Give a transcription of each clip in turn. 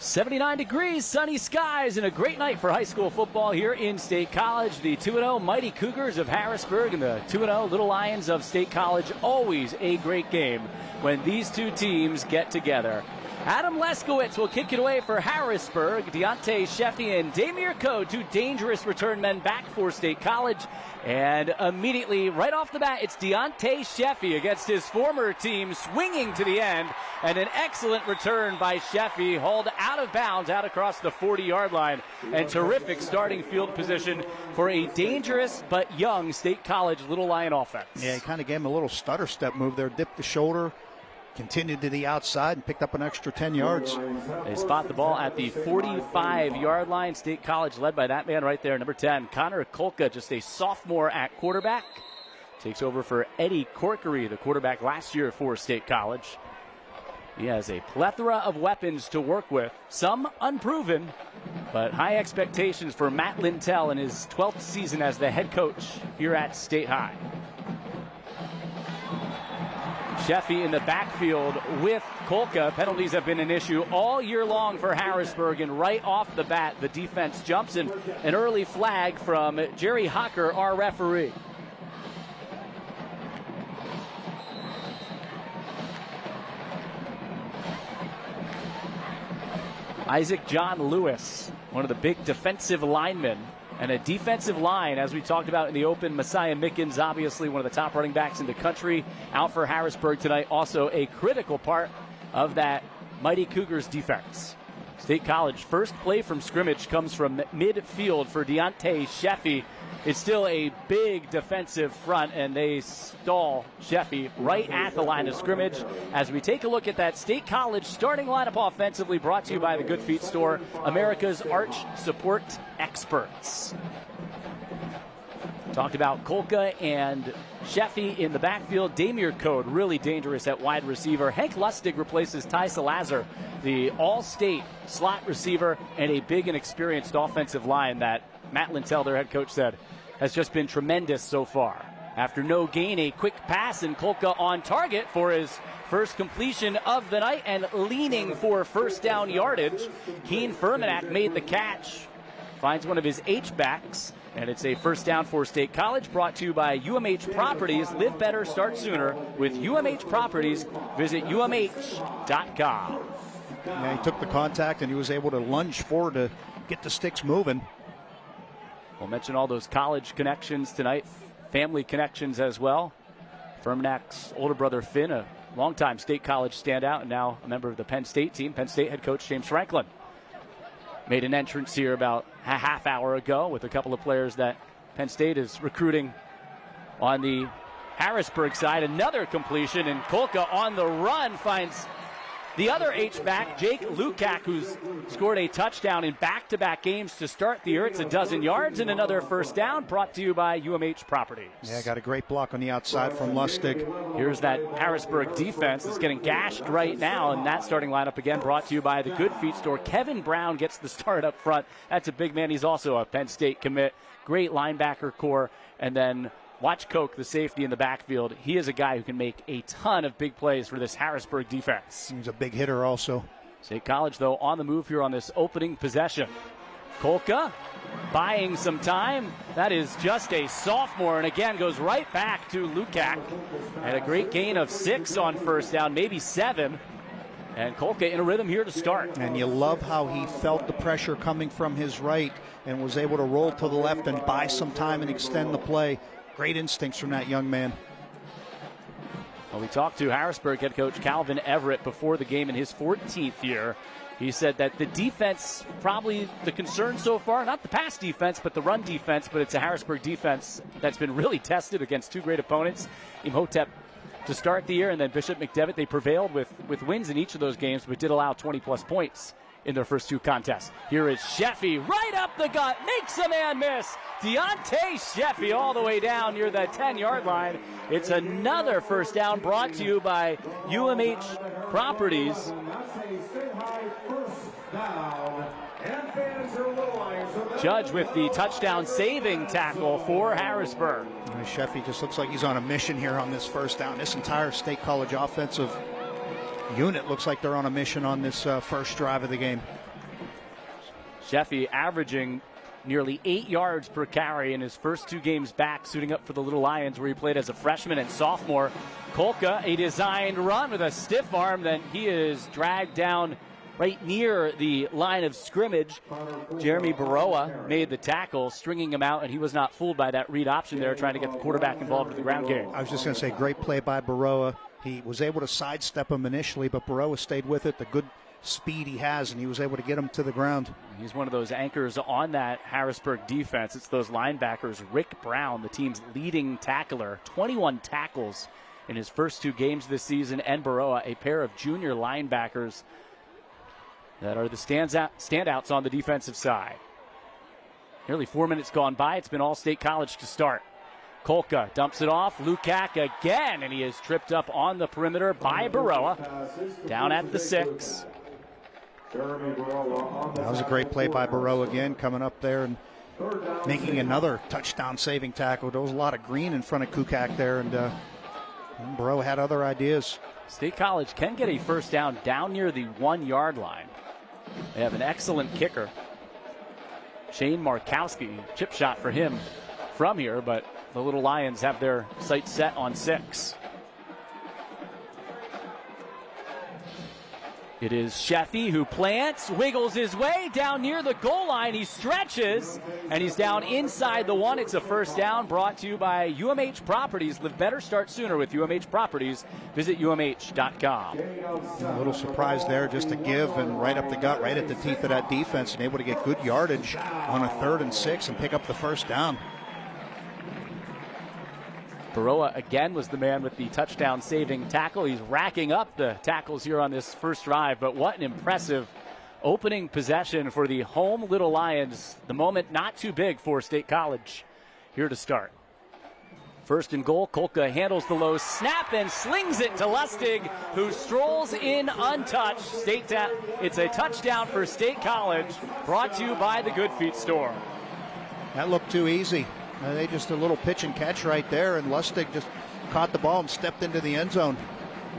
79 degrees, sunny skies, and a great night for high school football here in State College. The 2-0 Mighty Cougars of Harrisburg and the 2-0 Little Lions of State College. Always a great game when these two teams get together. Adam Leskowitz will kick it away for Harrisburg. Deontay Sheffy and Damir Code, two dangerous return men back for State College. And immediately, right off the bat, it's Deontay Sheffy against his former team, swinging to the end. And an excellent return by Sheffy, hauled out of bounds, out across the 40-yard line. And terrific starting field position for a dangerous but young State College Little Lion offense. Yeah, he kind of gave him a little stutter step move there, dipped the shoulder, continued to the outside, and picked up an extra 10 yards. They spot the ball at the 45-yard line. State College led by that man right there, number 10, Connor Kolka, just a sophomore at quarterback. Takes over for Eddie Corkery, the quarterback last year for State College. He has a plethora of weapons to work with, some unproven, but high expectations for Matt Lintel in his 12th season as the head coach here at State High. Sheffy in the backfield with Kolka. Penalties have been an issue all year long for Harrisburg, and right off the bat, the defense jumps in. An early flag from Jerry Hocker, our referee. Isaac John Lewis, one of the big defensive linemen. And a defensive line, as we talked about in the open, Messiah Mickens, obviously one of the top running backs in the country, out for Harrisburg tonight. Also a critical part of that Mighty Cougars defense. State College first play from scrimmage comes from midfield for Deontay Sheffy. It's still a big defensive front, and they stall Sheffy right at the line of scrimmage. As we take a look at that State College starting lineup offensively, brought to you by the Good Feet Store, America's arch support experts. Talked about Kolka and Sheffy in the backfield. Damir Code, really dangerous at wide receiver. Hank Lustig replaces Ty Salazar, the all-state slot receiver, and a big and experienced offensive line that Matt Lintel, their head coach, said has just been tremendous so far. After no gain, a quick pass, and Kolka on target for his first completion of the night and leaning for first down yardage. Keen Furmanak made the catch, finds one of his H-backs, and it's a first down for State College, brought to you by UMH Properties. Live better, start sooner with UMH Properties. Visit UMH.com. Yeah, he took the contact, and he was able to lunge forward to get the sticks moving. We'll mention all those college connections tonight, family connections as well. Furmanak's older brother Finn, a longtime State College standout, and now a member of the Penn State team. Penn State head coach James Franklin made an entrance here about a half hour ago with a couple of players that Penn State is recruiting on the Harrisburg side. Another completion, and Kolka on the run finds the other H-back, Jake Lukac, who's scored a touchdown in back-to-back games to start the year. It's a dozen yards and another first down, brought to you by UMH Properties. Yeah, got a great block on the outside from Lustig. Here's that Harrisburg defense that's getting gashed right now, and that starting lineup again brought to you by the Good Feet Store. Kevin Brown gets the start up front. That's a big man. He's also a Penn State commit. Great linebacker core, and then watch Koch, the safety in the backfield. He is a guy who can make a ton of big plays for this Harrisburg defense. He's a big hitter also. State College, though, on the move here on this opening possession. Kolka buying some time. That is just a sophomore, and again goes right back to Lukac. And a great gain of 6 on first down, maybe 7. And Kolka in a rhythm here to start. And you love how he felt the pressure coming from his right and was able to roll to the left and buy some time and extend the play. Great instincts from that young man. Well, we talked to Harrisburg head coach Calvin Everett before the game in his 14th year. He said that the defense, probably the concern so far, not the pass defense, but the run defense, but it's a Harrisburg defense that's been really tested against two great opponents. Imhotep to start the year, and then Bishop McDevitt. They prevailed with wins in each of those games, but did allow 20-plus points in their first two contests. Here is Sheffy, right up the gut, makes a man miss. Deontay Sheffy all the way down near the 10-yard line. It's another first down, brought to you by UMH Properties. Judge with the touchdown saving tackle for Harrisburg. Sheffy just looks like he's on a mission here on this first down. This entire State College offensive unit looks like they're on a mission on this first drive of the game. Sheffy averaging nearly 8 yards per carry in his first 2 games back, suiting up for the Little Lions, where he played as a freshman and sophomore. Kolka, a designed run with a stiff arm, then he is dragged down right near the line of scrimmage. Jeremy Baroa made the tackle, stringing him out, and he was not fooled by that read option there, trying to get the quarterback involved in the ground game. I was just going to say, great play by Baroa. He was able to sidestep him initially, but Baroa stayed with it. The good speed he has, and he was able to get him to the ground. He's one of those anchors on that Harrisburg defense. It's those linebackers. Rick Brown, the team's leading tackler, 21 tackles in his first 2 games this season, and Baroa, a pair of junior linebackers that are the standouts on the defensive side. Nearly 4 minutes gone by. It's been all State College to start. Kolka dumps it off. Lukac again, and he is tripped up on the perimeter by Baroa. Down at the 6. That was a great play by Baroa again, coming up there and making another touchdown-saving tackle. There was a lot of green in front of Lukac there, and Baroa had other ideas. State College can get a first down near the 1-yard line. They have an excellent kicker, Shane Markowski. Chip shot for him from here, but the Little Lions have their sights set on 6. It is Sheffy who plants, wiggles his way down near the goal line. He stretches, and he's down inside the 1. It's a first down, brought to you by UMH Properties. Live better, start sooner with UMH Properties. Visit UMH.com. A little surprise there, just to give and right up the gut, right at the teeth of that defense, and able to get good yardage on a 3rd and 6 and pick up the first down. Baroa again was the man with the touchdown-saving tackle. He's racking up the tackles here on this first drive, but what an impressive opening possession for the home Little Lions. The moment not too big for State College here to start. First and goal, Kolka handles the low snap and slings it to Lustig, who strolls in untouched. It's a touchdown for State College, brought to you by the Good Feet store. That looked too easy. They just a little pitch and catch right there, and Lustig just caught the ball and stepped into the end zone.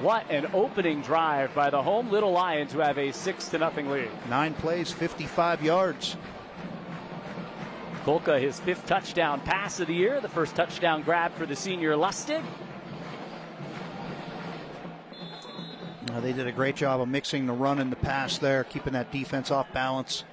What an opening drive by the home Little Lions, who have a 6-0 lead. 9 plays, 55 yards. Kolka, his 5th touchdown pass of the year, the first touchdown grab for the senior Lustig. They did a great job of mixing the run and the pass there, keeping that defense off balance.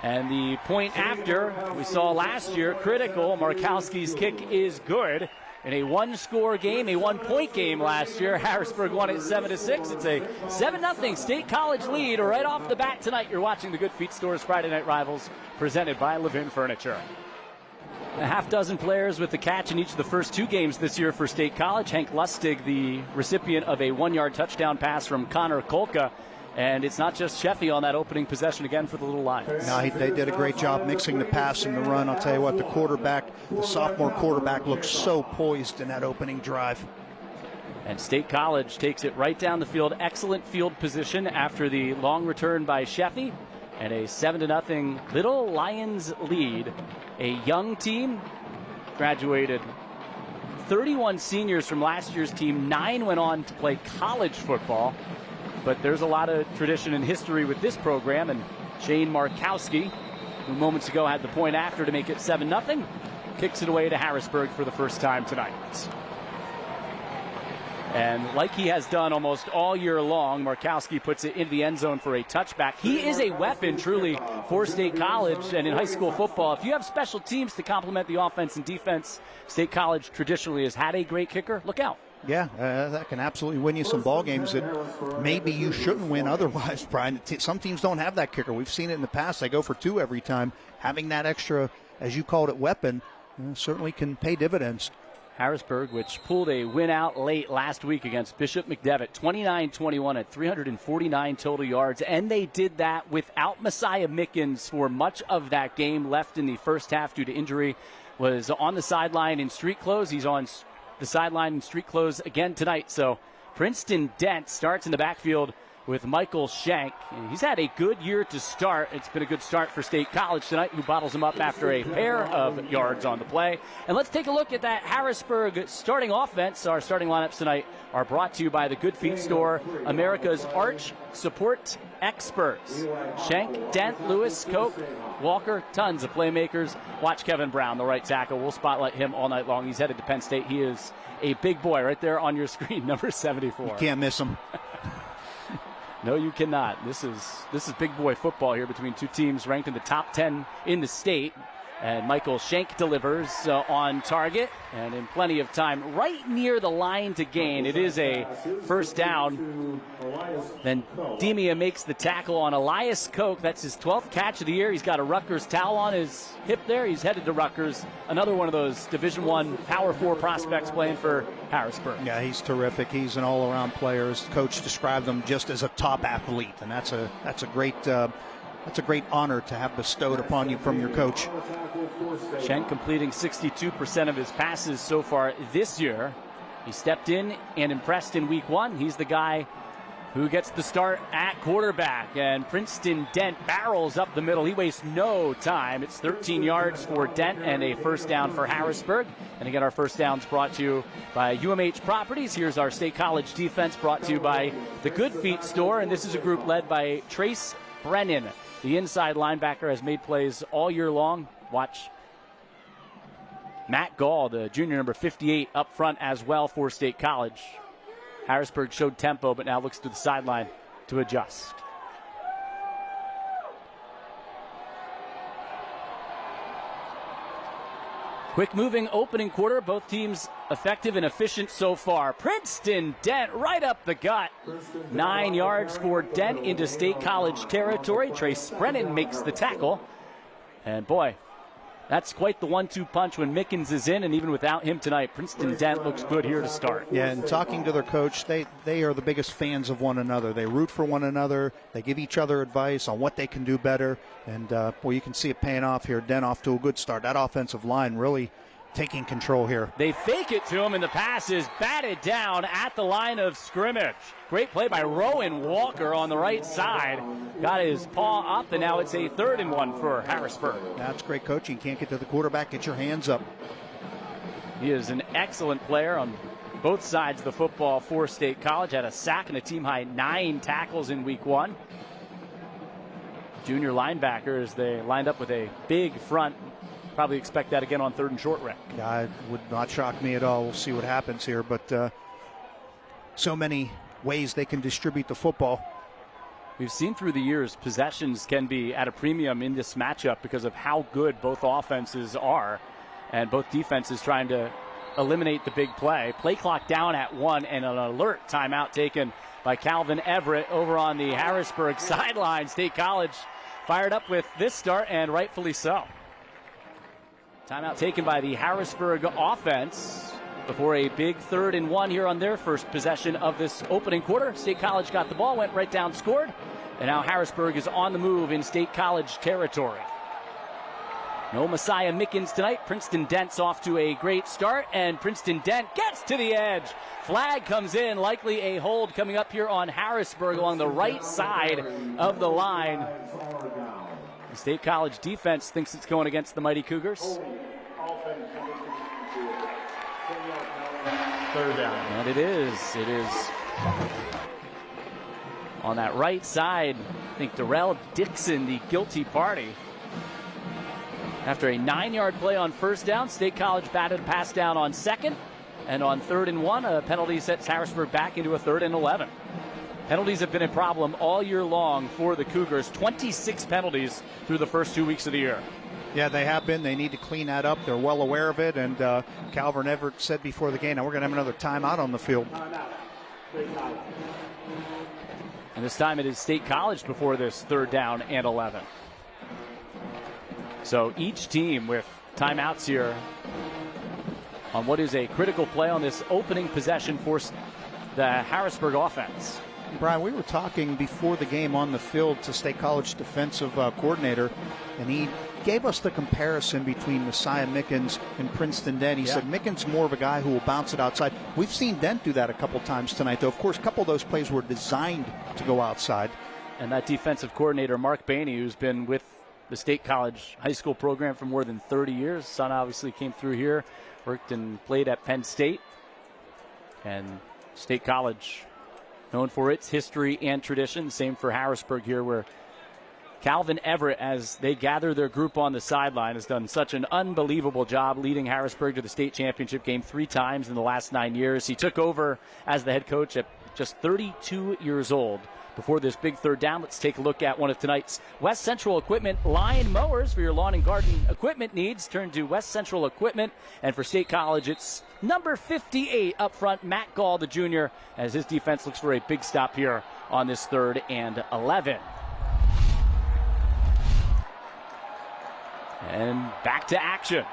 And the point after, we saw last year, critical. Markowski's kick is good. In a 1-score game, a 1-point game last year, Harrisburg won it 7-6. It's a 7-0 State College lead right off the bat tonight. You're watching the Good Feet Store's Friday Night Rivals, presented by Levin Furniture. A half dozen players with the catch in each of the first 2 games this year for State College. Hank Lustig, the recipient of a 1-yard touchdown pass from Connor Kolka. And it's not just Sheffy on that opening possession again for the Little Lions. No, they did a great job mixing the pass and the run. I'll tell you what, the sophomore quarterback looks so poised in that opening drive. And State College takes it right down the field. Excellent field position after the long return by Sheffy. And a 7-0 Little Lions lead. A young team, graduated 31 seniors from last year's team. 9 went on to play college football. But there's a lot of tradition and history with this program, and Shane Markowski, who moments ago had the point after to make it 7-0, kicks it away to Harrisburg for the first time tonight. And like he has done almost all year long, Markowski puts it into the end zone for a touchback. He is a weapon, truly, for State College and in high school football. If you have special teams to complement the offense and defense, State College traditionally has had a great kicker. Look out. Yeah, that can absolutely win you some ball games that maybe you shouldn't win otherwise, Brian. Some teams don't have that kicker. We've seen it in the past. They go for 2 every time. Having that extra, as you called it, weapon certainly can pay dividends. Harrisburg, which pulled a win out late last week against Bishop McDevitt, 29-21 at 349 total yards, and they did that without Messiah Mickens for much of that game. Left in the first half due to injury, was on the sideline in street clothes. He's on the sideline in street clothes again tonight. So Princeton Dent starts in the backfield with Michael Schenk. He's had a good year to start. It's been a good start for State College tonight, who bottles him up after a pair of yards on the play. And let's take a look at that Harrisburg starting offense. Our starting lineups tonight are brought to you by the Good Feet Store, America's arch support experts. Schenk, Dent, Lewis, Koch, Walker, tons of playmakers. Watch Kevin Brown, the right tackle. We'll spotlight him all night long. He's headed to Penn State. He is a big boy right there on your screen, number 74. You can't miss him. No, you cannot. This is big boy football here between two teams ranked in the top 10 in the state. And Michael Schenk delivers on target and in plenty of time, right near the line to gain. It is a first down. Then Demia makes the tackle on Elias Koch. That's his 12th catch of the year. He's got a Rutgers towel on his hip there. He's headed to Rutgers. Another one of those Division I Power 4 prospects playing for Harrisburg. Yeah, he's terrific. He's an all-around player. His coach described him just as a top athlete, and that's a great honor to have bestowed upon you from your coach. Schenk completing 62% of his passes so far this year. He stepped in and impressed in week 1. He's the guy who gets the start at quarterback. And Princeton Dent barrels up the middle. He wastes no time. It's 13 yards for Dent and a first down for Harrisburg. And again, our first down's brought to you by UMH Properties. Here's our State College defense brought to you by the Good Feet Store. And this is a group led by Trace Brennan. The inside linebacker has made plays all year long. Watch Matt Gall, the junior, number 58, up front as well for State College. Harrisburg showed tempo, but now looks to the sideline to adjust. Quick moving opening quarter. Both teams effective and efficient so far. Princeton Dent right up the gut. 9 yards for Dent into State College territory. Trace Brennan makes the tackle. And boy, that's quite the 1-2 punch when Mickens is in, and even without him tonight, Princeton Dent looks good here to start. Yeah, and talking to their coach, they are the biggest fans of one another. They root for one another. They give each other advice on what they can do better. And, you can see it paying off here. Dent off to a good start. That offensive line really taking control here. They fake it to him, and the pass is batted down at the line of scrimmage. Great play by Rowan Walker on the right side. Got his paw up, and now it's a 3rd and 1 for Harrisburg. That's great coaching. Can't get to the quarterback, get your hands up. He is an excellent player on both sides of the football for State College. Had a sack and a team-high 9 tackles in week 1. Junior linebackers, they lined up with a big front. Probably expect that again on 3rd and short, Rick. Yeah, it would not shock me at all. We'll see what happens here. But so many ways they can distribute the football. We've seen through the years possessions can be at a premium in this matchup because of how good both offenses are and both defenses trying to eliminate the big play. Play clock down at 1 and an alert timeout taken by Calvin Everett over on the Harrisburg sideline. State College fired up with this start, and rightfully so. Timeout taken by the Harrisburg offense before a big 3rd and 1 here on their first possession of this opening quarter. State College got the ball, went right down, scored, and now Harrisburg is on the move in State College territory. No Messiah Mickens tonight. Princeton Dent's off to a great start, and Princeton Dent gets to the edge. Flag comes in, likely a hold coming up here on Harrisburg along the right side of the line. The State College defense thinks it's going against the mighty Cougars. 3rd down. And it is on that right side. I think Darrell Dixon, the guilty party. After a 9-yard play on first down, State College batted a pass down on 2nd. And on 3rd and 1, a penalty sets Harrisburg back into a 3rd and 11. Penalties have been a problem all year long for the Cougars. 26 penalties through the first 2 weeks of the year. Yeah, they have been. They need to clean that up. They're well aware of it. And Calvin Everett said before the game, now we're going to have another timeout on the field. And this time it is State College before this 3rd down and 11. So each team with timeouts here on what is a critical play on this opening possession for the Harrisburg offense. Brian, we were talking before the game on the field to State College defensive coordinator, and he gave us the comparison between Messiah Mickens and Princeton Dent. He said Mickens more of a guy who will bounce it outside. We've seen Dent do that a couple times tonight, though. Of course, a couple of those plays were designed to go outside. And that defensive coordinator, Mark Bainey, who's been with the State College high school program for more than 30 years. Son obviously came through here, worked and played at Penn State. And State College, known for its history and tradition. Same for Harrisburg here, where Calvin Everett, as they gather their group on the sideline, has done such an unbelievable job leading Harrisburg to the state championship game 3 times in the last 9 years. He took over as the head coach at just 32 years old. Before this big third down, let's take a look at one of tonight's West Central Equipment line mowers. For your lawn and garden equipment needs, turn to West Central Equipment. And for State College, it's number 58 up front, Matt Gall, the junior, as his defense looks for a big stop here on this 3rd and 11. And back to action.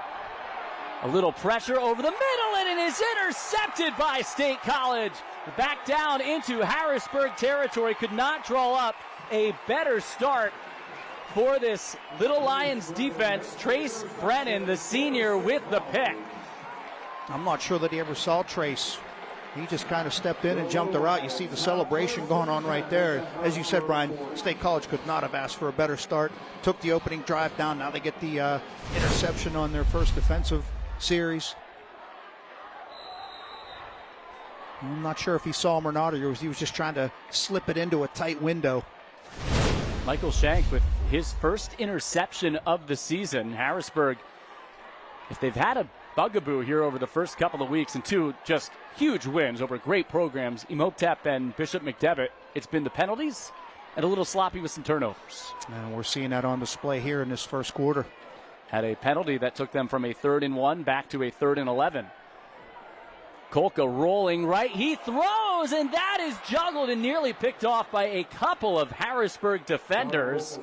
A little pressure over the middle, and it is intercepted by State College. Back down into Harrisburg territory. Could not draw up a better start for this Little Lions defense. Trace Brennan, the senior, with the pick. I'm not sure that he ever saw Trace. He just kind of stepped in and jumped the route. You see the celebration going on right there. As you said, Brian, State College could not have asked for a better start. Took the opening drive down. Now they get the interception on their first defensive series. I'm not sure if he saw him or not, or he was just trying to slip it into a tight window. Michael Shank with his first interception of the season. Harrisburg, if they've had a bugaboo here over the first couple of weeks and 2 just huge wins over great programs, Imhotep and Bishop McDevitt, it's been the penalties and a little sloppy with some turnovers. And we're seeing that on display here in this first quarter. Had a penalty that took them from a 3rd and 1 back to a 3rd and 11. Kolka rolling right. He throws, and that is juggled and nearly picked off by a couple of Harrisburg defenders.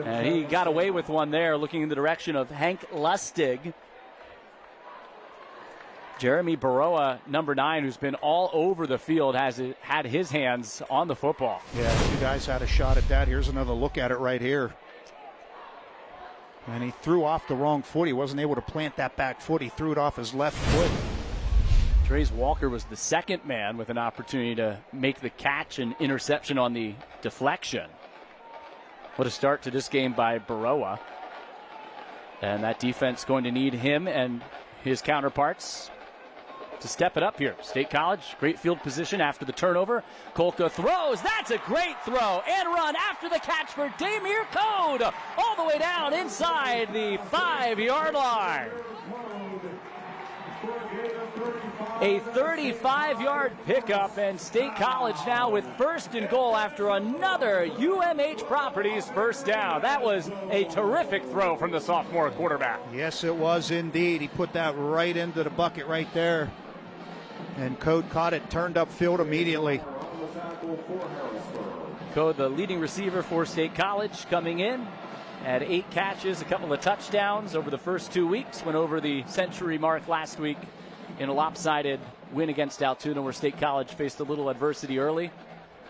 And he got away with one there, looking in the direction of Hank Lustig. Jeremy Baroa, number 9, who's been all over the field, has had his hands on the football. Yeah, 2 guys had a shot at that. Here's another look at it right here. And he threw off the wrong foot. He wasn't able to plant that back foot. He threw it off his left foot. Trace Walker was the second man with an opportunity to make the catch and interception on the deflection. What a start to this game by Baroa. And that defense going to need him and his counterparts to step it up here. State College, great field position after the turnover. Kolka throws. That's a great throw. And run after the catch for Damir Code. All the way down inside the 5-yard line. A 35-yard pickup, and State College now with 1st and goal after another UMH Properties first down. That was a terrific throw from the sophomore quarterback. Yes, it was indeed. He put that right into the bucket right there. And Code caught it, turned upfield immediately. Code, the leading receiver for State College, coming in. Had 8 catches, a couple of touchdowns over the first 2 weeks. Went over the century mark last week in a lopsided win against Altoona, where State College faced a little adversity early.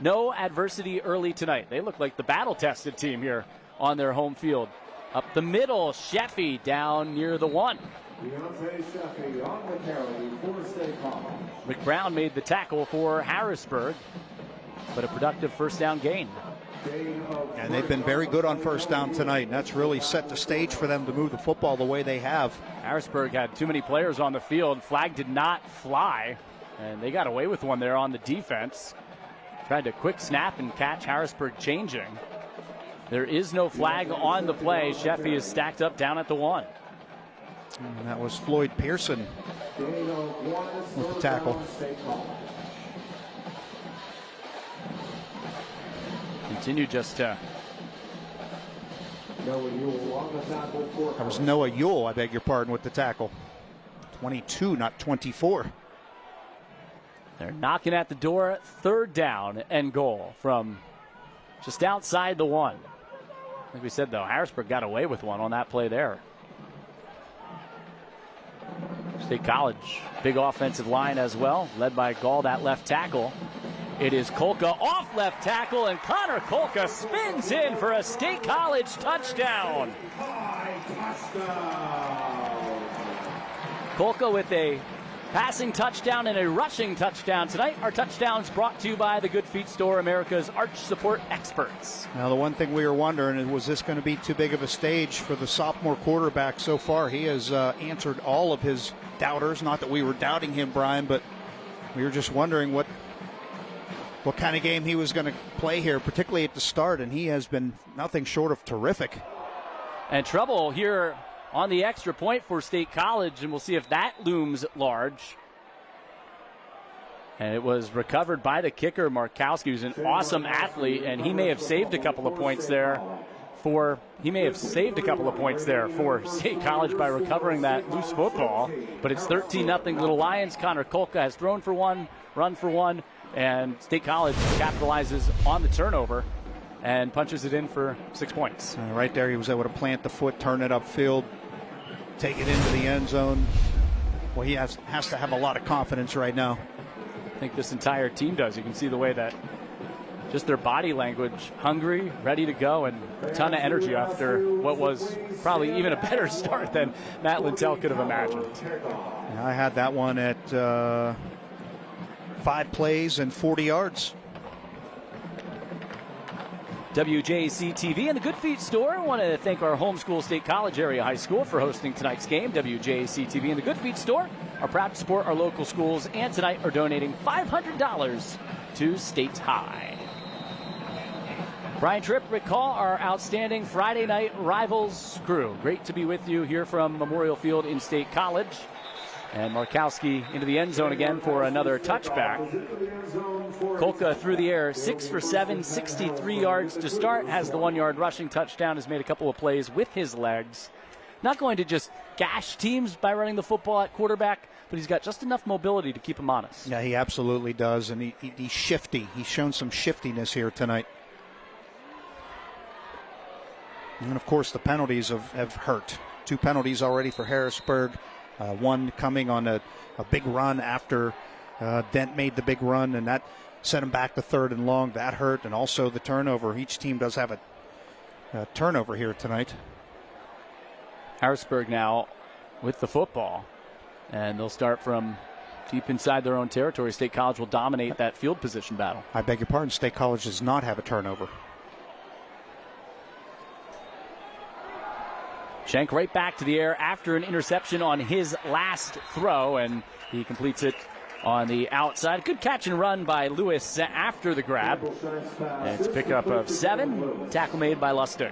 No adversity early tonight. They look like the battle-tested team here on their home field. Up the middle, Sheffy down near the 1. Rick Brown made the tackle for Harrisburg, but a productive first down gain. And they've been very good on first down tonight, and that's really set the stage for them to move the football the way they have. Harrisburg had too many players on the field. Flag did not fly, and they got away with one there on the defense. Tried to quick snap and catch Harrisburg changing. There is no flag on the play. Sheffy is stacked up down at the 1. And that was Floyd Pearson with the tackle. Continue just to. That was Noah Ewell, I beg your pardon, with the tackle. 22, not 24. They're knocking at the door. 3rd down and goal from just outside the 1. Like we said, though, Harrisburg got away with one on that play there. State College, big offensive line as well, led by Gall, that left tackle. It is Kolka off left tackle, and Connor Kolka spins in for a State College touchdown. Kolka with a passing touchdown and a rushing touchdown tonight. Our touchdowns brought to you by the Good Feet Store, America's arch support experts. Now, the one thing we were wondering is, was this going to be too big of a stage for the sophomore quarterback so far? He has answered all of his doubters. Not that we were doubting him, Brian, but we were just wondering what kind of game he was going to play here, particularly at the start, and he has been nothing short of terrific. And trouble here on the extra point for State College, and we'll see if that looms large. And it was recovered by the kicker, Markowski, who's an awesome athlete, and he may have saved a couple of points there for State College by recovering that loose football. But it's 13-0 Little Lions. Connor Kolka has thrown for one, run for one, and State College capitalizes on the turnover and punches it in for 6 points. Right there, he was able to plant the foot, turn it upfield, take it into the end zone. Well, he has to have a lot of confidence right now. I think this entire team does. You can see the way that just their body language, hungry, ready to go, and a ton of energy after what was probably even a better start than Matt Littell could have imagined. I had that one at 5 plays and 40 yards. WJC TV and the Good Feet Store. I want to thank our homeschool State College Area High School for hosting tonight's game. WJC TV and the Good Feet Store are proud to support our local schools, and tonight are donating $500 to State High. Brian Tripp, recall our outstanding Friday night rivals crew. Great to be with you here from Memorial Field in State College. And Markowski into the end zone again for another touchback. Kolka through the air, 6 for 7, 63 yards to start. Has the 1-yard rushing touchdown, has made a couple of plays with his legs. Not going to just gash teams by running the football at quarterback, but he's got just enough mobility to keep him honest. Yeah, he absolutely does, and he's shifty. He's shown some shiftiness here tonight. And, of course, the penalties have hurt. 2 penalties already for Harrisburg. One coming on a big run after Dent made the big run, and that sent him back to 3rd and long. That hurt, and also the turnover. Each team does have a turnover here tonight. Harrisburg now with the football, and they'll start from deep inside their own territory. State College will dominate that field position battle. I beg your pardon, State College does not have a turnover. Schenk right back to the air after an interception on his last throw, and he completes it on the outside. Good catch and run by Lewis after the grab. And it's a pickup of 7. Tackle made by Lustig.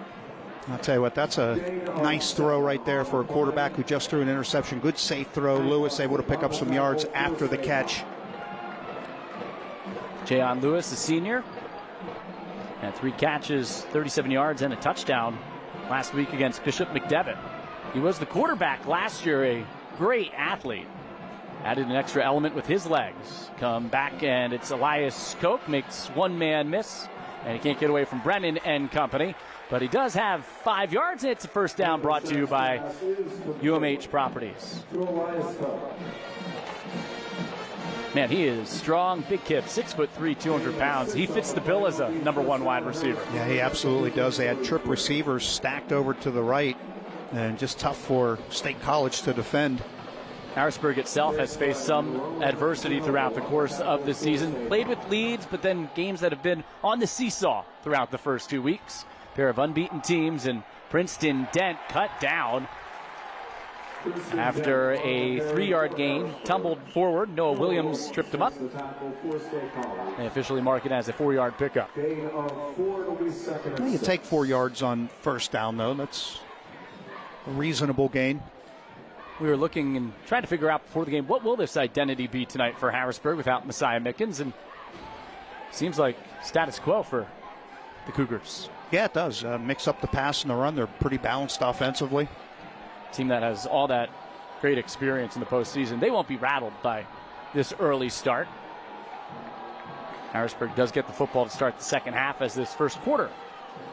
I'll tell you what, that's a nice throw right there for a quarterback who just threw an interception. Good safe throw. Lewis able to pick up some yards after the catch. Jayon Lewis, a senior, and 3 catches, 37 yards, and a touchdown last week against Bishop McDevitt. He was the quarterback last year, a great athlete. Added an extra element with his legs. Come back, and it's Elias Koch, makes one man miss, and he can't get away from Brennan and company. But he does have 5 yards, and it's a first down brought to you by UMH Properties. Man, he is strong, big kid, 6'3", 200 pounds. He fits the bill as a number 1 wide receiver. Yeah, he absolutely does. They had trip receivers stacked over to the right, and just tough for State College to defend. Harrisburg itself has faced some adversity throughout the course of the season. Played with leads, but then games that have been on the seesaw throughout the first 2 weeks. Pair of unbeaten teams, and Princeton Dent cut down after a 3-yard gain, tumbled forward. Noah Williams tripped him up. They officially mark it as a 4-yard pickup. You take 4 yards on first down, though. That's a reasonable gain. We were looking and trying to figure out before the game, what will this identity be tonight for Harrisburg without Messiah Mickens? And seems like status quo for the Cougars. Yeah, it does. Mix up the pass and the run. They're pretty balanced offensively. Team that has all that great experience in the postseason. They won't be rattled by this early start. Harrisburg does get the football to start the second half as this first quarter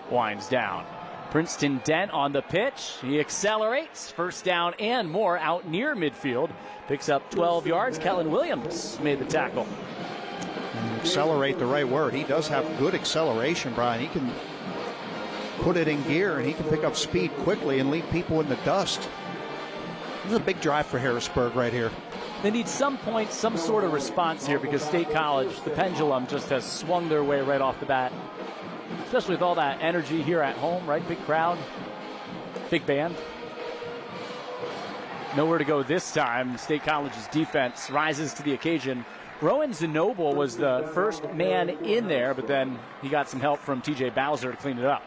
winds down. Princeton Dent on the pitch. He accelerates. First down and more out near midfield. Picks up 12 yards. Kellen Williams made the tackle. Accelerate the right word. He does have good acceleration, Brian. He can put it in gear, and he can pick up speed quickly and leave people in the dust. This is a big drive for Harrisburg right here. They need some point, some sort of response here, because State College, the pendulum just has swung their way right off the bat. Especially with all that energy here at home, right? Big crowd, big band. Nowhere to go this time. State College's defense rises to the occasion. Rowan Zanoble was the first man in there, but then he got some help from TJ Bowser to clean it up.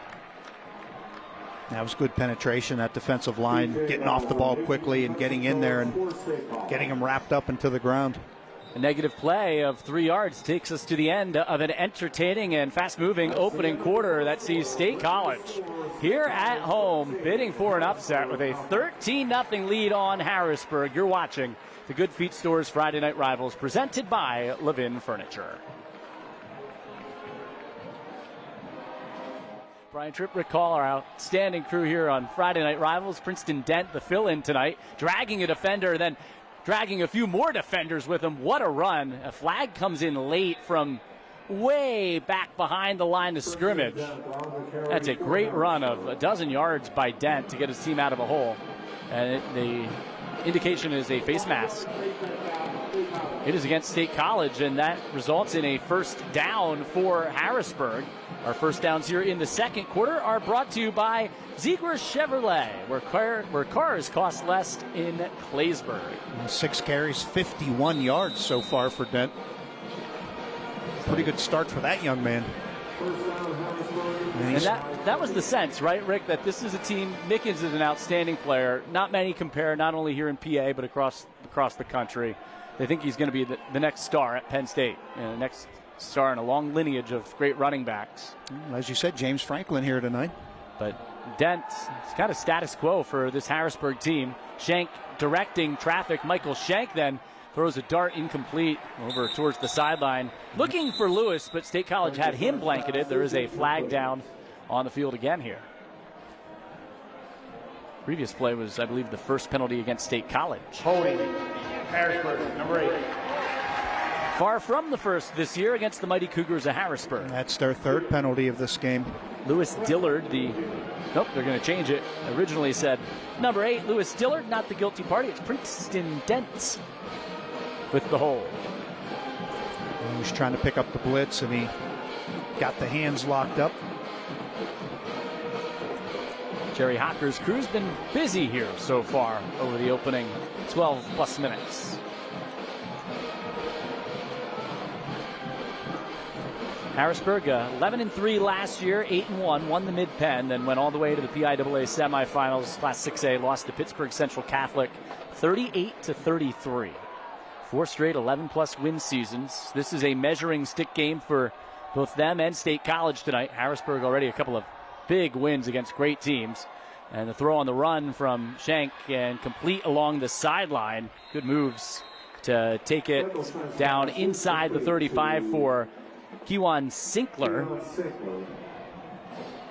That was good penetration, that defensive line, getting off the ball quickly and getting in there and getting him wrapped up into the ground. A negative play of 3 yards takes us to the end of an entertaining and fast-moving opening quarter that sees State College here at home bidding for an upset with a 13-0 lead on Harrisburg. You're watching the Good Feet Store's Friday Night Rivals, presented by Levin Furniture. Brian Tripp, Rick Hall, our outstanding crew here on Friday Night Rivals. Princeton Dent, the fill-in tonight, dragging a defender, then dragging a few more defenders with him. What a run. A flag comes in late from way back behind the line of scrimmage. That's a great run of a dozen yards by Dent to get his team out of a hole. And the indication is a face mask. It is against State College, and that results in a first down for Harrisburg. Our first downs here in the second quarter are brought to you by Ziegler Chevrolet, where cars cost less in Claysburg. 6 carries, 51 yards so far for Dent. Pretty good start for that young man. And that was the sense, right, Rick, that this is a team. Mickens is an outstanding player. Not many compare, not only here in PA, but across the country. They think he's going to be the next star at Penn State, and the next star in a long lineage of great running backs. As you said, James Franklin here tonight. But Dent, it's kind of status quo for this Harrisburg team. Shank directing traffic. Michael Shank then throws a dart incomplete over towards the sideline. Looking for Lewis, but State College had him blanketed. There is a flag down on the field again here. Previous play was, I believe, the first penalty against State College. Holding Harrisburg, number 8. Far from the first this year against the mighty Cougars of Harrisburg. That's their third penalty of this game. Lewis Dillard, nope, they're going to change it. Originally said number 8, Lewis Dillard, not the guilty party. It's Princeton Dent with the hold. He was trying to pick up the blitz, and he got the hands locked up. Jerry Hocker's crew's been busy here so far over the opening 12-plus minutes. Harrisburg, 11-3 last year, 8-1, won the Mid-Penn, then went all the way to the PIAA semifinals. Class 6A lost to Pittsburgh Central Catholic, 38-33. 4 straight 11-plus win seasons. This is a measuring stick game for both them and State College tonight. Harrisburg already a couple of big wins against great teams. And the throw on the run from Shank and complete along the sideline. Good moves to take it down inside the 35 for Kewan Sinkler.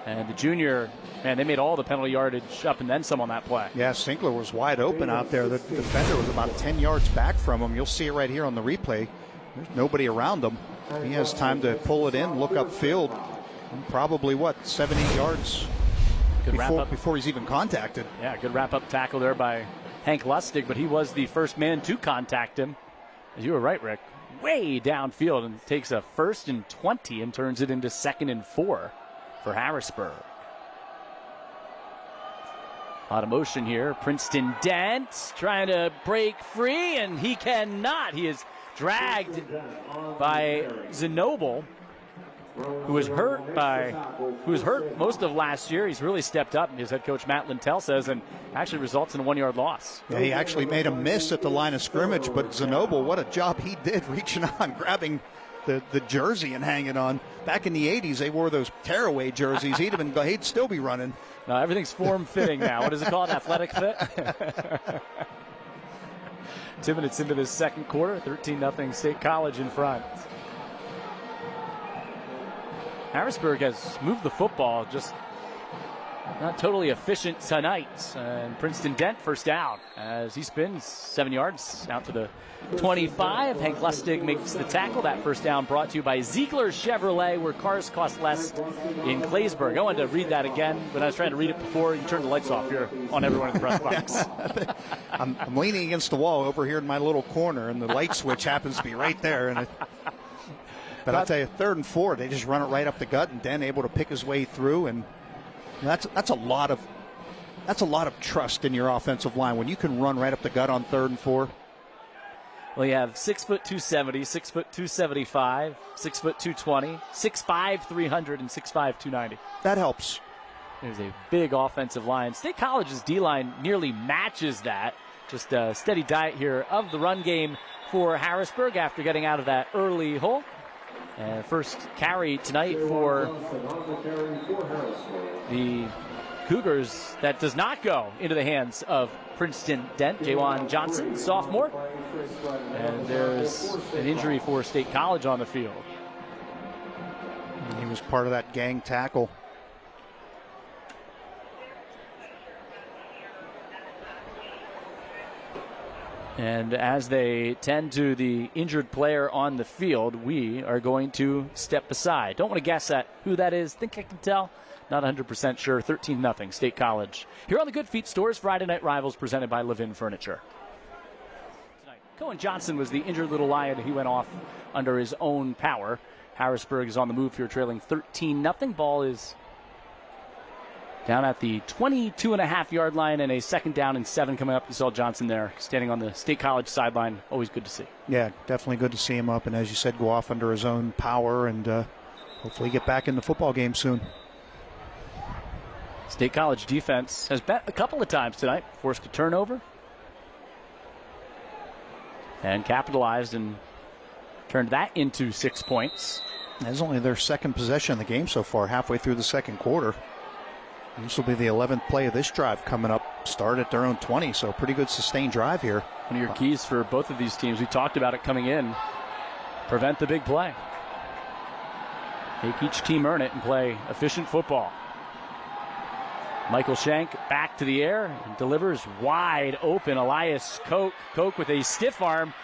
And the junior, man, they made all the penalty yardage up and then some on that play. Yeah, Sinkler was wide open out there. The defender was about 10 yards back from him. You'll see it right here on the replay. There's nobody around him. He has time to pull it in, look upfield. Probably, 7-8 yards before he's even contacted. Yeah, good wrap-up tackle there by Hank Lustig, but he was the first man to contact him. As you were right, Rick, way downfield, and takes a 1st and 20 and turns it into 2nd and 4 for Harrisburg. A lot of motion here. Princeton Dent trying to break free, and he cannot. He is dragged by Zanoble, who was hurt most of last year. He's really stepped up, his head coach Matt Lintel says, and actually results in a 1-yard loss. Yeah, he actually made a miss at the line of scrimmage, but Zanoble, what a job he did reaching on, grabbing the jersey and hanging on. Back in the 80s, they wore those tearaway jerseys. He'd still be running. No, everything's form-fitting now. What is it called, athletic fit? 2 minutes into this second quarter, 13-0 State College in front. Harrisburg has moved the football just not totally efficient tonight. And Princeton Dent first down as he spins 7 yards out to the 25. Hank Lustig makes the tackle. That first down brought to you by Ziegler Chevrolet, where cars cost less in Claysburg. I wanted to read that again, but I was trying to read it before you turned the lights off here on everyone in the press box. I'm leaning against the wall over here in my little corner, and the light switch happens to be right there. But I'll tell you, 3rd and 4, they just run it right up the gut, and Dent able to pick his way through, and that's a lot of trust in your offensive line when you can run right up the gut on 3rd and 4. Well, you have 6 foot 270, 6 foot 275, 6 foot 220, 6'5", 300, and 6'5", 290. That helps. There's a big offensive line. State College's D-line nearly matches that. Just a steady diet here of the run game for Harrisburg after getting out of that early hole. And first carry tonight for the Cougars that does not go into the hands of Princeton Dent. Jawan Johnson, sophomore. And there's an injury for State College on the field. He was part of that gang tackle. And as they tend to the injured player on the field, we are going to step aside. Don't want to guess at who that is. Think I can tell. Not 100% sure. 13-0 State College. Here on the Good Feet Stores Friday Night Rivals presented by Levin Furniture. Tonight, Cohen Johnson was the injured little lion. He went off under his own power. Harrisburg is on the move here, trailing 13-0. Ball is down at the 22.5-yard line, and a 2nd down and 7 coming up. You saw Johnson there standing on the State College sideline. Always good to see. Yeah, definitely good to see him up, and as you said, go off under his own power and hopefully get back in the football game soon. State College defense has bet a couple of times tonight, forced a turnover, and capitalized and turned that into 6 points. That's only their 2nd possession of the game so far, halfway through the 2nd quarter. This will be the 11th play of this drive coming up. Start at their own 20, so pretty good sustained drive here. One of your keys for both of these teams, we talked about it coming in, prevent the big play. Make each team earn it and play efficient football. Michael Shank back to the air and delivers wide open. Elias Koch with a stiff arm.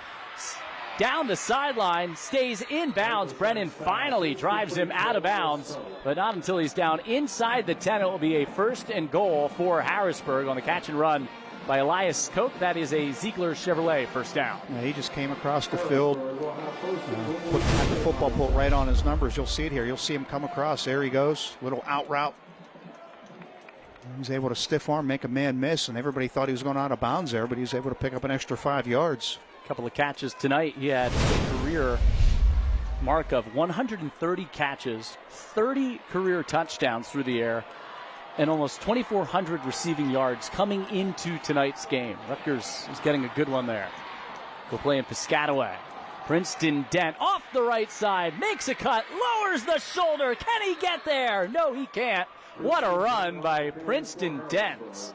Down the sideline, stays in bounds. Brennan finally drives him out of bounds, but not until he's down inside the 10. It will be a 1st and goal for Harrisburg on the catch and run by Elias Koch. That is a Ziegler Chevrolet first down. Yeah, he just came across the field, put the football put right on his numbers. You'll see it here. You'll see him come across. There he goes, little out route. He was able to stiff arm, make a man miss, and everybody thought he was going out of bounds there, but he was able to pick up an extra 5 yards. Couple of catches tonight. He had a career mark of 130 catches, 30 career touchdowns through the air, and almost 2,400 receiving yards coming into tonight's game. Rutgers is getting a good one there. We'll play in Piscataway. Princeton Dent off the right side, makes a cut, lowers the shoulder. Can he get there? No, he can't. What a run by Princeton Dent.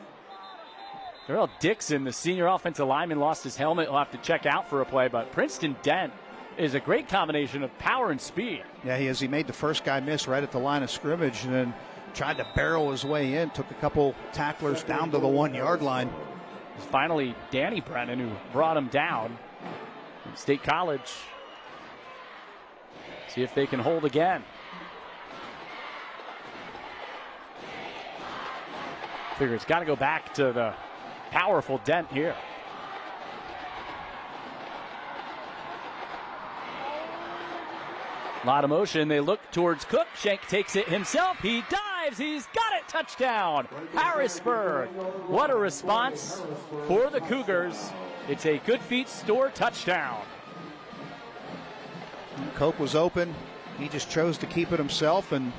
Darrell Dixon, the senior offensive lineman, lost his helmet. He'll have to check out for a play, but Princeton Dent is a great combination of power and speed. Yeah, he is. He made the first guy miss right at the line of scrimmage and then tried to barrel his way in, took a couple tacklers down to the 1-yard line. It's finally Danny Brennan who brought him down. State College, see if they can hold again. Figure it's got to go back to the powerful Dent here. A lot of motion. They look towards Cook. Shank takes it himself. He dives. He's got it. Touchdown. Harrisburg. What a response for the Cougars. It's a Good Feet Store touchdown. Cope was open. He just chose to keep it himself and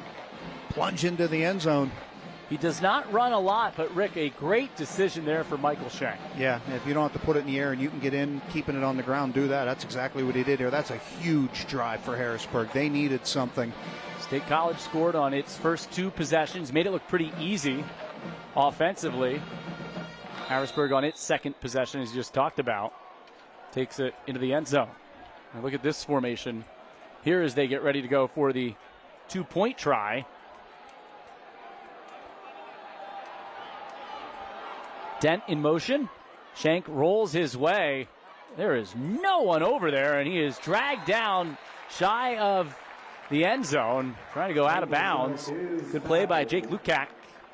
plunge into the end zone. He does not run a lot, but Rick, a great decision there for Michael Shank. Yeah, if you don't have to put it in the air and you can get in, keeping it on the ground, do that. That's exactly what he did here. That's a huge drive for Harrisburg. They needed something. State College scored on its first 2 possessions, made it look pretty easy offensively. Harrisburg on its 2nd possession, as you just talked about, takes it into the end zone. And look at this formation here as they get ready to go for the 2-point try. Dent in motion. Shank rolls his way. There is no one over there, and he is dragged down shy of the end zone, trying to go out of bounds. Good play by Jake Lukac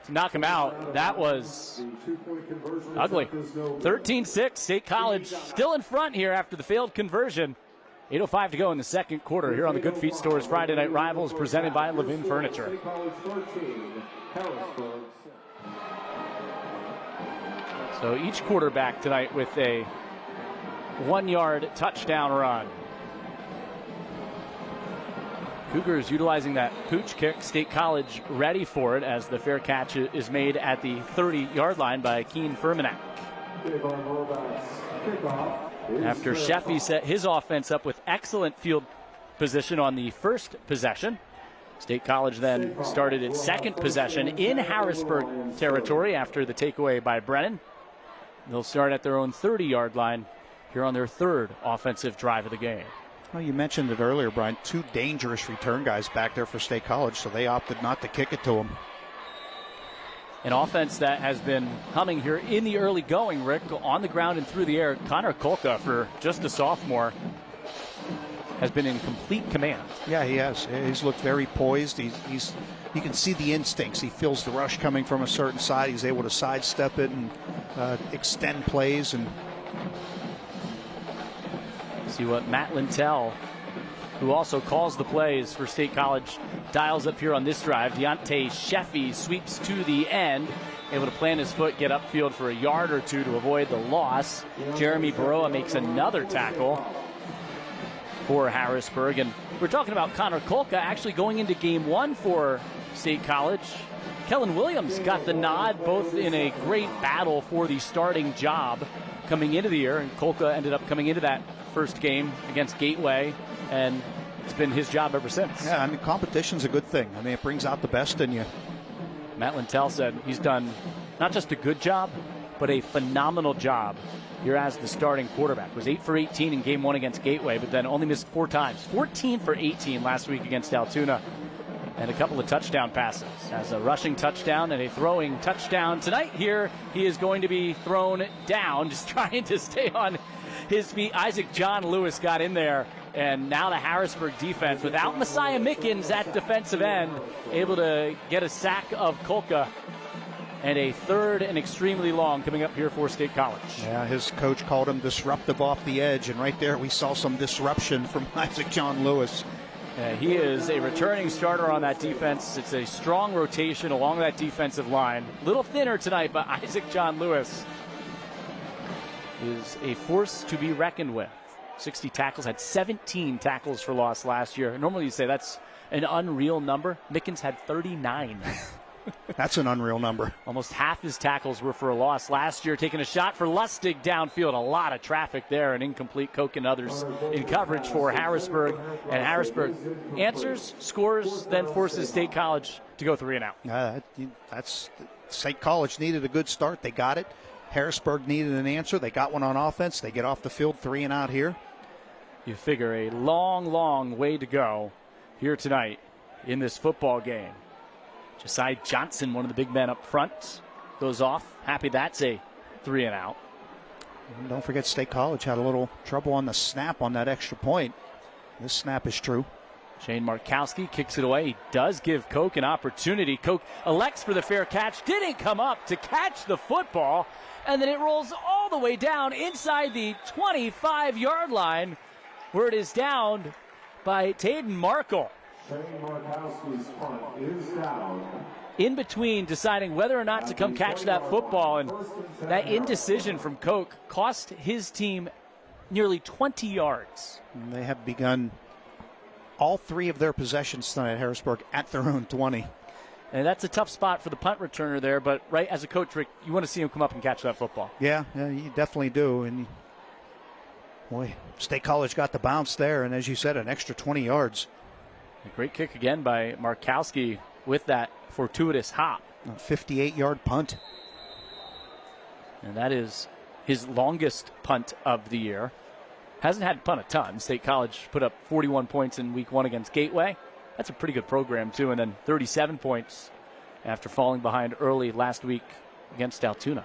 to knock him out. That was ugly. 13-6, State College still in front here after the failed conversion. 8:05 to go in the second quarter here on the Good Feet Stores Friday Night Rivals, presented by Levin Furniture. So each quarterback tonight with a 1-yard touchdown run. Cougars utilizing that pooch kick. State College ready for it as the fair catch is made at the 30-yard line by Keen Furmanek. After Sheffy set his offense up with excellent field position on the first possession, State College then started its second possession in Harrisburg territory after the takeaway by Brennan. They'll start at their own 30-yard line here on their third offensive drive of the game. Well, you mentioned it earlier, Brian. 2 dangerous return guys back there for State College, so they opted not to kick it to them. An offense that has been humming here in the early going, Rick, on the ground and through the air. Connor Kolka, for just a sophomore, has been in complete command. Yeah, he has. He's looked very poised. You can see the instincts. He feels the rush coming from a certain side. He's able to sidestep it and extend plays. And see what Matt Lintel, who also calls the plays for State College, dials up here on this drive. Deontay Sheffy sweeps to the end, able to plant his foot, get upfield for a yard or two to avoid the loss. Jeremy Baroa makes another tackle for Harrisburg. And we're talking about Connor Kolka actually going into game 1 for State College. Kellen Williams got the nod, both in a great battle for the starting job coming into the year, and Kolka ended up coming into that first game against Gateway, and it's been his job ever since. Yeah, I mean, competition's a good thing. I mean, it brings out the best in you. Matt Lintel said he's done not just a good job, but a phenomenal job here as the starting quarterback. Was 8 for 18 in game 1 against Gateway, but then only missed 4 times. 14 for 18 last week against Altoona, and a couple of touchdown passes. As a rushing touchdown and a throwing touchdown tonight here, he is going to be thrown down, just trying to stay on his feet. Isaac John Lewis got in there, and now the Harrisburg defense, without Messiah Mickens at defensive end, able to get a sack of Kolka, and a third and extremely long coming up here for State College. Yeah, his coach called him disruptive off the edge, and right there we saw some disruption from Isaac John Lewis. He is a returning starter on that defense. It's a strong rotation along that defensive line. A little thinner tonight, but Isaac John Lewis is a force to be reckoned with. 60 tackles, had 17 tackles for loss last year. Normally you say that's an unreal number. Mickens had 39. That's an unreal number. Almost half his tackles were for a loss last year. Taking a shot for Lustig downfield. A lot of traffic there. An incomplete. Koch and others in coverage for Harrisburg. And Harrisburg answers, scores, then forces State College to go 3 and out. That's State College needed a good start. They got it. Harrisburg needed an answer. They got one on offense. They get off the field 3 and out here. You figure a long, long way to go here tonight in this football game. Josiah Johnson, one of the big men up front, goes off. Happy that's a 3 and out. And don't forget State College had a little trouble on the snap on that extra point. This snap is true. Shane Markowski kicks it away. He does give Koch an opportunity. Koch elects for the fair catch. Didn't come up to catch the football. And then it rolls all the way down inside the 25-yard line, where it is downed by Taden Markle. In between deciding whether or not to come catch that football, and that indecision from Koch cost his team nearly 20 yards. And they have begun all 3 of their possessions tonight at Harrisburg at their own 20. And that's a tough spot for the punt returner there, but right as a coach, Rick, you want to see him come up and catch that football. Yeah, you definitely do. And boy, State College got the bounce there, and as you said, an extra 20 yards. A great kick again by Markowski with that fortuitous hop. A 58-yard punt. And that is his longest punt of the year. Hasn't had to punt a ton. State College put up 41 points in week 1 against Gateway. That's a pretty good program, too. And then 37 points after falling behind early last week against Altoona.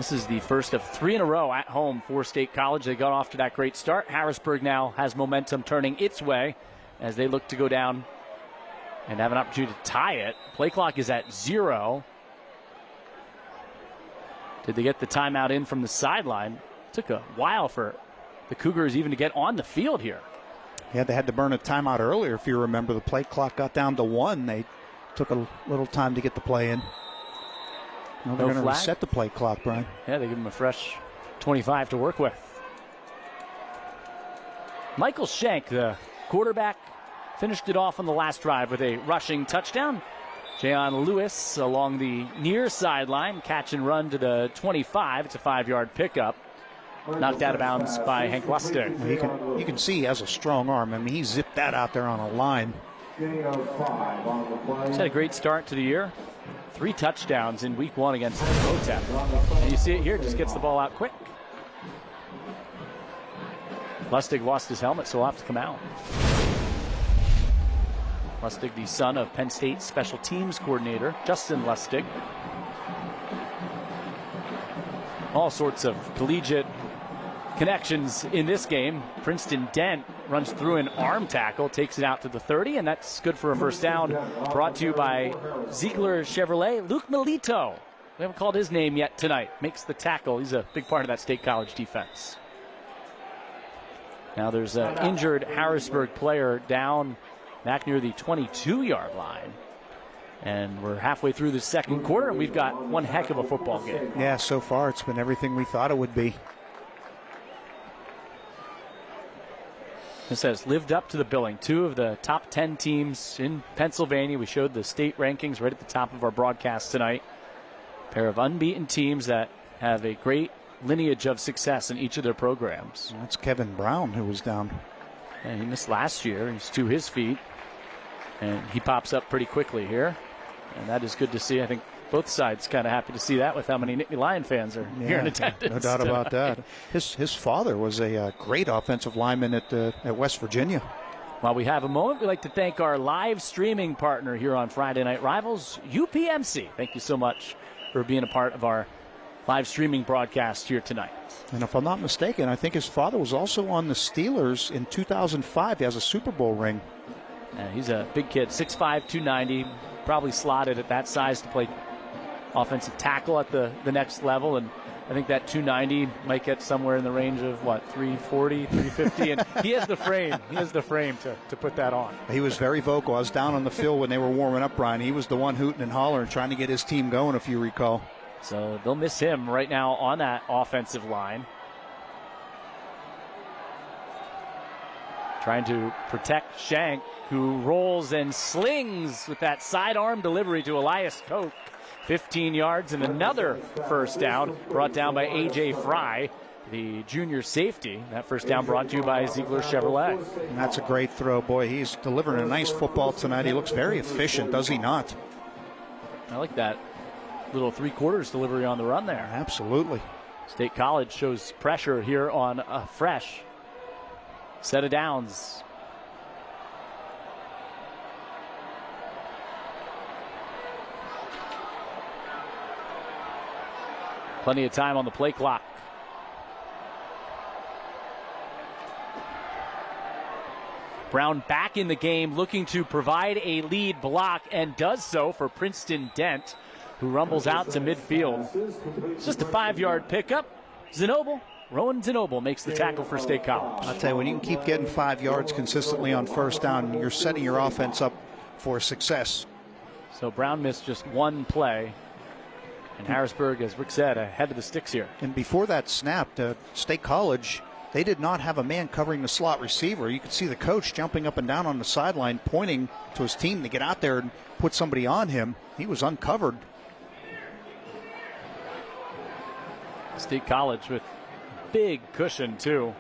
This is the first of 3 in a row at home for State College. They got off to that great start. Harrisburg now has momentum turning its way as they look to go down and have an opportunity to tie it. Play clock is at 0. Did they get the timeout in from the sideline? It took a while for the Cougars even to get on the field here. Yeah, they had to burn a timeout earlier, if you remember. The play clock got down to 1. They took a little time to get the play in. Now they're going to reset the play clock, Brian. Yeah, they give them a fresh 25 to work with. Michael Schenk, the quarterback, finished it off on the last drive with a rushing touchdown. Jayon Lewis along the near sideline, catch and run to the 25. It's a 5-yard pickup. Knocked out of bounds by Hank Lustig. You can see he has a strong arm. I mean, he zipped that out there on a line. He's had a great start to the year. 3 touchdowns in week 1 against Otep. And you see it here, just gets the ball out quick. Lustig lost his helmet, so he'll have to come out. Lustig, the son of Penn State special teams coordinator Justin Lustig. All sorts of collegiate connections in this game. Princeton Dent runs through an arm tackle, takes it out to the 30, and that's good for a first down. Brought to you by Ziegler Chevrolet. Luke Milito, we haven't called his name yet tonight, makes the tackle. He's a big part of that State College defense. Now there's an injured Harrisburg player down back near the 22-yard line. And we're halfway through the second quarter, and we've got one heck of a football game. Yeah, so far it's been everything we thought it would be. This has lived up to the billing. 2 of the top 10 teams in Pennsylvania. We showed the state rankings right at the top of our broadcast tonight. A pair of unbeaten teams that have a great lineage of success in each of their programs. That's Kevin Brown who was down. And he missed last year. He's to his feet. And he pops up pretty quickly here. And that is good to see. I think both sides kind of happy to see that with how many Nittany Lion fans are here in attendance. No doubt about that. His father was a great offensive lineman at West Virginia. While we have a moment, we'd like to thank our live streaming partner here on Friday Night Rivals, UPMC. Thank you so much for being a part of our live streaming broadcast here tonight. And if I'm not mistaken, I think his father was also on the Steelers in 2005. He has a Super Bowl ring. He's a big kid, 6'5", 290, probably slotted at that size to play offensive tackle at the next level. And I think that 290 might get somewhere in the range of, 340, 350. And he has the frame. He has the frame to put that on. He was very vocal. I was down on the field when they were warming up, Brian. He was the one hooting and hollering, trying to get his team going, if you recall. So they'll miss him right now on that offensive line. Trying to protect Schenk, who rolls and slings with that sidearm delivery to Elias Koch. 15 yards and another first down brought down by A.J. Fry, the junior safety. That first down brought to you by Ziegler Chevrolet. And that's a great throw. Boy, he's delivering a nice football tonight. He looks very efficient, does he not? I like that little 3/4 delivery on the run there. Absolutely. State College shows pressure here on a fresh set of downs. Plenty of time on the play clock. Brown back in the game, looking to provide a lead block, and does so for Princeton Dent, who rumbles out to midfield. It's just a 5-yard pickup. Rowan Zinoble makes the tackle for State College. I'll tell you, when you can keep getting 5 yards consistently on first down, you're setting your offense up for success. So Brown missed just one play. And Harrisburg, as Rick said, ahead of the sticks here. And before that snap, State College, they did not have a man covering the slot receiver. You could see the coach jumping up and down on the sideline, pointing to his team to get out there and put somebody on him. He was uncovered. State College with big cushion, too,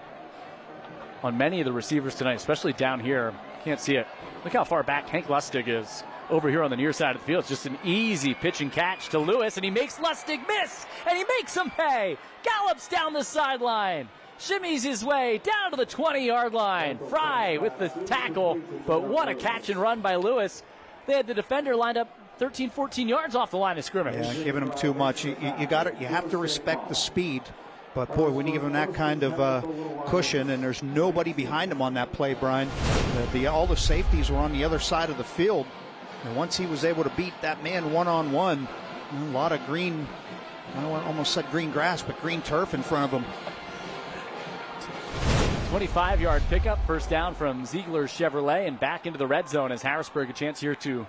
on many of the receivers tonight, especially down here. Can't see it. Look how far back Hank Lustig is. Over here on the near side of the field, it's just an easy pitch and catch to Lewis, and he makes Lustig miss, and he makes him pay. Gallops down the sideline, shimmies his way down to the 20-yard line. Fry with the tackle, but what a catch and run by Lewis. they had the defender lined up 13, 14 yards off the line of scrimmage. Yeah, giving him too much. You have to respect the speed. But, boy, when you give him that kind of cushion and there's nobody behind him on that play, Brian, all the safeties were on the other side of the field. And once he was able to beat that man one-on-one, a lot of green, I almost said green grass, but green turf in front of him. 25-yard pickup, first down from Ziegler Chevrolet, and back into the red zone as Harrisburg a chance here to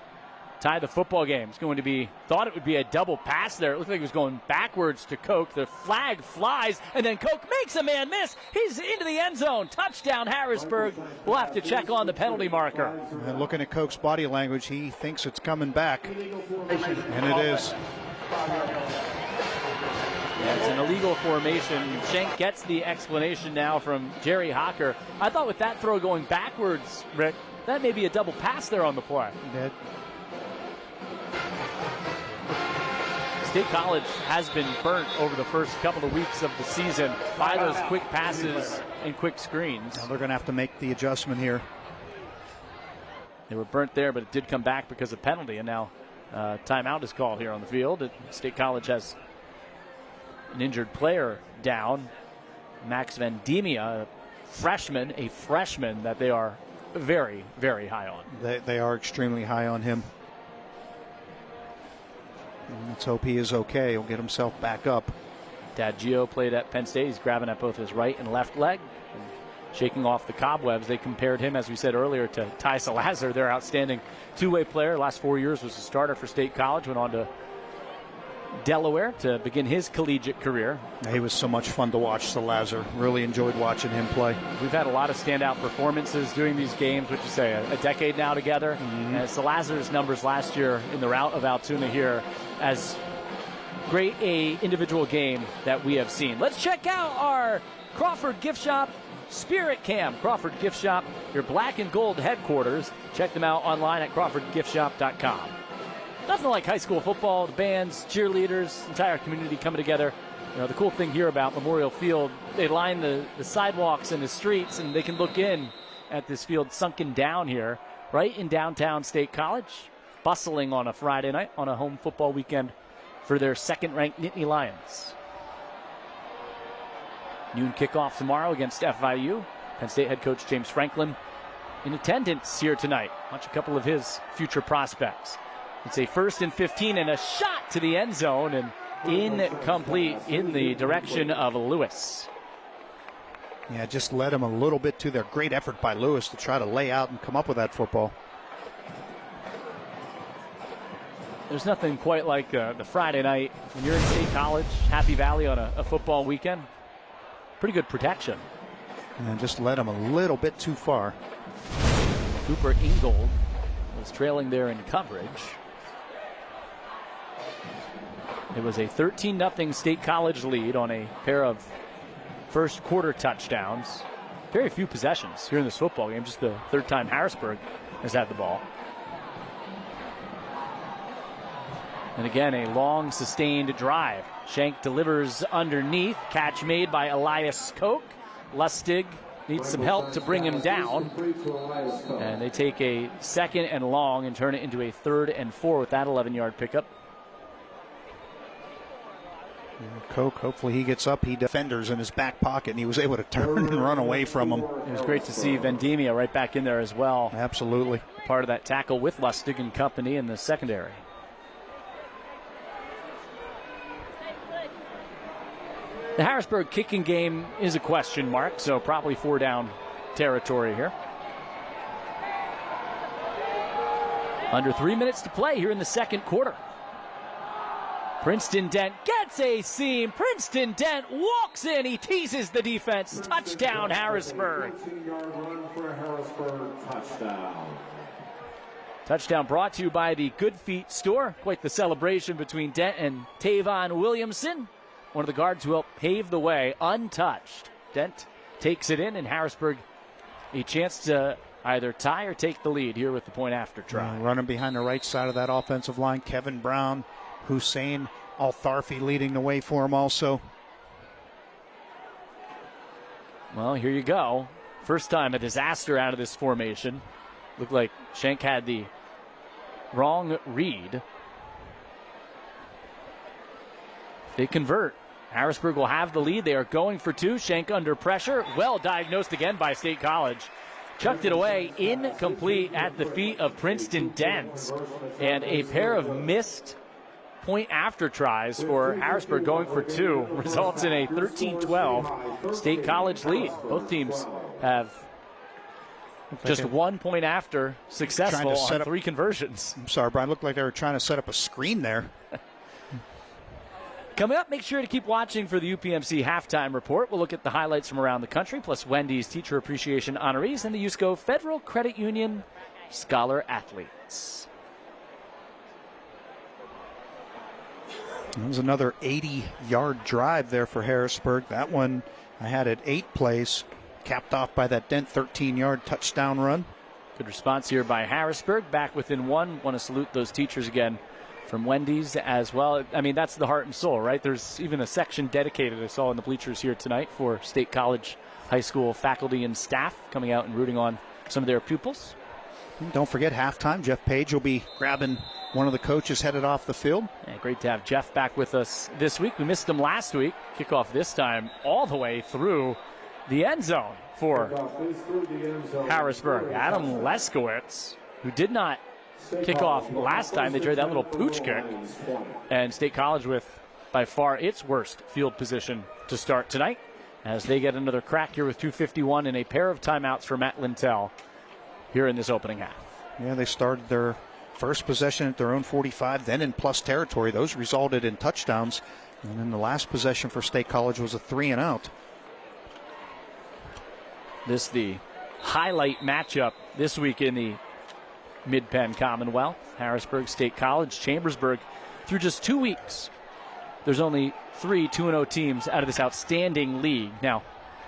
tie the football game. It's going to be, thought it would be a double pass there. It looked like it was going backwards to Koch. The flag flies, and then Koch makes a man miss. He's into the end zone. Touchdown, Harrisburg. We'll have to check on the penalty marker. And looking at Koch's body language, he thinks it's coming back. And it is. Yeah, it's an illegal formation. Schenck gets the explanation now from Jerry Hocker. I thought with that throw going backwards, Rick, that may be a double pass there on the play. State College has been burnt over the first couple of weeks of the season by those quick passes and quick screens. Now they're going to have to make the adjustment here. They were burnt there, but it did come back because of penalty, and now timeout is called here on the field. State College has an injured player down, Max Vendemia, a freshman that they are very, very high on. They are extremely high on him. Let's hope he is okay. He'll get himself back up. Dad Gio played at Penn State. He's grabbing at both his right and left leg and shaking off the cobwebs. They compared him, as we said earlier, to Ty Salazar, their outstanding two-way player. Last 4 years was a starter for State College, went on to Delaware to begin his collegiate career. He was so much fun to watch, Salazar. Really enjoyed watching him play. We've had a lot of standout performances doing these games, which you say, a decade now together. Mm-hmm. And Salazar's numbers last year in the rout of Altoona here as great a individual game that we have seen. Let's check out our Crawford Gift Shop Spirit Cam. Crawford Gift Shop, your black and gold headquarters. Check them out online at crawfordgiftshop.com. Nothing like high school football, the bands, cheerleaders, entire community coming together. You know, the cool thing here about Memorial Field, they line the sidewalks and the streets, and they can look in at this field sunken down here, right in downtown State College, bustling on a Friday night on a home football weekend for their second-ranked Nittany Lions. Noon kickoff tomorrow against FIU. Penn State head coach James Franklin in attendance here tonight. Watch a couple of his future prospects. It's a 1st and 15 and a shot to the end zone and incomplete in the direction of Lewis. Yeah, just led him a little bit to their great effort by Lewis to try to lay out and come up with that football. There's nothing quite like the Friday night when you're in State College, Happy Valley on a football weekend. Pretty good protection. And just led him a little bit too far. Cooper Ingold was trailing there in coverage. It was a 13-0 State College lead on a pair of first quarter touchdowns. Very few possessions here in this football game. Just the third time Harrisburg has had the ball. And again, a long sustained drive. Schenck delivers underneath. Catch made by Elias Koch. Lustig needs some help to bring him down. And they take a second and long and turn it into a 3rd and 4 with that 11-yard pickup. Koch, hopefully he gets up. He defenders in his back pocket, and he was able to turn and run away from him. It was great to see Vendemia right back in there as well. Absolutely. Part of that tackle with Lustig and company in the secondary. The Harrisburg kicking game is a question mark, so probably 4-down territory here. Under 3 minutes to play here in the second quarter. Princeton Dent gets a seam. Princeton Dent walks in. He teases the defense. Touchdown, Harrisburg. Touchdown brought to you by the Good Feet store. Quite the celebration between Dent and Tavon Williamson. One of the guards who helped pave the way, untouched. Dent takes it in, and Harrisburg a chance to either tie or take the lead here with the point after try. Running behind the right side of that offensive line, Kevin Brown, Hussein Al-Tharfi leading the way for him also. Well, here you go. First time a disaster out of this formation. Looked like Schenck had the wrong read. If they convert, Harrisburg will have the lead. They are going for two. Schenk under pressure. Well diagnosed again by State College. Chucked it away, incomplete at the feet of Princeton Dent. And a pair of missed point after tries for Harrisburg going for two results in a 13-12 State College lead. Both teams have just 1 point after successful on three conversions. I'm sorry, Brian. Looked like they were trying to set up a screen there. Coming up, make sure to keep watching for the UPMC halftime report. We'll look at the highlights from around the country, plus Wendy's Teacher Appreciation honorees and the USCO Federal Credit Union Scholar Athletes. It was another 80-yard drive there for Harrisburg. That one I had at 8 plays, capped off by that Dent 13-yard touchdown run. Good response here by Harrisburg, back within one. Want to salute those teachers again from Wendy's as well. I mean, that's the heart and soul, right? There's even a section dedicated, I saw in the bleachers here tonight, for State College high school faculty and staff coming out and rooting on some of their pupils. Don't forget, halftime, Jeff Page will be grabbing one of the coaches headed off the field. Yeah, great to have Jeff back with us this week. We missed him last week. Kickoff this time all the way through the end zone for Harrisburg. Adam Leskowitz, who did not kick off last time. They tried that little pooch kick. And State College with, by far, its worst field position to start tonight, as they get another crack here with 2:51 and a pair of timeouts for Matt Lintel here in this opening half. Yeah, they started their first possession at their own 45, then in plus territory. Those resulted in touchdowns. And then the last possession for State College was a 3-and-out. This the highlight matchup this week in the Mid-Penn Commonwealth. Harrisburg, State College, Chambersburg. Through just 2 weeks, there's only 3 2-0 teams out of this outstanding league. Now,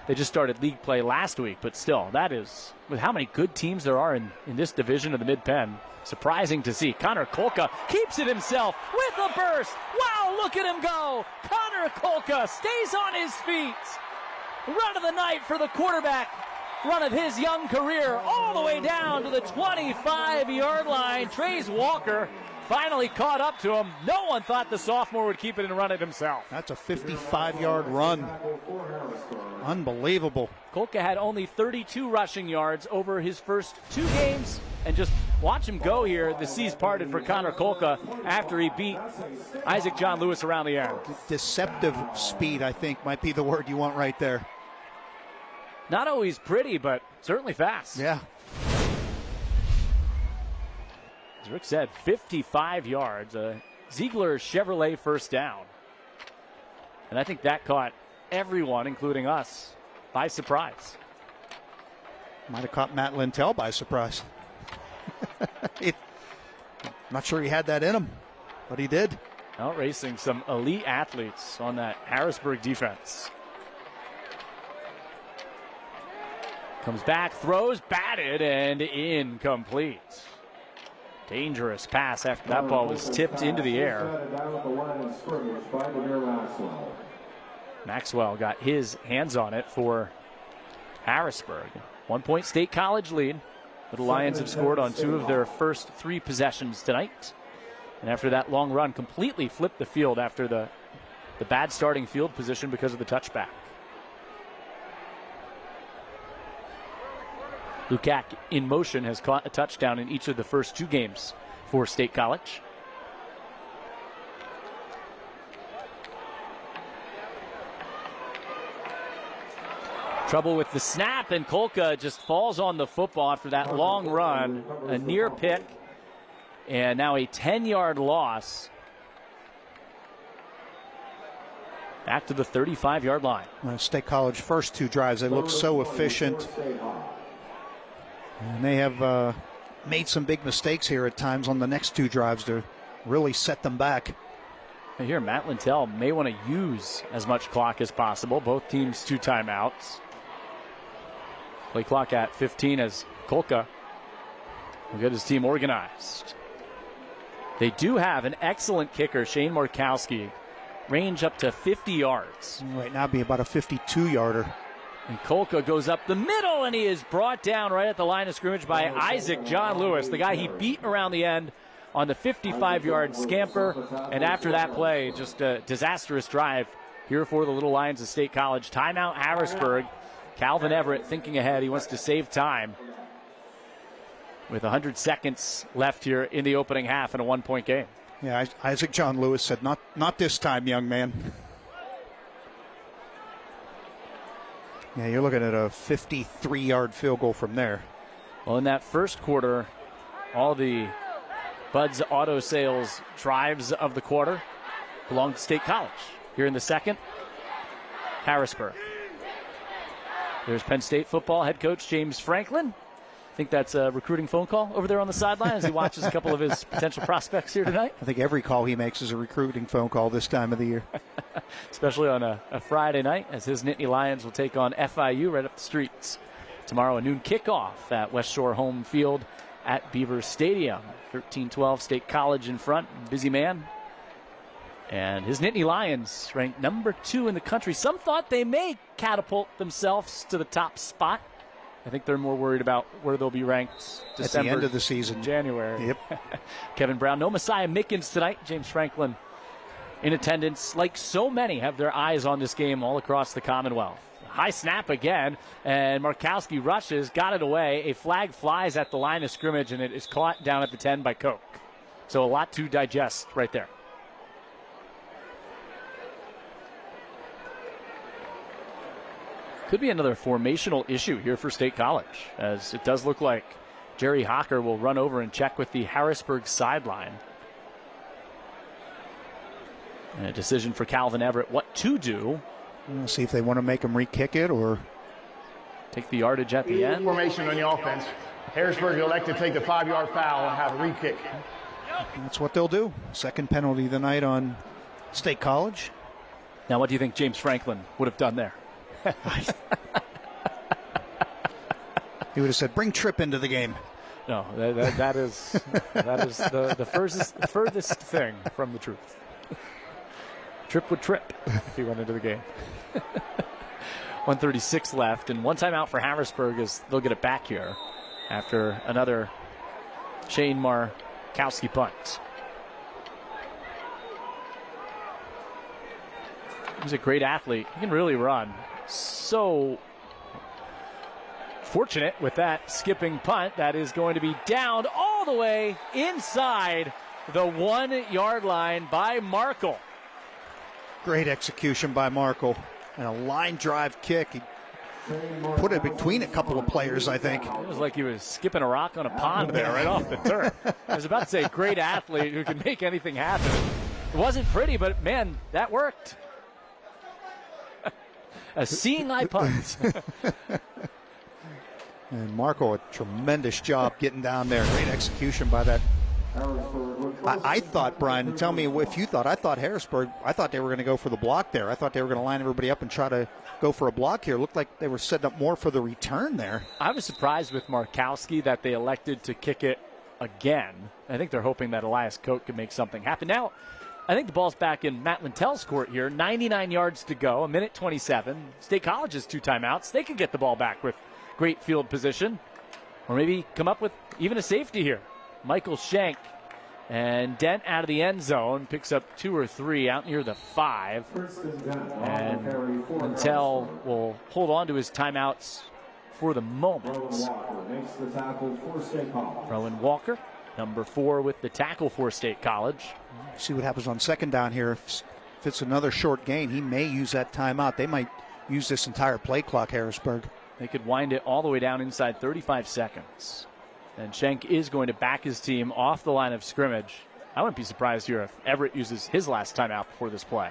they just started league play last week, but still, that is, with how many good teams there are in this division of the Mid-Penn, surprising to see. Connor Kolka keeps it himself with a burst. Wow, look at him go. Connor Kolka stays on his feet. Run of the night for the quarterback. Run of his young career all the way down to the 25-yard line. Trace Walker finally caught up to him. No one thought the sophomore would keep it and run it himself. That's a 55-yard run. Unbelievable. Kolka had only 32 rushing yards over his first 2 games. And just watch him go here. The seas parted for Connor Kolka after he beat Isaac John Lewis around the end. Deceptive speed, I think, might be the word you want right there. Not always pretty, but certainly fast. Yeah. As Rick said, 55 yards. A Ziegler Chevrolet first down. And I think that caught everyone, including us, by surprise. Might have caught Matt Lintel by surprise. Not sure he had that in him, but he did. Outracing some elite athletes on that Harrisburg defense. Comes back, throws, batted, and incomplete. Dangerous pass after that ball was tipped into the air. Maxwell got his hands on it for Harrisburg. 1 point State College lead. The Lions have scored on 2 of their first 3 possessions tonight. And after that long run, completely flipped the field after the bad starting field position because of the touchback. Lukac in motion has caught a touchdown in each of the first 2 games for State College. Trouble with the snap, and Kolka just falls on the football after that long run. A near pick, and now a 10-yard loss. Back to the 35-yard line. State College first 2 drives, they look so efficient. And they have made some big mistakes here at times on the next 2 drives to really set them back. And here, Matt Lintel may want to use as much clock as possible. Both teams 2 timeouts. Play clock at 15 as Kolka will get his team organized. They do have an excellent kicker, Shane Markowski. Range up to 50 yards. Right now, be about a 52-yarder. And Kolka goes up the middle, and he is brought down right at the line of scrimmage by Isaac John Lewis, the guy he beat around the end on the 55-yard scamper. And after that play, just a disastrous drive here for the Little Lions of State College. Timeout Harrisburg. Calvin Everett thinking ahead. He wants to save time with 100 seconds left here in the opening half in a 1-point game. Yeah, Isaac John Lewis said, not this time, young man. Yeah, you're looking at a 53-yard field goal from there. Well, in that first quarter, all the Bud's Auto Sales drives of the quarter belonged to State College. Here in the second, Harrisburg. There's Penn State football head coach James Franklin. I think that's a recruiting phone call over there on the sideline as he watches a couple of his potential prospects here tonight. I think every call he makes is a recruiting phone call this time of the year. Especially on a Friday night as his Nittany Lions will take on FIU right up the streets. Tomorrow, a noon kickoff at West Shore home field at Beaver Stadium. 13-12 State College in front. Busy man. And his Nittany Lions ranked number 2 in the country. Some thought they may catapult themselves to the top spot. I think they're more worried about where they'll be ranked December, at the end of the season. January. Yep. Kevin Brown, no Messiah Mickens tonight. James Franklin in attendance. Like so many have their eyes on this game all across the Commonwealth. High snap again, and Markowski rushes, got it away. A flag flies at the line of scrimmage, and it is caught down at the 10 by Koch. So a lot to digest right there. Could be another formational issue here for State College, as it does look like Jerry Hocker will run over and check with the Harrisburg sideline. And a decision for Calvin Everett what to do. We'll see if they want to make him re-kick it or take the yardage at the end. Formation on the offense. Harrisburg elect to take the 5-yard foul and have a re-kick. That's what they'll do. Second penalty of the night on State College. Now, what do you think James Franklin would have done there? He would have said, bring Tripp into the game. No, that is the furthest thing from the truth. Tripp would trip if he went into the game. 1:36 left, and one timeout for Harrisburg as they'll get it back here after another Shane Markowski punt. He's a great athlete. He can really run. So fortunate with that skipping punt that is going to be downed all the way inside the 1-yard line by Markle. Great execution by Markle. And a line drive kick. He put it between a couple of players, I think. It was like he was skipping a rock on a pond there right off the turf. I was about to say great athlete who can make anything happen. It wasn't pretty, but man, that worked. A seeing eye punt. And Markle, a tremendous job getting down there. Great execution by that. I thought, Brian, tell me if you thought. I thought Harrisburg, I thought they were going to go for the block there. I thought they were going to line everybody up and try to go for a block here. It looked like they were setting up more for the return there. I was surprised with Markowski that they elected to kick it again. I think they're hoping that Elias Koch can make something happen. Now, I think the ball's back in Matt Lintell's court here. 99 yards to go, 1:27. State College has 2 timeouts. They can get the ball back with great field position. Or maybe come up with even a safety here. Michael Schenk and Dent out of the end zone. Picks up 2 or 3 out near the 5. And Lintell will hold on to his timeouts for the moment. Rowan Walker, number 4 with the tackle for State College. See what happens on second down here. If it's another short gain, he may use that timeout. They might use this entire play clock, Harrisburg. They could wind it all the way down inside 35 seconds. And Schenk is going to back his team off the line of scrimmage. I wouldn't be surprised here if Everett uses his last timeout before this play.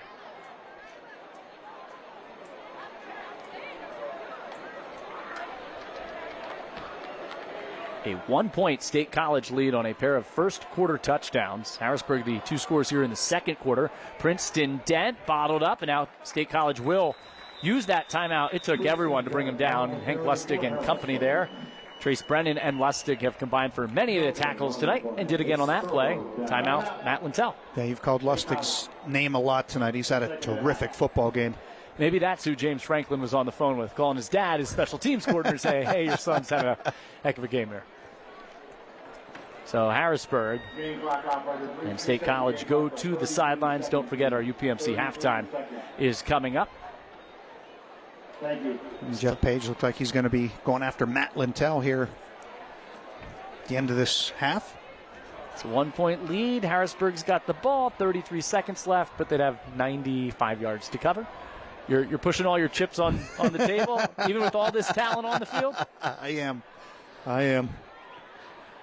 A 1-point State College lead on a pair of first quarter touchdowns. Harrisburg, the 2 scores here in the second quarter. Princeton Dent bottled up, and now State College will use that timeout. It took everyone to bring him down. Hank Lustig and company there. Trace Brennan and Lustig have combined for many of the tackles tonight and did again on that play. Timeout, Matt Lintell. Yeah, you've called Lustig's name a lot tonight. He's had a terrific football game. Maybe that's who James Franklin was on the phone with, calling his dad, his special teams coordinator, say, hey, your son's having a heck of a game there. So Harrisburg and State College go to the sidelines. Don't forget our UPMC halftime is coming up. And Jeff Page looks like he's going to be going after Matt Lintel here at the end of this half. It's a 1-point lead. Harrisburg's got the ball, 33 seconds left, but they'd have 95 yards to cover. You're pushing all your chips on the table, even with all this talent on the field? I am.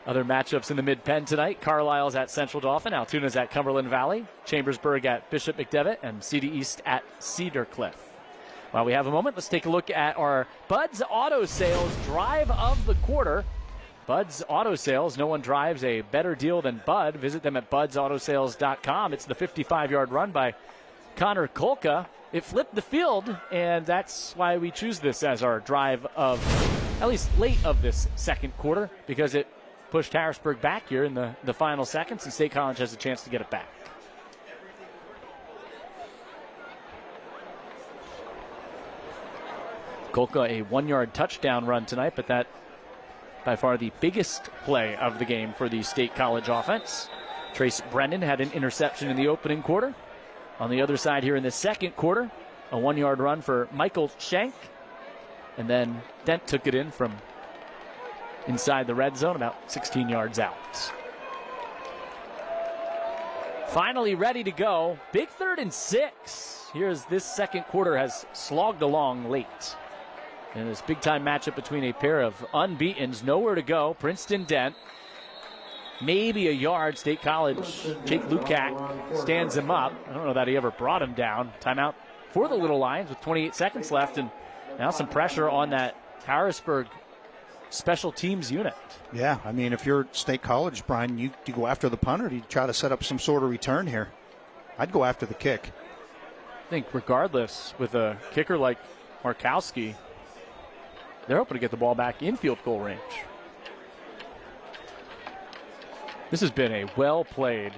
Other matchups in the Mid-Penn tonight. Carlisle's at Central Dauphin. Altoona's at Cumberland Valley. Chambersburg at Bishop McDevitt. And CD East at Cedar Cliff. While we have a moment, let's take a look at our Bud's Auto Sales drive of the quarter. Bud's Auto Sales. No one drives a better deal than Bud. Visit them at budsautosales.com. It's the 55-yard run by Connor Kolka. It flipped the field, and that's why we choose this as our drive of, at least late of this second quarter, because it pushed Harrisburg back here in the final seconds, and State College has a chance to get it back. Kolka, a 1-yard touchdown run tonight, but that by far the biggest play of the game for the State College offense. Trace Brennan had an interception in the opening quarter. On the other side here in the second quarter, a 1-yard run for Michael Schenk. And then Dent took it in from inside the red zone, about 16 yards out. Finally ready to go. Big 3rd and 6. Here's this second quarter has slogged along late. And this big-time matchup between a pair of unbeatens. Nowhere to go. Princeton Dent. Maybe a yard. State College, Jake Lukac stands him up. I don't know that he ever brought him down. Timeout for the Little Lions with 28 seconds left. And now some pressure on that Harrisburg special teams unit. Yeah, I mean, if you're State College, Brian, you go after the punter. You try to set up some sort of return here. I'd go after the kick. I think regardless, with a kicker like Markowski, they're hoping to get the ball back in field goal range. This has been a well-played,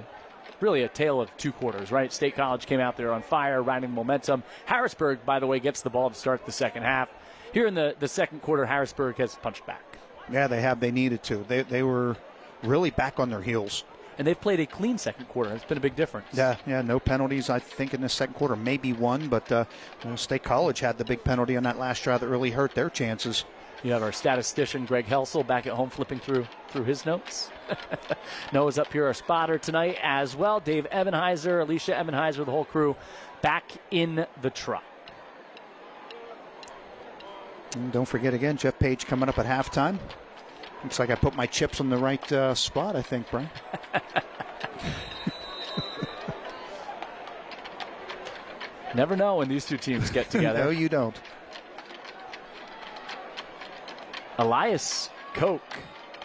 really a tale of two quarters, right? State College came out there on fire, riding momentum. Harrisburg, by the way, gets the ball to start the second half. Here in the second quarter, Harrisburg has punched back. Yeah, they have. They needed to. They were really back on their heels. And they've played a clean second quarter. It's been a big difference. Yeah, no penalties, I think, in the second quarter. Maybe one, but State College had the big penalty on that last drive that really hurt their chances. You have our statistician, Greg Helsel, back at home flipping through his notes. Noah's up here, our spotter tonight as well. Dave Ebenheiser, Alicia Ebenheiser, the whole crew back in the truck. And don't forget again, Jeff Page coming up at halftime. Looks like I put my chips on the right spot, I think, Brian. Never know when these two teams get together. No, you don't. Elias Koch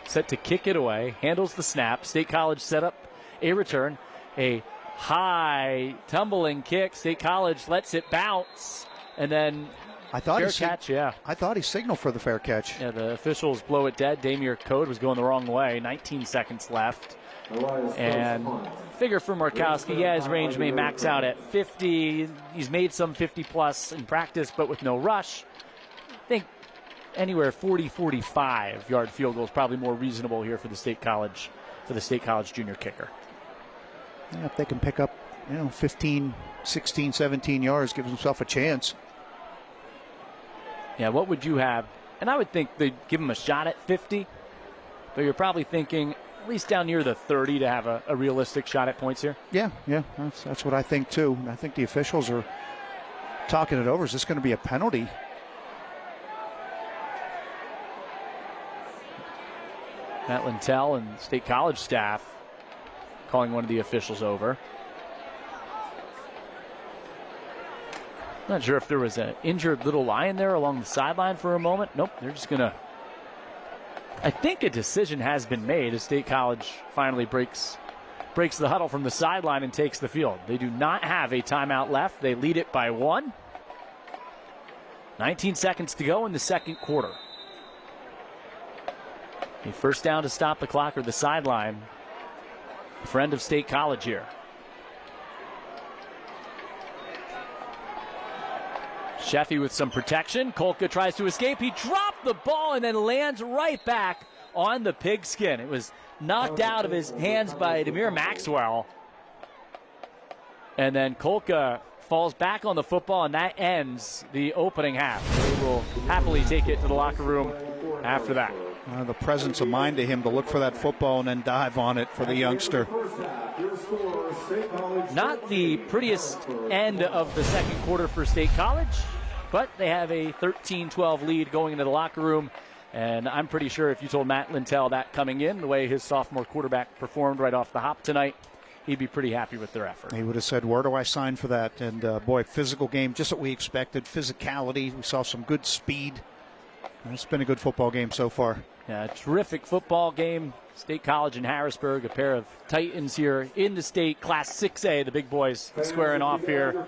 set to kick it away, handles the snap. State College set up a return. A high tumbling kick. State College lets it bounce. And then fair catch, yeah. I thought he signaled for the fair catch. Yeah, the officials blow it dead. Damier Code was going the wrong way. 19 seconds left. And figure for Markowski, yeah, his range may max out at 50. He's made some 50-plus in practice, but with no rush. I think anywhere 40, 45-yard field goal is probably more reasonable here for the State College junior kicker. Yeah, if they can pick up, 15, 16, 17 yards, gives himself a chance. Yeah, what would you have? And I would think they'd give him a shot at 50, but you're probably thinking at least down near the 30 to have a realistic shot at points here. Yeah, that's what I think too. I think the officials are talking it over. Is this going to be a penalty? Matt Lintel and State College staff calling one of the officials over. Not sure if there was an injured little lion there along the sideline for a moment. Nope, they're just going to... I think a decision has been made as State College finally breaks the huddle from the sideline and takes the field. They do not have a timeout left. They lead it by 1. 19 seconds to go in the second quarter. A first down to stop the clock or the sideline. Friend of State College here. Sheffy with some protection. Kolka tries to escape. He dropped the ball and then lands right back on the pigskin. It was knocked out of his hands by Demir Maxwell. And then Kolka falls back on the football, and that ends the opening half. They will happily take it to the locker room after that. The presence of mind to him to look for that football and then dive on it for the youngster. Not the prettiest end of the second quarter for State College, but they have a 13-12 lead going into the locker room. And I'm pretty sure if you told Matt Lintel that coming in, the way his sophomore quarterback performed right off the hop tonight, he'd be pretty happy with their effort. He would have said, where do I sign for that? And, boy, physical game, just what we expected. Physicality. We saw some good speed. It's been a good football game so far. Yeah, terrific football game. State College and Harrisburg, a pair of titans here in the state. Class 6A, the big boys squaring off here.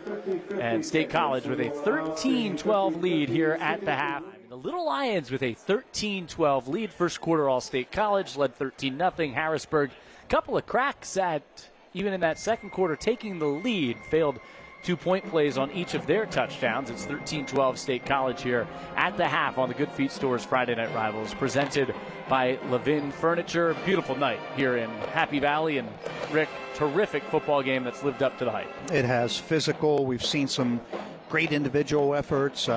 And State College with a 13-12 lead here at the half. The Little Lions with a 13-12 lead. First quarter, all State College led 13-0. Harrisburg, a couple of cracks at, even in that second quarter, taking the lead. Failed 2-point plays on each of their touchdowns. It's 13-12 State College here at the half on the Good Feet Stores Friday Night Rivals, presented by Levin Furniture. Beautiful night here in Happy Valley. And Rick, terrific football game that's lived up to the hype. It has physical. We've seen some great individual efforts.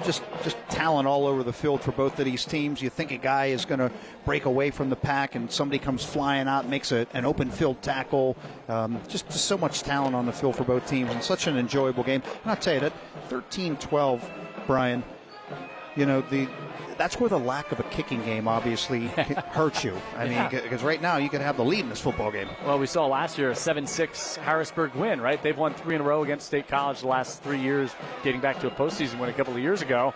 Just talent all over the field for both of these teams. You think a guy is going to break away from the pack and somebody comes flying out and makes an open field tackle. Just so much talent on the field for both teams, and such an enjoyable game. And I'll tell you that 13-12, Brian, that's where the lack of a kicking game obviously hurts you. I mean, because right now you could have the lead in this football game. Well, we saw last year a 7-6 Harrisburg win, right? They've won 3 in a row against State College the last 3 years, dating back to a postseason win a couple of years ago.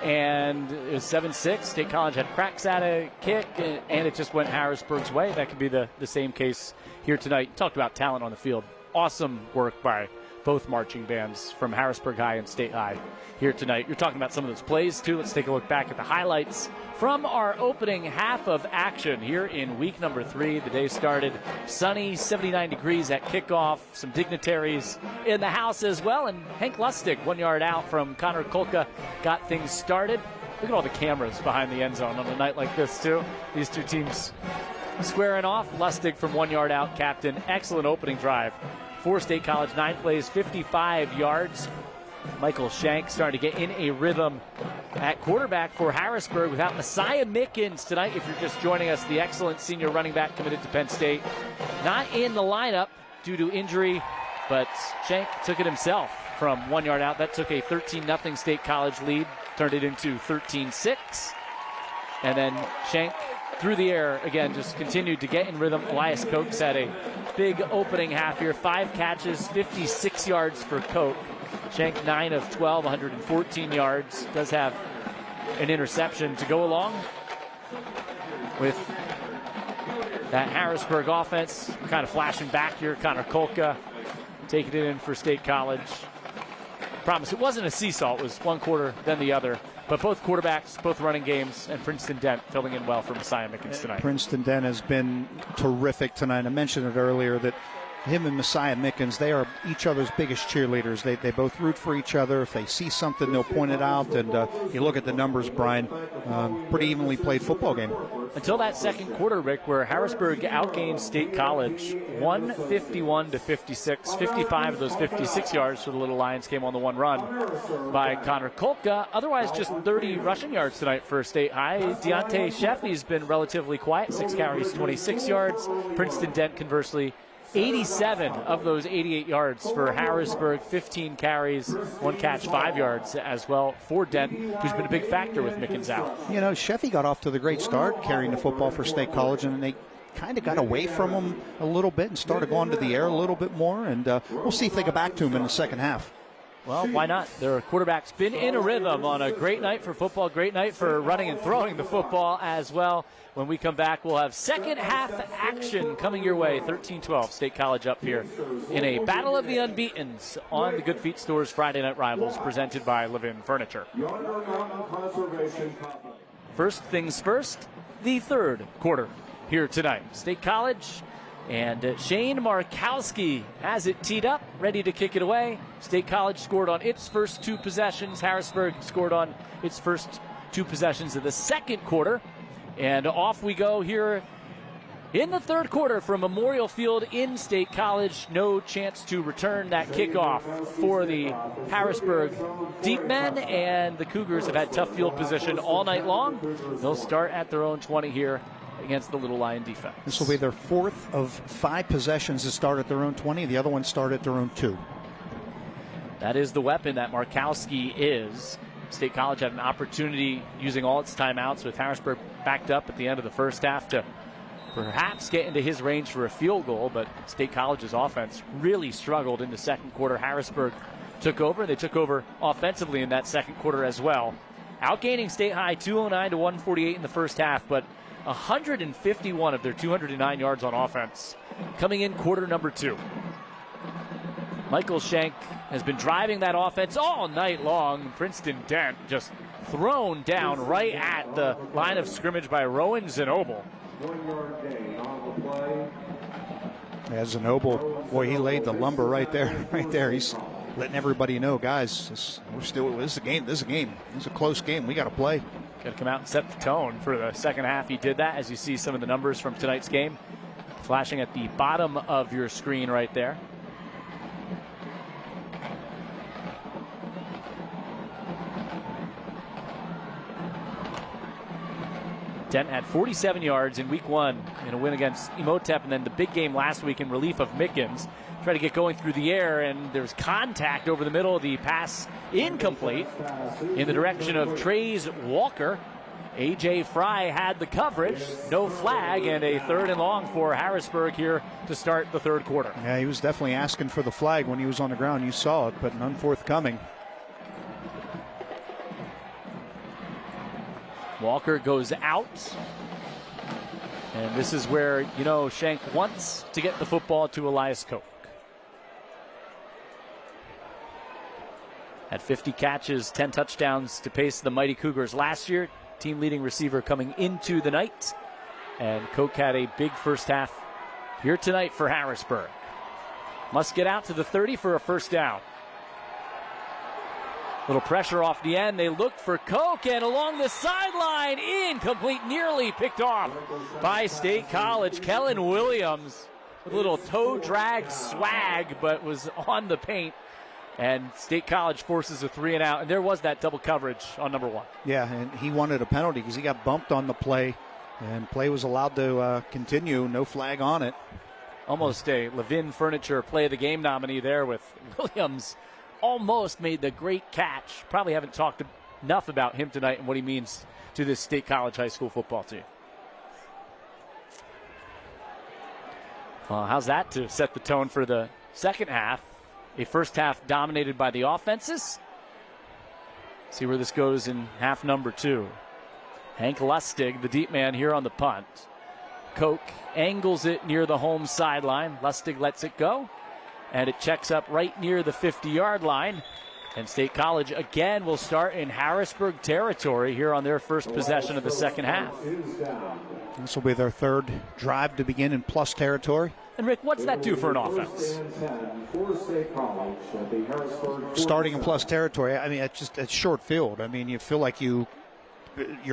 And it was 7-6. State College had cracks at a kick, and it just went Harrisburg's way. That could be the same case here tonight. Talked about talent on the field. Awesome work by both marching bands from Harrisburg High and State High here tonight. You're talking about some of those plays, too. Let's take a look back at the highlights from our opening half of action here in week number 3. The day started sunny, 79 degrees at kickoff. Some dignitaries in the house as well. And Hank Lustig, 1 yard out from Connor Kolka, got things started. Look at all the cameras behind the end zone on a night like this, too. These two teams squaring off. Lustig from 1 yard out, captain. Excellent opening drive for State College. 9 plays, 55 yards. Michael Shank starting to get in a rhythm at quarterback for Harrisburg without Messiah Mickens tonight. If you're just joining us, the excellent senior running back committed to Penn State, not in the lineup due to injury, but Shank took it himself from 1 yard out. That took a 13-0 State College lead, turned it into 13-6. And then Shank through the air again, just continued to get in rhythm. Elias Coates had a big opening half here. 5 catches, 56 yards for Coates. Shank 9 of 12, 114 yards. Does have an interception to go along with that Harrisburg offense. Kind of flashing back here. Connor Kolka taking it in for State College. Promise, it wasn't a seesaw. It was one quarter, then the other. But both quarterbacks, both running games, and Princeton Dent filling in well for Messiah Mickens tonight. Princeton Dent has been terrific tonight. I mentioned it earlier that him and Messiah Mickens, they are each other's biggest cheerleaders. They both root for each other. If they see something, they'll point it out. And you look at the numbers, Brian, pretty evenly played football game. Until that second quarter, Rick, where Harrisburg outgained State College 151-56. 55 of those 56 yards for the Little Lions came on the one run by Connor Kolka. Otherwise, just 30 rushing yards tonight for State High. Deontay Sheffy's been relatively quiet. 6 carries, 26 yards. Princeton Dent, conversely, 87 of those 88 yards for Harrisburg, 15 carries, 1 catch, 5 yards as well for Dent, who's been a big factor with Mickens out. You know, Sheffy got off to the great start carrying the football for State College, and they kind of got away from him a little bit and started going to the air a little bit more, and we'll see if they go back to him in the second half. Well, why not? Their quarterback's been in a rhythm on a great night for football, great night for running and throwing the football as well. When we come back, we'll have second half action coming your way. 13-12, State College up here in a battle of the unbeatens on the Good Feet Stores Friday Night Rivals, presented by Levin Furniture. First things first, the third quarter here tonight. State College and Shane Markowski has it teed up, ready to kick it away. State College scored on its first 2 possessions. Harrisburg scored on its first 2 possessions of the second quarter. And off we go here In the third quarter from Memorial Field in State College, no chance to return that kickoff for the Harrisburg deep men, and the Cougars have had tough field position all night long. They'll start at their own 20 here against the Little Lion defense. This will be their 4th of 5 possessions to start at their own 20. The other one start at their own 2. That is the weapon that Markowski is. State College had an opportunity using all its timeouts with Harrisburg backed up at the end of the first half to perhaps get into his range for a field goal, but State College's offense really struggled in the second quarter. Harrisburg took over. They took over offensively in that second quarter as well, outgaining State High 209 to 148 in the first half, but 151 of their 209 yards on offense coming in quarter number 2. Michael Schenk has been driving that offense all night long. Princeton Dent just thrown down right at the line of scrimmage by Rowan Zenoble. As Zenoble, boy, he laid the lumber right there. He's letting everybody know, guys, this is a game. This is a close game. We got to play. Got to come out and set the tone for the second half. He did that, as you see some of the numbers from tonight's game flashing at the bottom of your screen right there. Dent had 47 yards in week 1 in a win against Emotep, and then the big game last week in relief of Mickens. Tried to get going through the air, and there's contact over the middle. The pass incomplete in the direction of Trey's Walker. A.J. Fry had the coverage. No flag, and a 3rd and long for Harrisburg here to start the third quarter. Yeah, he was definitely asking for the flag when he was on the ground. You saw it, but none forthcoming. Walker goes out. And this is where, Schenk wants to get the football to Elias Koch. Had 50 catches, 10 touchdowns to pace the mighty Cougars last year. Team leading receiver coming into the night. And Koch had a big first half here tonight for Harrisburg. Must get out to the 30 for a first down. Little pressure off the end. They look for Koch, and along the sideline, incomplete, nearly picked off by State College. Kellen Williams with a little toe drag swag, but was on the paint. And State College forces a 3 and out, and there was that double coverage on number 1. Yeah, and he wanted a penalty because he got bumped on the play, and play was allowed to continue. No flag on it. Almost a Levin Furniture Play of the Game nominee there, with Williams almost made the great catch. Probably haven't talked enough about him tonight and what he means to this State College high school football team. Well, how's that to set the tone for the second half? A first half dominated by the offenses. See where this goes in half number 2. Hank Lustig, the deep man here on the punt. Koch angles it near the home sideline. Lustig lets it go, and it checks up right near the 50-yard line. And State College again will start in Harrisburg territory here on their first possession of the second half. This will be their 3rd drive to begin in plus territory. And Rick, what's that do for an offense? Starting in plus territory, I mean, it's short field. I mean, you feel like you're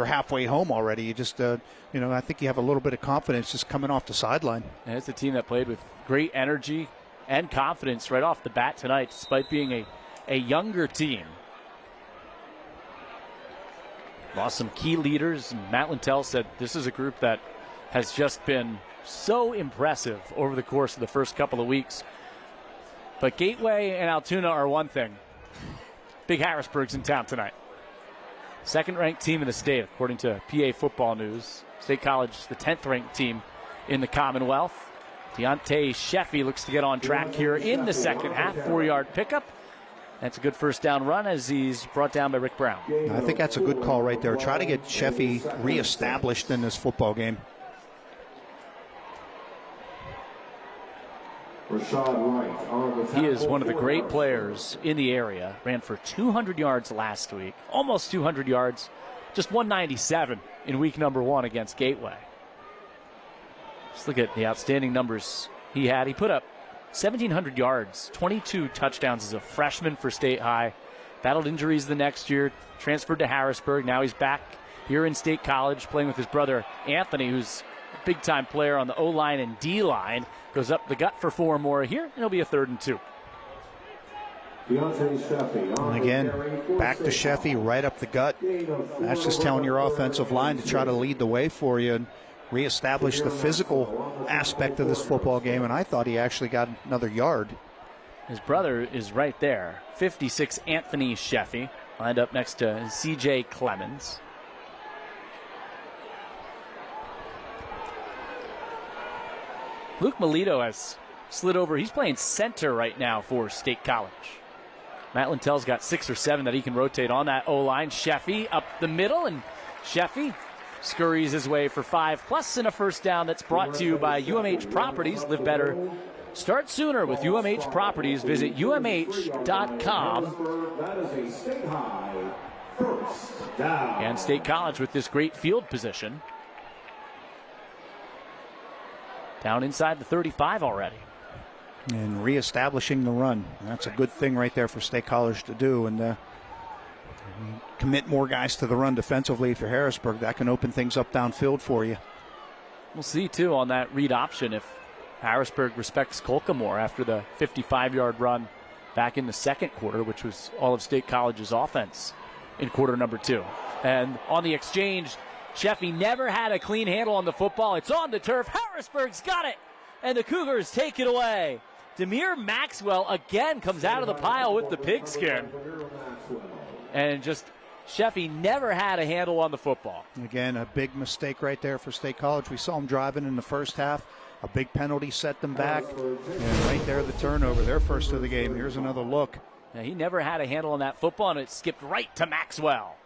halfway home already. You just, I think you have a little bit of confidence just coming off the sideline. And it's a team that played with great energy and confidence right off the bat tonight, despite being a younger team. Lost some key leaders, and Matt Lintell said this is a group that has just been so impressive over the course of the first couple of weeks. But Gateway and Altoona are one thing. Big Harrisburg's in town tonight. Second-ranked team in the state, according to PA Football News. State College, the 10th-ranked team in the Commonwealth. Deontay Sheffy looks to get on track here in the second half. 4-yard pickup. That's a good first down run as he's brought down by Rick Brown. I think that's a good call right there. Try to get Sheffy reestablished in this football game. He is one of the great players in the area. Ran for 200 yards last week, almost 200 yards, just 197 in week number 1 against Gateway. Just look at the outstanding numbers he had. He put up 1,700 yards, 22 touchdowns as a freshman for State High. Battled injuries the next year, transferred to Harrisburg. Now he's back here in State College playing with his brother Anthony, who's big-time player on the O-line and D-line. Goes up the gut for 4 more here, and it'll be a 3rd and 2. And again, back to Sheffy, right up the gut. That's just telling your offensive line to try to lead the way for you and reestablish the physical aspect of this football game. And I thought he actually got another yard. His brother is right there, 56 Anthony Sheffy, lined up next to C.J. Clemens. Luke Melito has slid over. He's playing center right now for State College. Matt Lintell's got 6 or 7 that he can rotate on that O-line. Sheffy up the middle, and Sheffy scurries his way for 5+ and a first down. That's brought to you by UMH Properties. Live better. Start sooner with UMH Properties. Visit UMH.com. And State College with this great field position. Down inside the 35 already. And reestablishing the run. That's a good thing right there for State College to do. And commit more guys to the run defensively for Harrisburg. That can open things up downfield for you. We'll see, too, on that read option if Harrisburg respects Colca more after the 55-yard run back in the second quarter, which was all of State College's offense in quarter number 2. And on the exchange, Sheffy never had a clean handle on the football. It's on the turf. Harrisburg's got it. And the Cougars take it away. Demir Maxwell again comes out of the pile with the pigskin. And just Sheffy never had a handle on the football. Again, a big mistake right there for State College. We saw them driving in the first half. A big penalty set them back. And right there, the turnover. Their first of the game. Here's another look. Now, he never had a handle on that football, and it skipped right to Maxwell.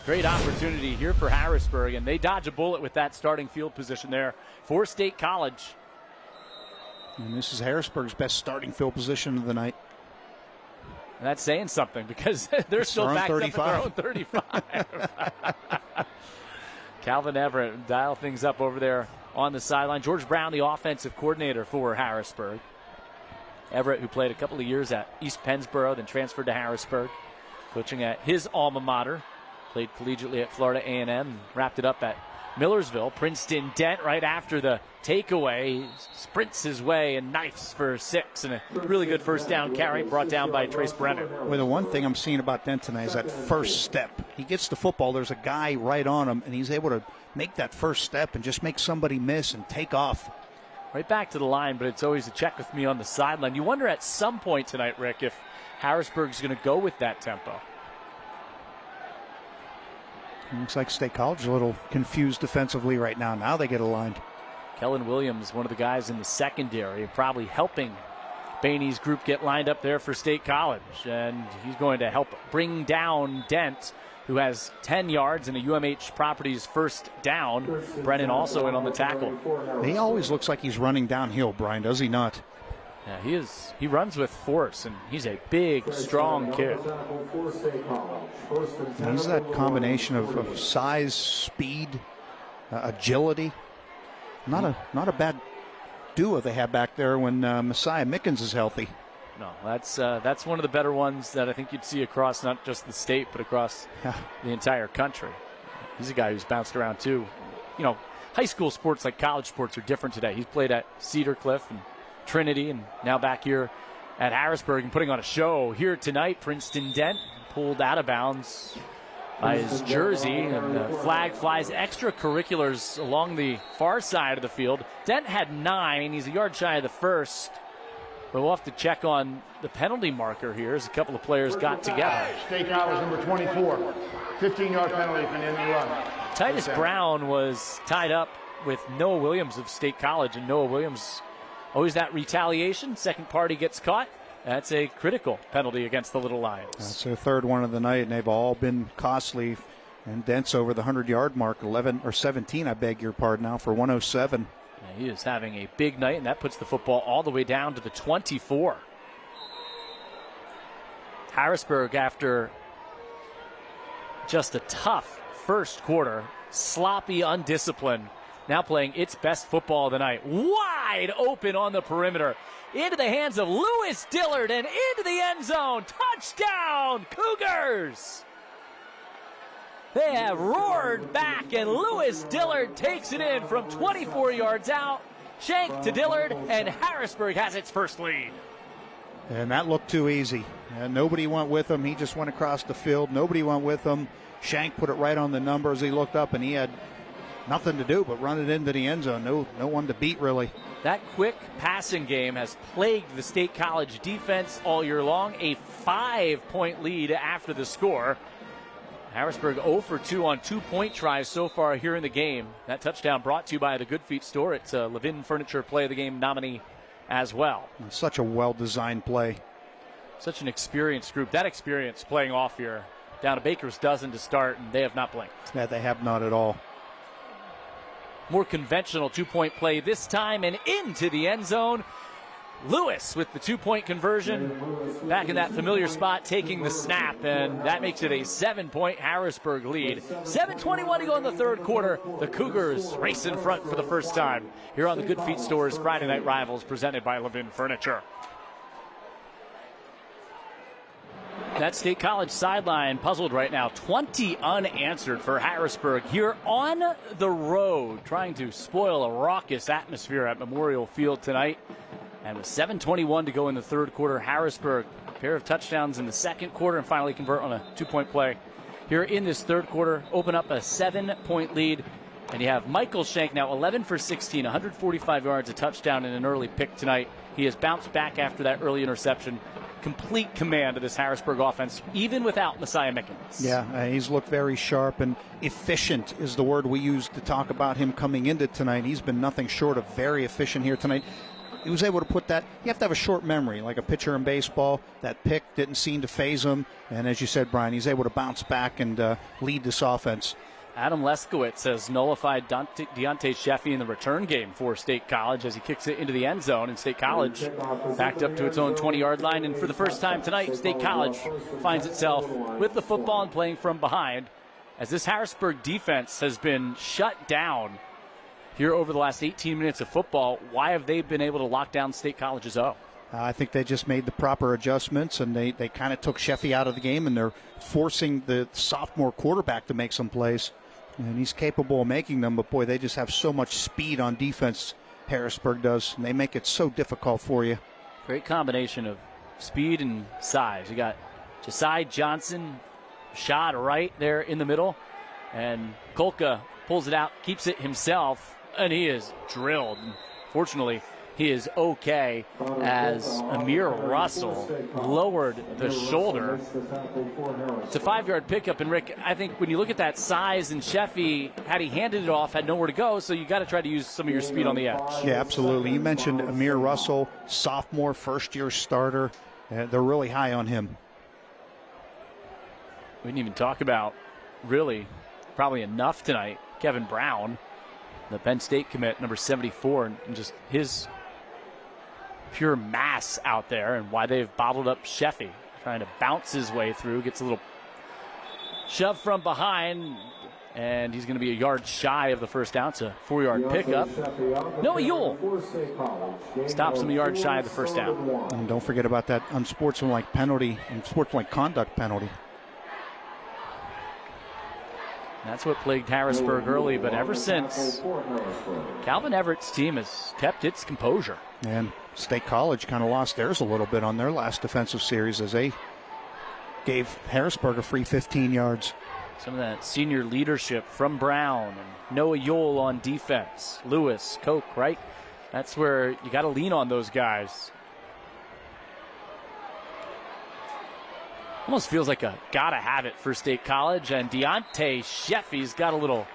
Great opportunity here for Harrisburg, and they dodge a bullet with that starting field position there for State College. And this is Harrisburg's best starting field position of the night. And that's saying something because they're still backed up at their own 35. Calvin Everett dial things up over there on the sideline. George Brown, the offensive coordinator for Harrisburg. Everett, who played a couple of years at East Pennsboro, then transferred to Harrisburg, coaching at his alma mater. Played collegiately at Florida A&M, wrapped it up at Millersville. Princeton Dent right after the takeaway. He sprints his way and knifes for 6. And a really good first down carry brought down by Trace Brennan. Well, the one thing I'm seeing about Dent tonight is that first step. He gets the football. There's a guy right on him, and he's able to make that first step and just make somebody miss and take off. Right back to the line, but it's always a check with me on the sideline. You wonder at some point tonight, Rick, if Harrisburg's going to go with that tempo. Looks like State College is a little confused defensively right now. Now they get aligned. Kellen Williams, one of the guys in the secondary, probably helping Bainey's group get lined up there for State College. And he's going to help bring down Dent, who has 10 yards and a UMH Properties first down. Brennan also in on the tackle. He always looks like he's running downhill, Brian, does he not? Yeah, he is. He runs with force, and he's a big, strong kid. And he's that combination of size, speed, agility. Not a bad duo they have back there when Messiah Mickens is healthy. No, that's one of the better ones that I think you'd see across not just the state, but across the entire country. He's a guy who's bounced around too. You know, high school sports like college sports are different today. He's played at Cedar Cliff and Trinity, and now back here at Harrisburg and putting on a show here tonight. Princeton Dent pulled out of bounds by his jersey, and the flag flies. Extracurriculars along the far side of the field. Dent had 9. He's a yard shy of the first, but we'll have to check on the penalty marker here as a couple of players got together. State College number 24, 15-yard penalty for an end run. Titus Brown was tied up with Noah Williams of State College, and Noah Williams, always that retaliation. Second party gets caught. That's a critical penalty against the Little Lions. That's their third one of the night, and they've all been costly. And Dent's over the 100-yard mark, 17, I beg your pardon now, for 107. Yeah, he is having a big night, and that puts the football all the way down to the 24. Harrisburg, after just a tough first quarter, sloppy, undisciplined, now playing its best football of the night. Wide open on the perimeter. Into the hands of Lewis Dillard and into the end zone. Touchdown, Cougars! They have roared back, and Lewis Dillard takes it in from 24 yards out. Shank to Dillard, and Harrisburg has its first lead. And that looked too easy. And nobody went with him. He just went across the field. Nobody went with him. Shank put it right on the number as he looked up, and he had nothing to do but run it into the end zone. No one to beat, really. That quick passing game has plagued the State College defense all year long. A 5-point lead after the score. Harrisburg 0 for 2 on 2-point tries so far here in the game. That touchdown brought to you by the Good Feet store. It's a Levin Furniture Play of the Game nominee as well. Such a well-designed play. Such an experienced group. That experience playing off here. Down to Baker's dozen to start, and they have not blinked. Yeah, they have not at all. More conventional 2-point play this time, and into the end zone. Lewis with the 2-point conversion, back in that familiar spot, taking the snap, and that makes it a 7-point Harrisburg lead. 7:21 to go in the third quarter. The Cougars race in front for the first time here on the Good Feet Store's Friday Night Rivals, presented by Levin Furniture. That State College sideline puzzled right now. 20 unanswered for Harrisburg here on the road, trying to spoil a raucous atmosphere at Memorial Field tonight. And with 7:21 to go in the third quarter, Harrisburg, a pair of touchdowns in the second quarter and finally convert on a 2-point play. Here in this third quarter, open up a 7-point lead. And you have Michael Shank now 11 for 16, 145 yards, a touchdown, and an early pick tonight. He has bounced back after that early interception. Complete command of this Harrisburg offense, even without Messiah Mickens. Yeah, he's looked very sharp, and efficient is the word we use to talk about him coming into tonight. He's been nothing short of very efficient here tonight. He was able to put that. You have to have a short memory, like a pitcher in baseball. That pick didn't seem to faze him, and as you said, Brian, he's able to bounce back and lead this offense. Adam Leskowitz has nullified Deontay Sheffy in the return game for State College as he kicks it into the end zone. And State College backed up to its own 20-yard line. And for the first time tonight, State College finds itself with the football and playing from behind, as this Harrisburg defense has been shut down here over the last 18 minutes of football. Why have they been able to lock down State College's O? I think they just made the proper adjustments, and they kind of took Sheffy out of the game, and they're forcing the sophomore quarterback to make some plays. And he's capable of making them, but boy, they just have so much speed on defense, Harrisburg does, and they make it so difficult for you. Great combination of speed and size. You got Josiah Johnson, shot right there in the middle, and Kolka pulls it out, keeps it himself, and he is drilled. Fortunately, he is okay as Amir Russell lowered the shoulder. It's a 5-yard pickup, and Rick, I think when you look at that size, and Sheffy, had he handed it off, had nowhere to go, so you got to try to use some of your speed on the edge. Yeah, absolutely. You mentioned Amir Russell, sophomore, first-year starter. They're really high on him. We didn't even talk about, really, probably enough tonight, Kevin Brown, the Penn State commit, number 74, and just his pure mass out there, and why they've bottled up Sheffy, trying to bounce his way through, gets a little shove from behind, and he's going to be a yard shy of the first down. It's a 4-yard pickup. Noah Ewell stops him a yard shy of the first down. And don't forget about that unsportsmanlike penalty and sportsmanlike conduct penalty. That's what plagued Harrisburg early, but ever since, Calvin Everett's team has kept its composure. And State College kind of lost theirs a little bit on their last defensive series as they gave Harrisburg a free 15 yards. Some of that senior leadership from Brown and Noah Ewell on defense. Lewis, Koch, right? That's where you got to lean on those guys. Almost feels like a gotta have it for State College, and Deontay Sheffy's got a little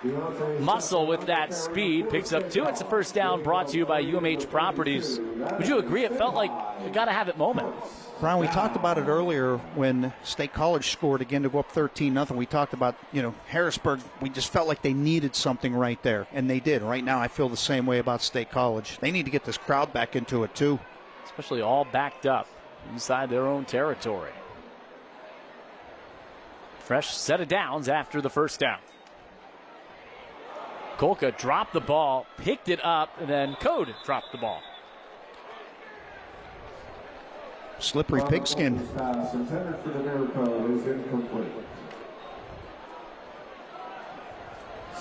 muscle with that speed. Picks up 2. It's a first down, brought to you by UMH Properties. Would you agree? It felt like a gotta have it moment. Brian, we talked about it earlier when State College scored again to go up 13-0. We talked about, Harrisburg. We just felt like they needed something right there, and they did. Right now, I feel the same way about State College. They need to get this crowd back into it, too. Especially all backed up inside their own territory. Fresh set of downs after the first down. Kolka dropped the ball, picked it up, and then Code dropped the ball. Slippery pigskin.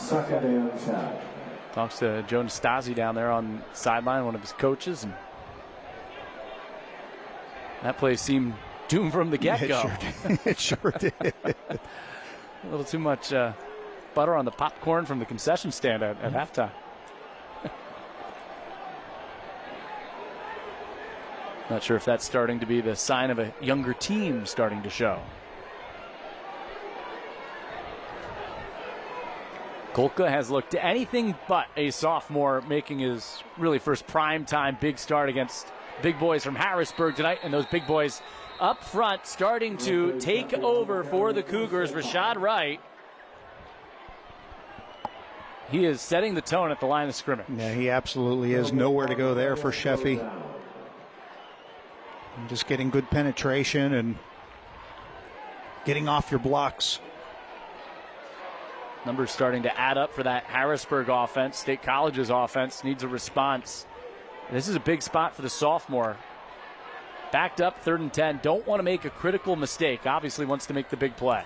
Second and 10. Talks to Joe Nastasi down there on the sideline, one of his coaches, and that play seemed doomed from the get-go. It sure did. A little too much butter on the popcorn from the concession stand at halftime. Not sure if that's starting to be the sign of a younger team starting to show. Kolka has looked anything but a sophomore, making his really first primetime big start against big boys from Harrisburg tonight, and those big boys up front starting to take over for the Cougars. Rashad Wright, he is setting the tone at the line of scrimmage. Yeah, he absolutely is. Nowhere to go there for Sheffy. And just getting good penetration and getting off your blocks. Numbers starting to add up for that Harrisburg offense. State College's offense needs a response. This is a big spot for the sophomore. Backed up, 3rd and 10. Don't want to make a critical mistake. Obviously wants to make the big play.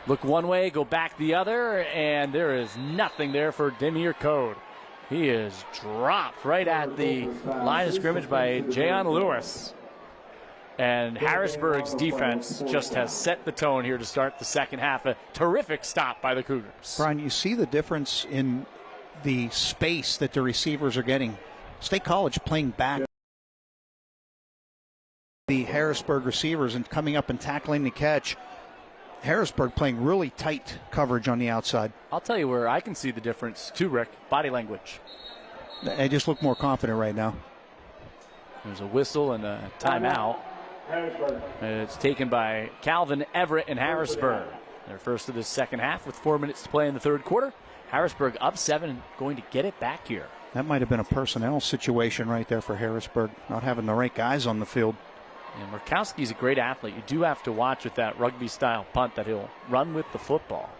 Look one way, go back the other, and there is nothing there for Demir Code. He is dropped right at the line of scrimmage by Jayon Lewis. And Harrisburg's defense just has set the tone here to start the second half. A terrific stop by the Cougars. Brian, you see the difference in the space that the receivers are getting. State College playing back the Harrisburg receivers and coming up and tackling the catch. Harrisburg playing really tight coverage on the outside. I'll tell you where I can see the difference too, Rick. Body language. They just look more confident right now. There's a whistle and a timeout. It's taken by Calvin Everett in Harrisburg. Their first of the second half with 4 minutes to play in the third quarter. Harrisburg up 7, going to get it back here. That might have been a personnel situation right there for Harrisburg, not having the right guys on the field. And Murkowski's a great athlete. You do have to watch with that rugby-style punt that he'll run with the football.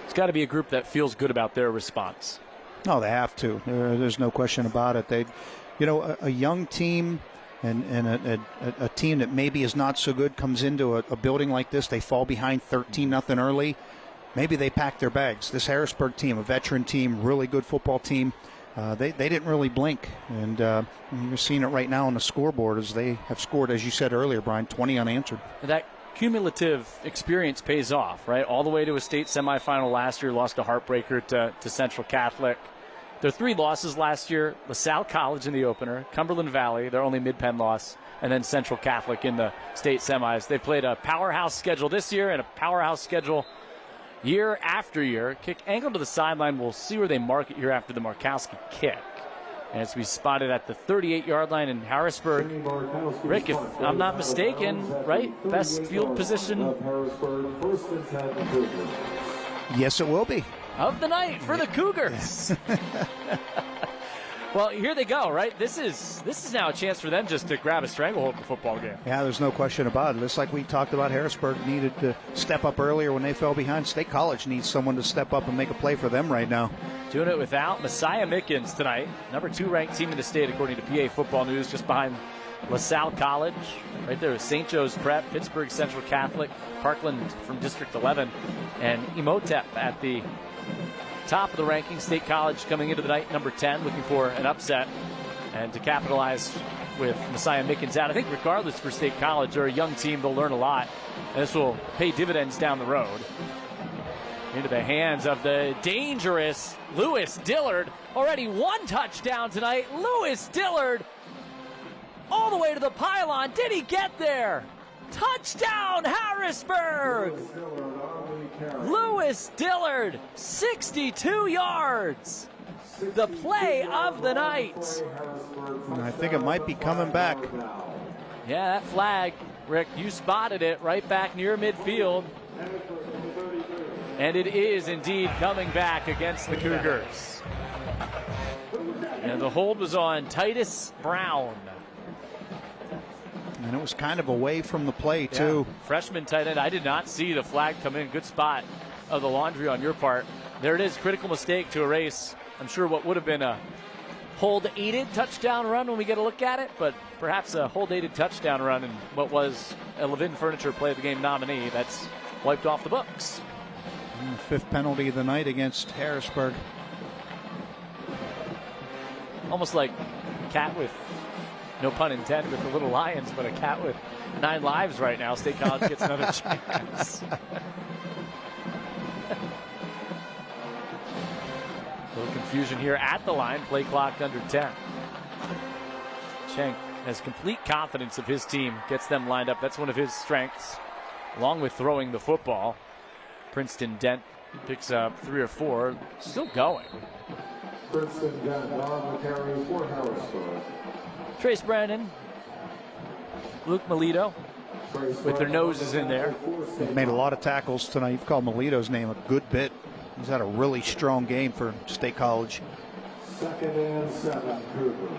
It's got to be a group that feels good about their response. No, they have to. There's no question about it. They, you know, a young team and a team that maybe is not so good comes into a building like this. They fall behind 13-0 early. Maybe they pack their bags. This Harrisburg team, a veteran team, really good football team, they didn't really blink. And you're seeing it right now on the scoreboard as they have scored, as you said earlier, Brian, 20 unanswered. That cumulative experience pays off, right? All the way to a state semifinal last year, lost a heartbreaker to Central Catholic. Their 3 losses last year: LaSalle College in the opener, Cumberland Valley, their only mid-pen loss, and then Central Catholic in the state semis. They played a powerhouse schedule this year and a powerhouse schedule year after year. Kick angled to the sideline. We'll see where they mark it here after the Markowski kick. And it's to be spotted at the 38-yard line in Harrisburg. Rick, if I'm not mistaken, right? Best field position Yes, it will be. of the night for the Cougars. Well, here they go, right? This is now a chance for them just to grab a stranglehold in the football game. Yeah, there's no question about it. Just like we talked about, Harrisburg needed to step up earlier when they fell behind. State College needs someone to step up and make a play for them right now. Doing it without Messiah Mickens tonight. Number 2 ranked team in the state, according to PA Football News, just behind LaSalle College. Right there is St. Joe's Prep, Pittsburgh Central Catholic, Parkland from District 11, and Emotep at the top of the ranking. State College coming into the night, number 10, looking for an upset and to capitalize with Messiah Mickens out. I think regardless for State College, they're a young team. They'll learn a lot, and this will pay dividends down the road. Into the hands of the dangerous Lewis Dillard. Already 1 touchdown tonight. Lewis Dillard all the way to the pylon. Did he get there? Touchdown, Harrisburg! Lewis Dillard, 62 yards. The play of the night. I think it might be coming back. Yeah, that flag, Rick, you spotted it right back near midfield. And it is indeed coming back against the Cougars. And the hold was on Titus Brown. And it was kind of away from the play, too. Yeah. Freshman tight end. I did not see the flag come in. Good spot of the laundry on your part. There it is. Critical mistake to erase, I'm sure, what would have been a hold-aided touchdown run when we get a look at it, but perhaps a hold-aided touchdown run in what was a Levin Furniture Play of the Game nominee. That's wiped off the books. And the 5th penalty of the night against Harrisburg. Almost like a cat with, no pun intended, with the Little Lions, but a cat with 9 lives right now. State College gets another chance. A little confusion here at the line. Play clock under 10. Schenk has complete confidence of his team. Gets them lined up. That's one of his strengths, along with throwing the football. Princeton Dent picks up 3 or 4. Still going. Princeton Dent on the carry for Harrisburg. Trace Brandon, Luke Melito, with their noses in there. They've made a lot of tackles tonight. You've called Melito's name a good bit. He's had a really strong game for State College. 2nd and 7 Cougars.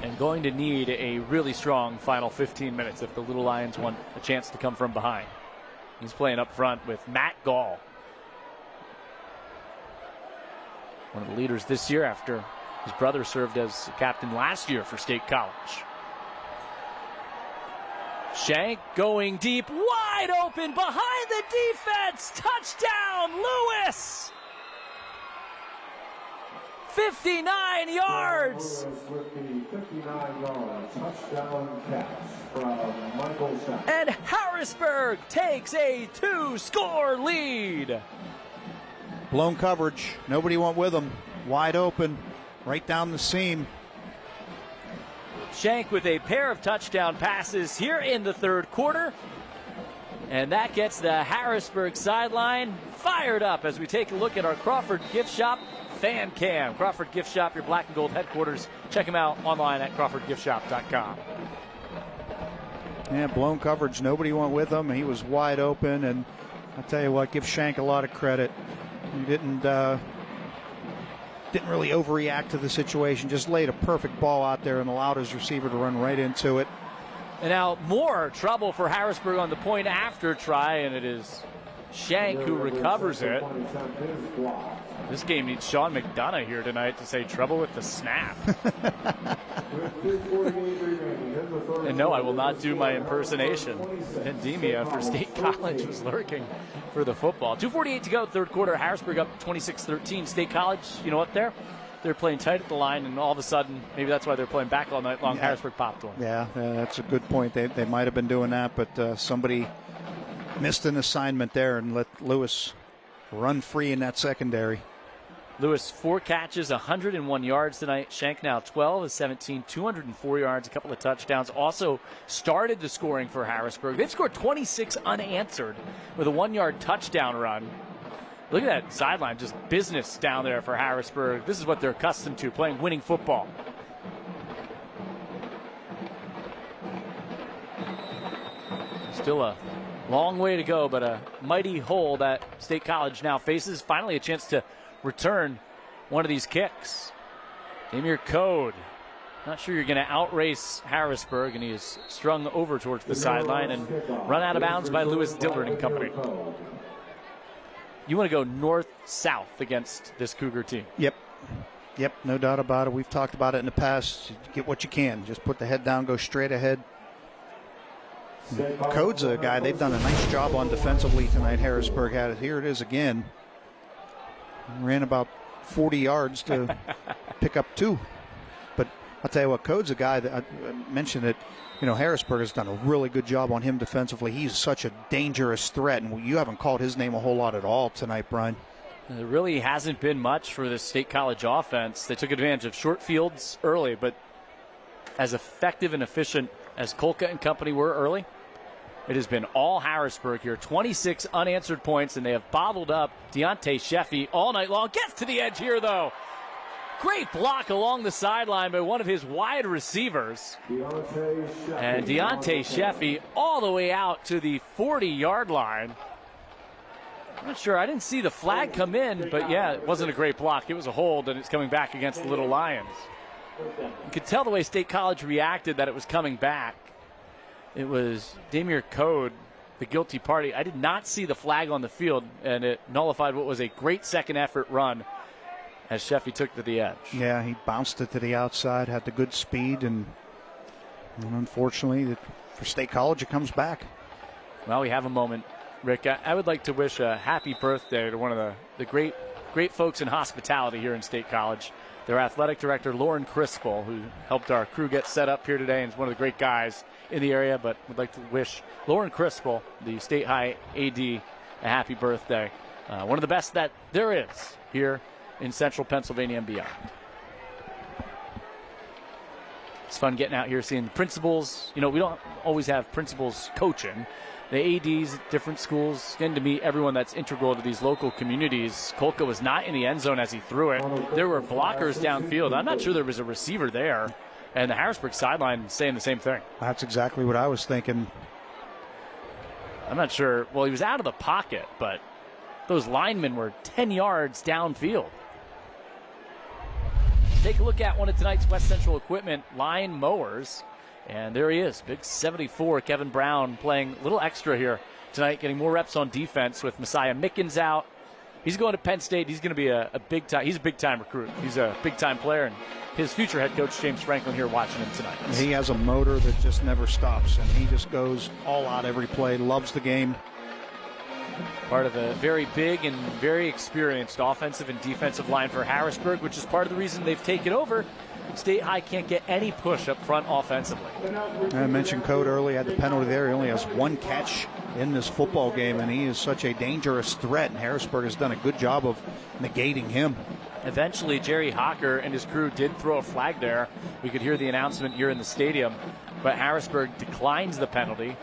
And going to need a really strong final 15 minutes if the Little Lions want a chance to come from behind. He's playing up front with Matt Gall, one of the leaders this year after his brother served as captain last year for State College. Schenk going deep, wide open, behind the defense. Touchdown, Lewis! 59 yards. With the 59-yard touchdown catch from Michael Schenk. And Harrisburg takes a 2-score lead. Blown coverage. Nobody went with him. Wide open. Right down the seam. Schenk with a pair of touchdown passes here in the 3rd quarter. And that gets the Harrisburg sideline fired up as we take a look at our Crawford Gift Shop fan cam. Crawford Gift Shop, your black and gold headquarters. Check them out online at crawfordgiftshop.com. Yeah, blown coverage. Nobody went with him. He was wide open. And I'll tell you what, give Schenk a lot of credit. He didn't really overreact to the situation. Just laid a perfect ball out there and allowed his receiver to run right into it. And now more trouble for Harrisburg on the point after try, and it is Schenk who recovers it. This game needs Sean McDonough here tonight to say trouble with the snap. And no, I will not do my impersonation. Vendemia for State College was lurking for the football. 2:48 to go, 3rd quarter. Harrisburg up 26-13. State College, you know what, they're playing tight at the line, and all of a sudden, maybe that's why they're playing back all night long. Yeah. Harrisburg popped one. Yeah, that's a good point. They might have been doing that, but somebody missed an assignment there and let Lewis run free in that secondary. Lewis, 4 catches, 101 yards tonight. Schenk now 12 of 17, 204 yards, a couple of touchdowns. Also started the scoring for Harrisburg. They've scored 26 unanswered with a 1-yard touchdown run. Look at that sideline, just business down there for Harrisburg. This is what they're accustomed to, playing winning football. Still a long way to go, but a mighty hole that State College now faces. Finally a chance to return one of these kicks. Damir Code. Not sure you're going to outrace Harrisburg, and he is strung over towards the sideline and run out of bounds by Lewis Dillard and company. You want to go north-south against this Cougar team. Yep, no doubt about it. We've talked about it in the past. Get what you can. Just put the head down, go straight ahead. Code's a guy, they've done a nice job on defensively tonight. Harrisburg had it. Here it is again. Ran about 40 yards to pick up 2. But I'll tell you what, Code's a guy that I mentioned it. You know, Harrisburg has done a really good job on him defensively. He's such a dangerous threat, and you haven't called his name a whole lot at all tonight, Brian. There really hasn't been much for this State College offense. They took advantage of short fields early, but as effective and efficient as Kolka and company were early, it has been all Harrisburg here. 26 unanswered points, and they have bottled up Deontay Sheffy all night long. Gets to the edge here, though. Great block along the sideline by one of his wide receivers. And Deontay Sheffy all the way out to the 40-yard line. I'm not sure. I didn't see the flag come in, but yeah, it wasn't a great block. It was a hold, and it's coming back against the Little Lions. You could tell the way State College reacted that it was coming back. It was Damir Code, the guilty party. I did not see the flag on the field, and it nullified what was a great second effort run. as Sheffy took to the edge. Yeah, he bounced it to the outside, had the good speed, and unfortunately, for State College, it comes back. Well, we have a moment, Rick. I would like to wish a happy birthday to one of the great folks in hospitality here in State College. Their athletic director, Lauren Crispel, who helped our crew get set up here today and is one of the great guys in the area, but would like to wish Lauren Crispel, the State High AD, a happy birthday. One of the best that there is here in central Pennsylvania and beyond. It's fun getting out here, seeing the principals. You know, we don't always have principals coaching. The ADs at different schools getting to meet everyone that's integral to these local communities. Kolka was not in the end zone as he threw it. There were blockers downfield. I'm not sure there was a receiver there. And the Harrisburg sideline saying the same thing. That's exactly what I was thinking. I'm not sure. Well, he was out of the pocket, but those linemen were 10 yards downfield. Take a look at one of tonight's West Central Equipment line mowers. And there he is, big 74, Kevin Brown, playing a little extra here tonight, getting more reps on defense with Messiah Mickens out. He's going to Penn State. He's going to be a big-time. He's a big-time recruit. He's a big-time player, and his future head coach, James Franklin, here watching him tonight. He has a motor that just never stops, and he just goes all out every play, loves the game. Part of a very big and very experienced offensive and defensive line for Harrisburg, which is part of the reason they've taken over. State High can't get any push up front offensively. I mentioned Code early, had the penalty there. He only has one catch in this football game, and he is such a dangerous threat, and Harrisburg has done a good job of negating him. Eventually, Jerry Hocker and his crew did throw a flag there. We could hear the announcement here in the stadium, but Harrisburg declines the penalty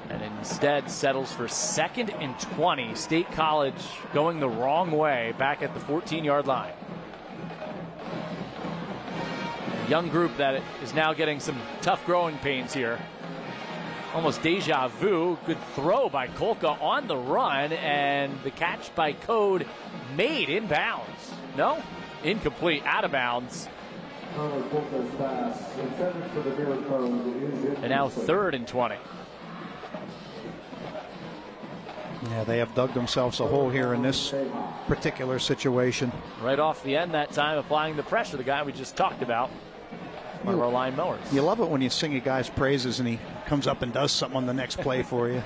and instead settles for 2nd and 20. State College going the wrong way back at the 14-yard line. A young group that is now getting some tough growing pains here. Almost deja vu. Good throw by Kolka on the run, and the catch by Code made in bounds. No, incomplete, out of bounds. And now 3rd and 20. Yeah, they have dug themselves a hole here in this particular situation. Right off the end that time, applying the pressure, the guy we just talked about. One of our line mowers. You love it when you sing a guy's praises and he comes up and does something on the next play for you.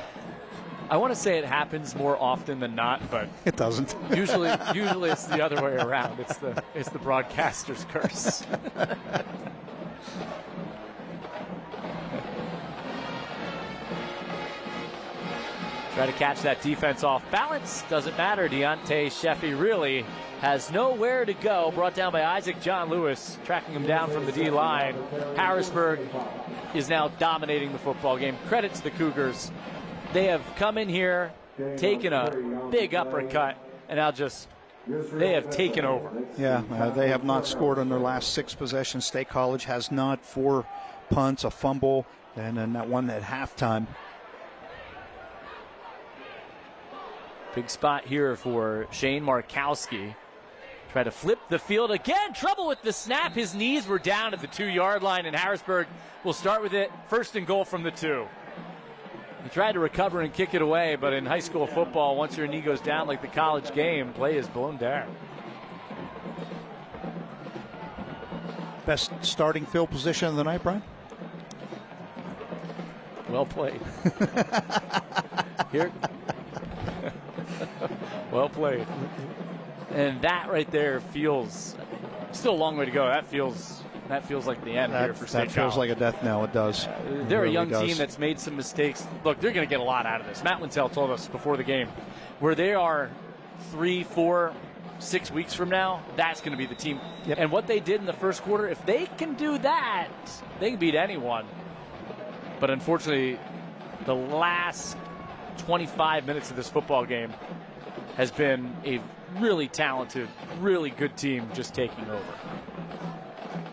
I want to say it happens more often than not, but it doesn't. Usually it's the other way around. It's the broadcaster's curse. Try to catch that defense off balance. Doesn't matter. Deontay Sheffy really has nowhere to go. Brought down by Isaac John Lewis, tracking him down from the D-line. Harrisburg is now dominating the football game. Credit to the Cougars. They have come in here, taken a big uppercut, and now they have taken over. Yeah, they have not scored on their last 6 possessions. State College has not. 4 punts, a fumble, and then that one at halftime. Big spot here for Shane Markowski. Try to flip the field again. Trouble with the snap. His knees were down at the 2-yard line, and Harrisburg will start with it. 1st and goal from the 2. He tried to recover and kick it away, but in high school football, once your knee goes down like the college game, play is blown down. Best starting field position of the night, Brian? Well played. Here. Well played. And that right there feels still a long way to go. That feels like the end here for State College. That feels like a death knell. It does. They're a young team that's made some mistakes. Look, they're going to get a lot out of this. Matt Linsell told us before the game, where they are 3, 4, 6 weeks from now, that's going to be the team. Yep. And what they did in the first quarter, if they can do that, they can beat anyone. But unfortunately, the last 25 minutes of this football game has been a really talented, really good team just taking over.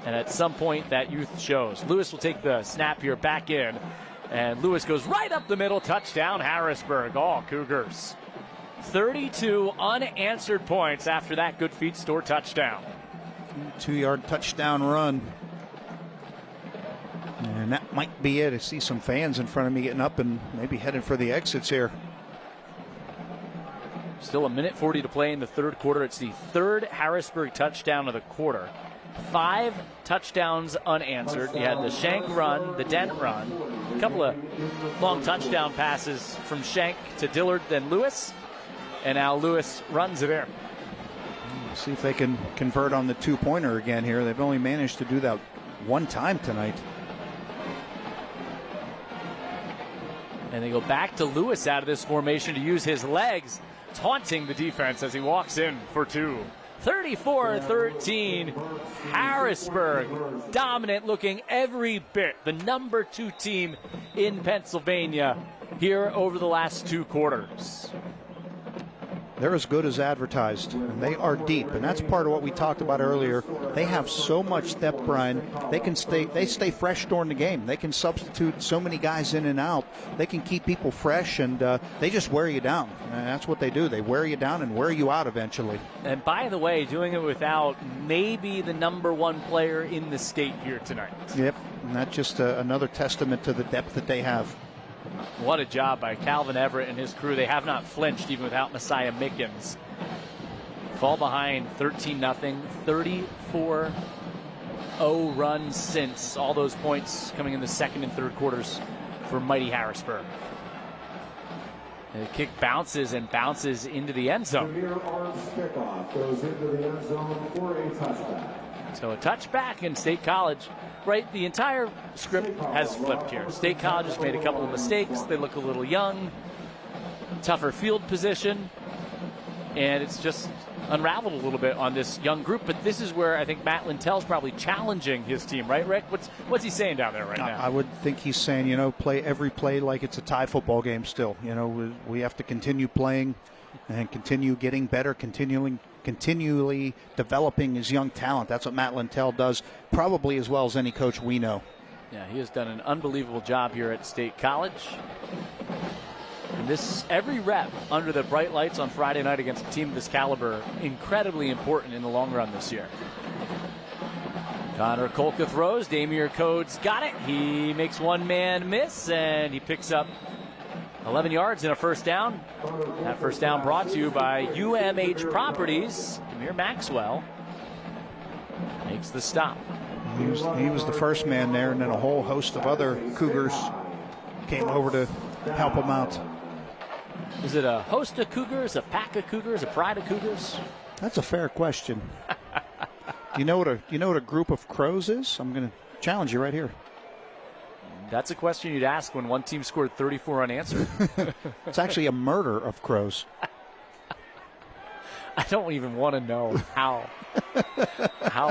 And at some point, that youth shows. Lewis will take the snap here back in, and Lewis goes right up the middle. Touchdown, Harrisburg. All Cougars. 32 unanswered points after that good feed store touchdown. 2-yard touchdown run. And that might be it. I see some fans in front of me getting up and maybe heading for the exits here. Still a minute 40 to play in the third quarter. It's the third Harrisburg touchdown of the quarter. 5 touchdowns unanswered. You had the Shank run, the Dent run, a couple of long touchdown passes from Shank to Dillard, then Lewis, and now Lewis runs it in. See if they can convert on the two-pointer again here. They've only managed to do that one time tonight. And they go back to Lewis out of this formation to use his legs, taunting the defense as he walks in for 2. 34-13, Harrisburg, dominant looking every bit. The number 2 team in Pennsylvania here over the last 2 quarters. They're as good as advertised, and they are deep, and that's part of what we talked about earlier. They have so much depth, Brian. They stay fresh during the game. They can substitute so many guys in and out. They can keep people fresh, and they just wear you down. And that's what they do. They wear you down and wear you out eventually. And by the way, doing it without maybe the number 1 player in the state here tonight. Yep, and that's just another testament to the depth that they have. What a job by Calvin Everett and his crew. They have not flinched even without Messiah Mickens. Fall behind 13-0, 34-0 run since. All those points coming in the second and third quarters for mighty Harrisburg. And the kick bounces and bounces into the end zone. Kickoff goes into the end zone for a touchback. So a touchback in State College. Right, the entire script has flipped here. State College has made a couple of mistakes. They look a little young, tougher field position, and it's just unraveled a little bit on this young group. But this is where I think Matt Lintell's probably challenging his team, right, Rick? What's he saying down there right now? I would think he's saying, play every play like it's a tie football game still. We have to continue playing and continue getting better, continually developing his young talent. That's what Matt Lintell does probably as well as any coach we know. Yeah, he has done an unbelievable job here at State College. And every rep under the bright lights on Friday night against a team of this caliber, incredibly important in the long run this year. Connor Kolka throws. Damier Codes got it. He makes one man miss, and he picks up 11 yards and a first down. That first down brought to you by UMH Properties. Demir Maxwell makes the stop. He was the first man there, and then a whole host of other Cougars came over to help him out. Is it a host of Cougars, a pack of Cougars, a pride of Cougars? That's a fair question. Do you know what a group of crows is? I'm going to challenge you right here. That's a question you'd ask when one team scored 34 unanswered. It's actually a murder of crows. I don't even want to know how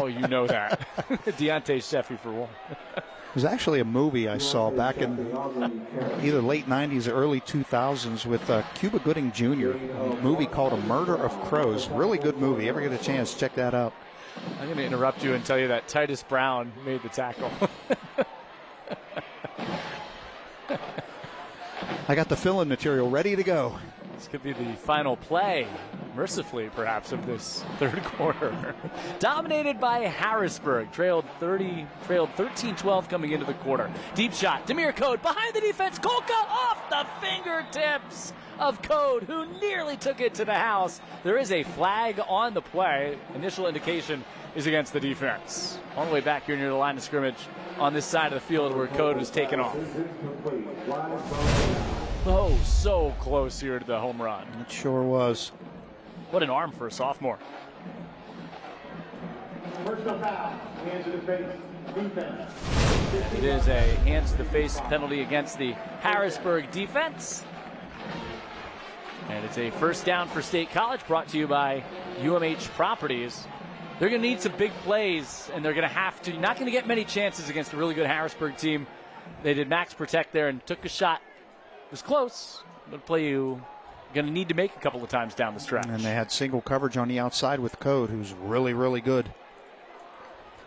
you know that. Deontay Sheffy for one. It was actually a movie I saw back in either late 90s or early 2000s with Cuba Gooding Jr., a movie called A Murder of Crows. Really good movie. Ever get a chance, check that out. I'm going to interrupt you and tell you that Titus Brown made the tackle. I got the fill-in material ready to go. This could be the final play, mercifully perhaps, of this third quarter. Dominated by Harrisburg, trailed 13-12 coming into the quarter. Deep shot, Demir Code behind the defense. Kolka off the fingertips of Code, who nearly took it to the house. There is a flag on the play. Initial indication is against the defense. All the way back here near the line of scrimmage on this side of the field where Code was taken off. Oh, so close here to the home run. It sure was. What an arm for a sophomore. Personal foul, hands to the face, defense. It is a hands to the face penalty against the Harrisburg defense. And it's a first down for State College, brought to you by UMH Properties. They're going to need some big plays, and they're going to have to. Not going to get many chances against a really good Harrisburg team. They did max protect there and took a shot. It was close, but play you going to need to make a couple of times down the stretch. And they had single coverage on the outside with Code, who's really, really good.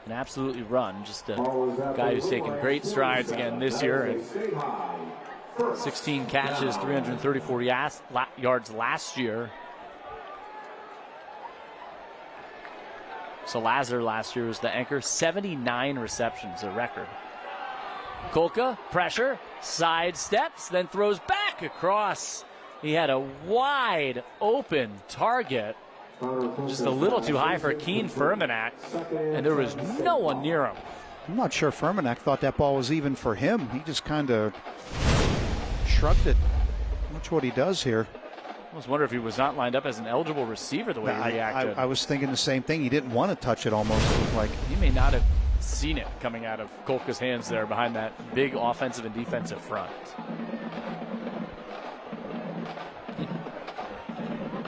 Can absolutely run. Just a guy who's taken great strides again this year. And 16 catches, 334 yards last year. So Lazar last year was the anchor. 79 receptions, a record. Kolka, pressure, side steps, then throws back across He had a wide open target, just a little too high for Keen Fermanak, and there was no one near him. I'm not sure Fermanak thought that ball was even for him. He just kind of shrugged it. Watch what he does here. I was wondering if he was not lined up as an eligible receiver the way he reacted. I was thinking the same thing. He didn't want to touch it almost. It looked like. He may not have seen it coming out of Kolka's hands there behind that big offensive and defensive front.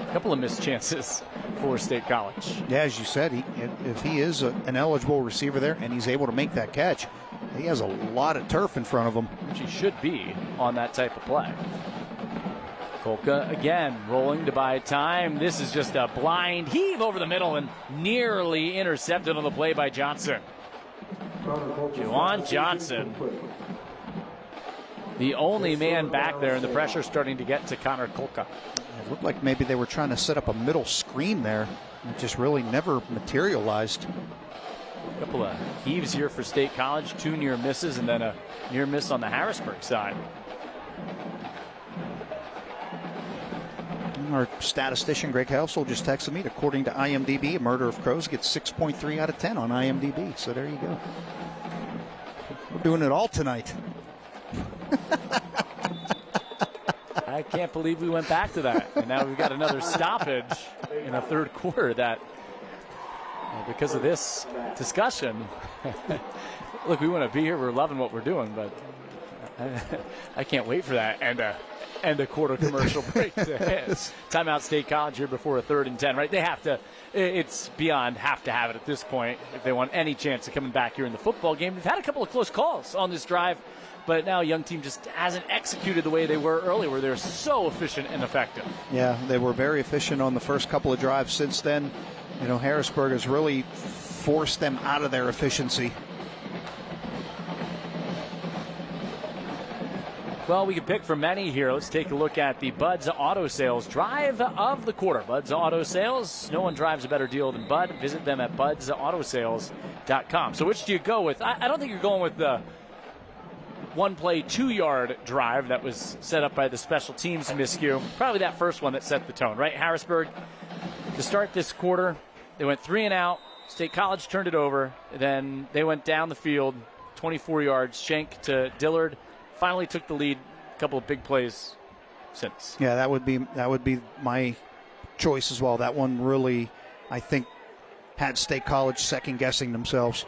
A couple of missed chances for State College. Yeah, as you said, if he is an eligible receiver there and he's able to make that catch, he has a lot of turf in front of him. Which he should be on that type of play. Kolka again rolling to buy time. This is just a blind heave over the middle and nearly intercepted on the play by Johnson. Juwan Johnson, the only man back there, and the pressure starting to get to Connor Kolka. It looked like maybe they were trying to set up a middle screen there. It just really never materialized. A couple of heaves here for State College, 2 near misses, and then a near miss on the Harrisburg side. Our statistician Greg Helsel just texted me, according to IMDb, A Murder of Crows gets 6.3 out of 10 on IMDb. So there you go. We're doing it all tonight. I can't believe we went back to that. And now we've got another stoppage in the third quarter that, because of this discussion, look, we want to be here. We're loving what we're doing, but I can't wait for that. And a quarter commercial break to hit. Timeout State College here before a 3rd and 10, right? They have to, it's beyond have to have it at this point if they want any chance of coming back here in the football game. They've had a couple of close calls on this drive, but now a young team just hasn't executed the way they were earlier, where they're so efficient and effective. Yeah, they were very efficient on the first couple of drives. Since then, Harrisburg has really forced them out of their efficiency. Well, we can pick from many here. Let's take a look at the Bud's Auto Sales drive of the quarter. Bud's Auto Sales. No one drives a better deal than Bud. Visit them at budsautosales.com. So which do you go with? I don't think you're going with the one-play, 2-yard drive that was set up by the special teams miscue. Probably that first one that set the tone, right? Harrisburg, to start this quarter, they went 3 and out. State College turned it over. Then they went down the field, 24 yards. Schenk to Dillard. Finally took the lead. A couple of big plays since. Yeah, that would be my choice as well. That one really, I think, had State College second guessing themselves.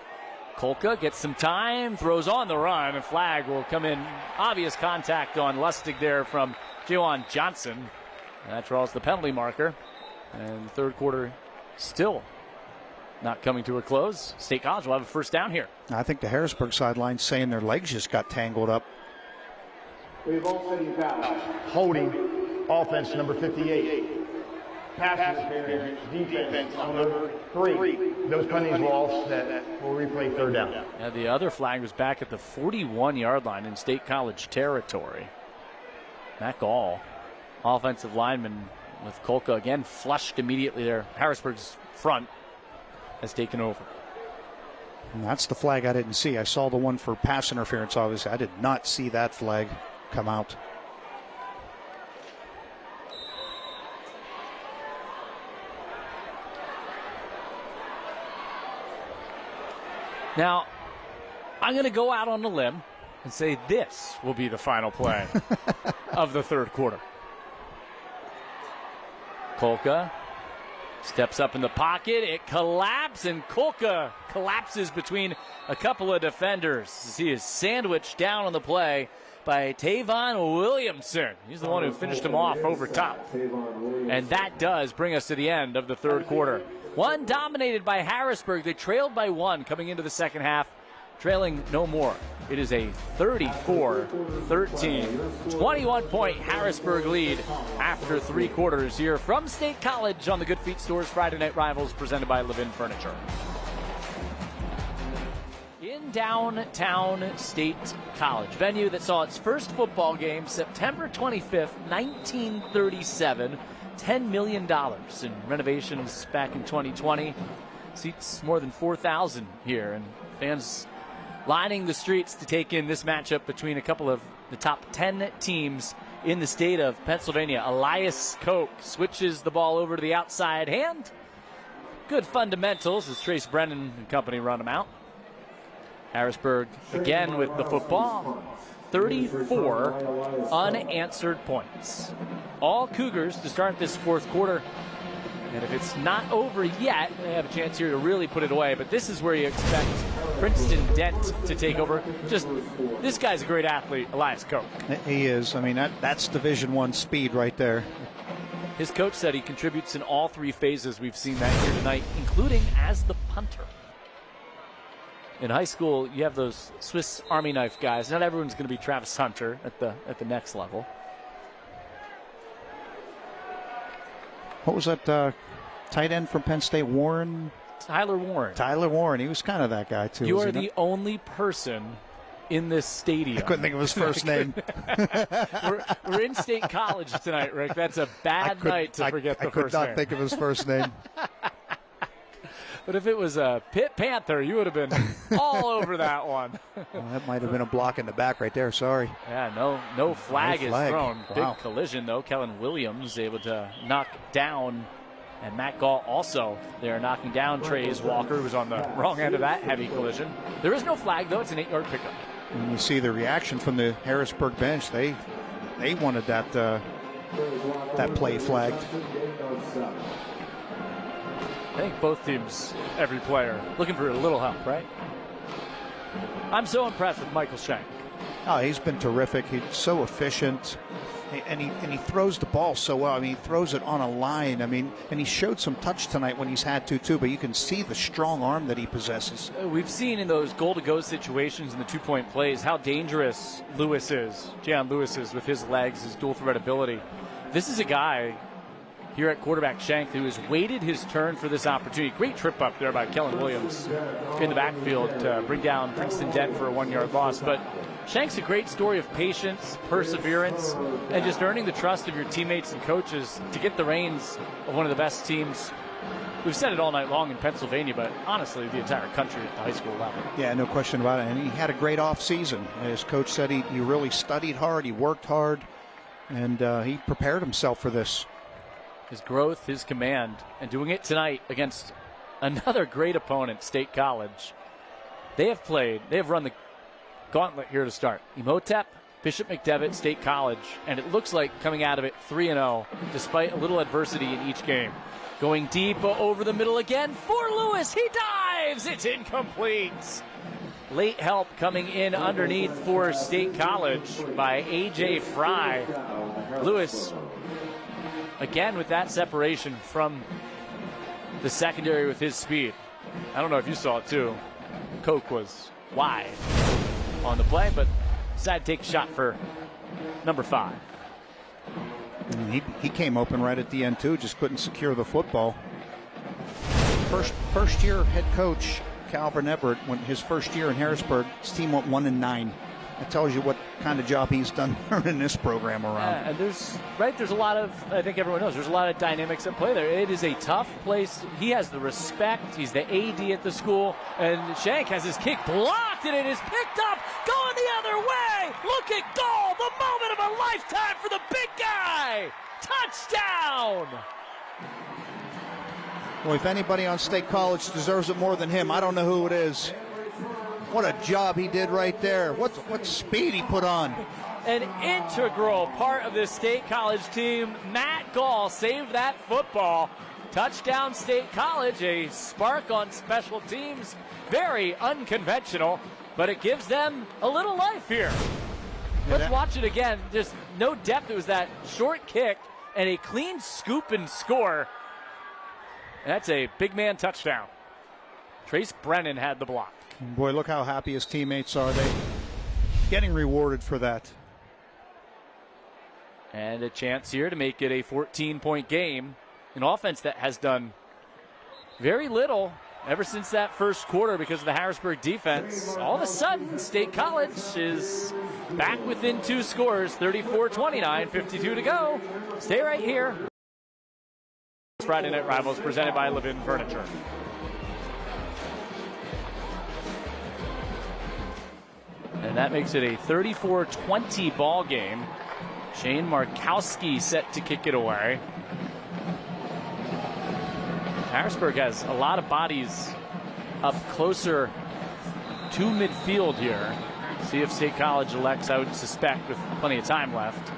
Kolka gets some time, throws on the run, and flag will come in. Obvious contact on Lustig there from Juwan Johnson. And that draws the penalty marker. And the third quarter still not coming to a close. State College will have a first down here. I think the Harrisburg sideline saying their legs just got tangled up. Holding offense number 58. Pass interference defense number 3. Those penalties were all set. We'll replay 3rd down. Yeah, the other flag was back at the 41-yard line in State College territory. Matt Gall, offensive lineman with Kolka again flushed immediately there. Harrisburg's front has taken over. And that's the flag I didn't see. I saw the one for pass interference, obviously. I did not see that flag come out. Now, I'm going to go out on a limb and say this will be the final play of the third quarter. Kolka steps up in the pocket. It collapses, and Kolka collapses between a couple of defenders. He is sandwiched down on the play by Tavon Williamson. He's the one who finished him off over top. And that does bring us to the end of the third quarter. One dominated by Harrisburg. They trailed by 1 coming into the second half, trailing no more. It is a 34-13, 21-point Harrisburg lead after 3 quarters here from State College on the Good Feet Stores Friday Night Rivals presented by Levin Furniture. In downtown State College, venue that saw its first football game September 25th, 1937. $10 million in renovations back in 2020. Seats more than 4,000 here, and fans lining the streets to take in this matchup between a couple of the top 10 teams in the state of Pennsylvania. Elias Koch switches the ball over to the outside hand. Good fundamentals as Trace Brennan and company run him out. Harrisburg again with the football. 34 unanswered points. All Cougars to start this fourth quarter. And if it's not over yet, they have a chance here to really put it away. But this is where you expect Princeton Dent to take over. Just, this guy's a great athlete, Elias Koch. He is. I mean, that's Division I speed right there. His coach said he contributes in all three phases. We've seen that here tonight, including as the punter. In high school, you have those Swiss Army knife guys. Not everyone's going to be Travis Hunter at the next level. What was that tight end from Penn State, Warren? Tyler Warren. Tyler Warren. He was kind of that guy, too. You are the only person in this stadium. I couldn't think of his first name. We're in State College tonight, Rick. That's a bad night to forget the first name. I could not think of his first name. But if it was a Pitt Panther, you would have been all over that one. Well, that might have been a block in the back right there. Sorry. Yeah, no flag is thrown. Wow. Big collision, though. Kellen Williams able to knock down, and Matt Gall also there knocking down Trey's Walker, who was on the wrong end of that heavy collision. There is no flag, though. It's an 8-yard pickup. And you see the reaction from the Harrisburg bench. They wanted that play flagged. I think both teams, every player, looking for a little help, right? I'm so impressed with Michael Shank. Oh, he's been terrific. He's so efficient, and he throws the ball so well. I mean, he throws it on a line. I mean, and he showed some touch tonight when he's had to too. But you can see the strong arm that he possesses. We've seen in those goal-to-go situations in the two-point plays how dangerous Lewis is. Jalen Lewis is with his legs, his dual-threat ability. This is a guy here at quarterback Shank, who has waited his turn for this opportunity. Great trip up there by Kellen Williams in the backfield to bring down Princeton Dent for a 1-yard loss. But Shank's a great story of patience, perseverance, and just earning the trust of your teammates and coaches to get the reins of one of the best teams. We've said it all night long in Pennsylvania, but honestly, the entire country at the high school level. Yeah, no question about it. And he had a great offseason. As coach said, he really studied hard, he worked hard, and he prepared himself for this. His growth, his command, and doing it tonight against another great opponent, State College. They have run the gauntlet here to start. Emotep, Bishop McDevitt, State College, and it looks like coming out of it 3-0, despite a little adversity in each game. Going deep over the middle again for Lewis. He dives. It's incomplete. Late help coming in underneath for State College by A.J. Fry. Lewis, again with that separation from the secondary with his speed. I don't know if you saw it too. Koch was wide on the play, but decided to take a shot for number 5. He came open right at the end too, just couldn't secure the football. First year head coach Calvin Everett, when his first year in Harrisburg, his team went 1-9. That tells you what kind of job he's done turning this program around. Yeah, and there's a lot of, I think everyone knows, there's a lot of dynamics at play there. It is a tough place. He has the respect. He's the AD at the school, and Shank has his kick blocked, and it is picked up, going the other way. Look at goal, the moment of a lifetime for the big guy. Touchdown! Well, if anybody on State College deserves it more than him, I don't know who it is. What a job he did right there. What speed he put on. An integral part of this State College team. Matt Gall saved that football. Touchdown State College, a spark on special teams. Very unconventional, but it gives them a little life here. Let's watch it again. Just no depth. It was that short kick and a clean scoop and score. And that's a big man touchdown. Trace Brennan had the block. Boy, look how happy his teammates are. They getting rewarded for that. And a chance here to make it a 14-point game. An offense that has done very little ever since that first quarter because of the Harrisburg defense. All of a sudden, State College is back within 2 scores, 34-29, 52 to go. Stay right here. Friday Night Rivals presented by Levin Furniture. And that makes it a 34-20 ball game. Shane Markowski set to kick it away. Harrisburg has a lot of bodies up closer to midfield here. See if State College elects, I would suspect, with plenty of time left.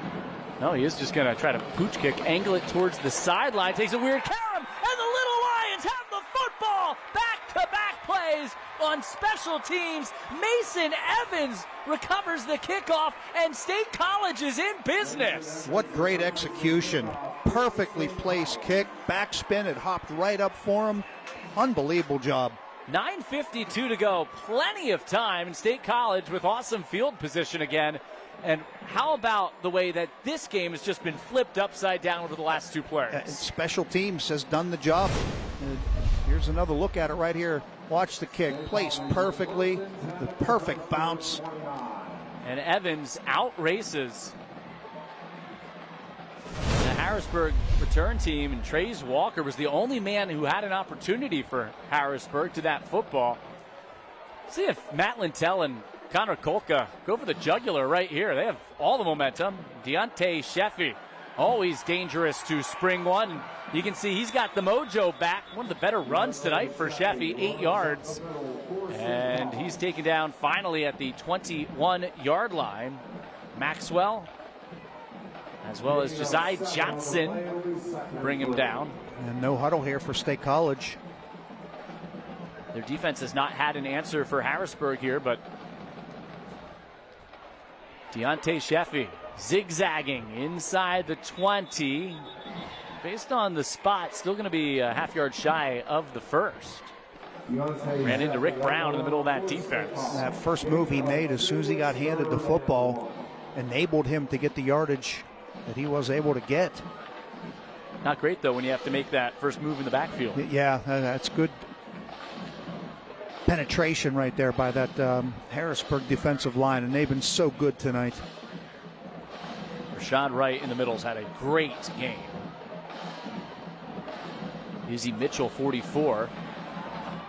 No, he is just going to try to pooch kick, angle it towards the sideline, takes a weird carom, and the Little Lions have the football. Back-to-back plays on special teams. Mason Evans recovers the kickoff, and State College is in business. What great execution. Perfectly placed kick, backspin, it hopped right up for him. Unbelievable job. 9:52 to go, plenty of time, and State College with awesome field position again. And how about the way that this game has just been flipped upside down over the last two plays? Special teams has done the job. Here's another look at it right here. Watch the kick, placed perfectly, the perfect bounce. And Evans out races the Harrisburg return team, and Trace Walker was the only man who had an opportunity for Harrisburg to that football. See if Matt Lintel and Connor Kolka go for the jugular right here. They have all the momentum. Deontay Sheffy, always dangerous to spring one. You can see he's got the mojo back. One of the better runs tonight for Sheffy, 8 yards. And he's taken down finally at the 21-yard line. Maxwell, as well as Josiah Johnson, bring him down. And no huddle here for State College. Their defense has not had an answer for Harrisburg here, but Deontay Sheffy zigzagging inside the 20. Based on the spot, still going to be a half-yard shy of the first. Ran into Rick Brown in the middle of that defense. That first move he made as soon as he got handed the football enabled him to get the yardage that he was able to get. Not great, though, when you have to make that first move in the backfield. Yeah, that's good penetration right there by that Harrisburg defensive line, and they've been so good tonight. Rashad Wright in the middle's had a great game. Izzy Mitchell, 44.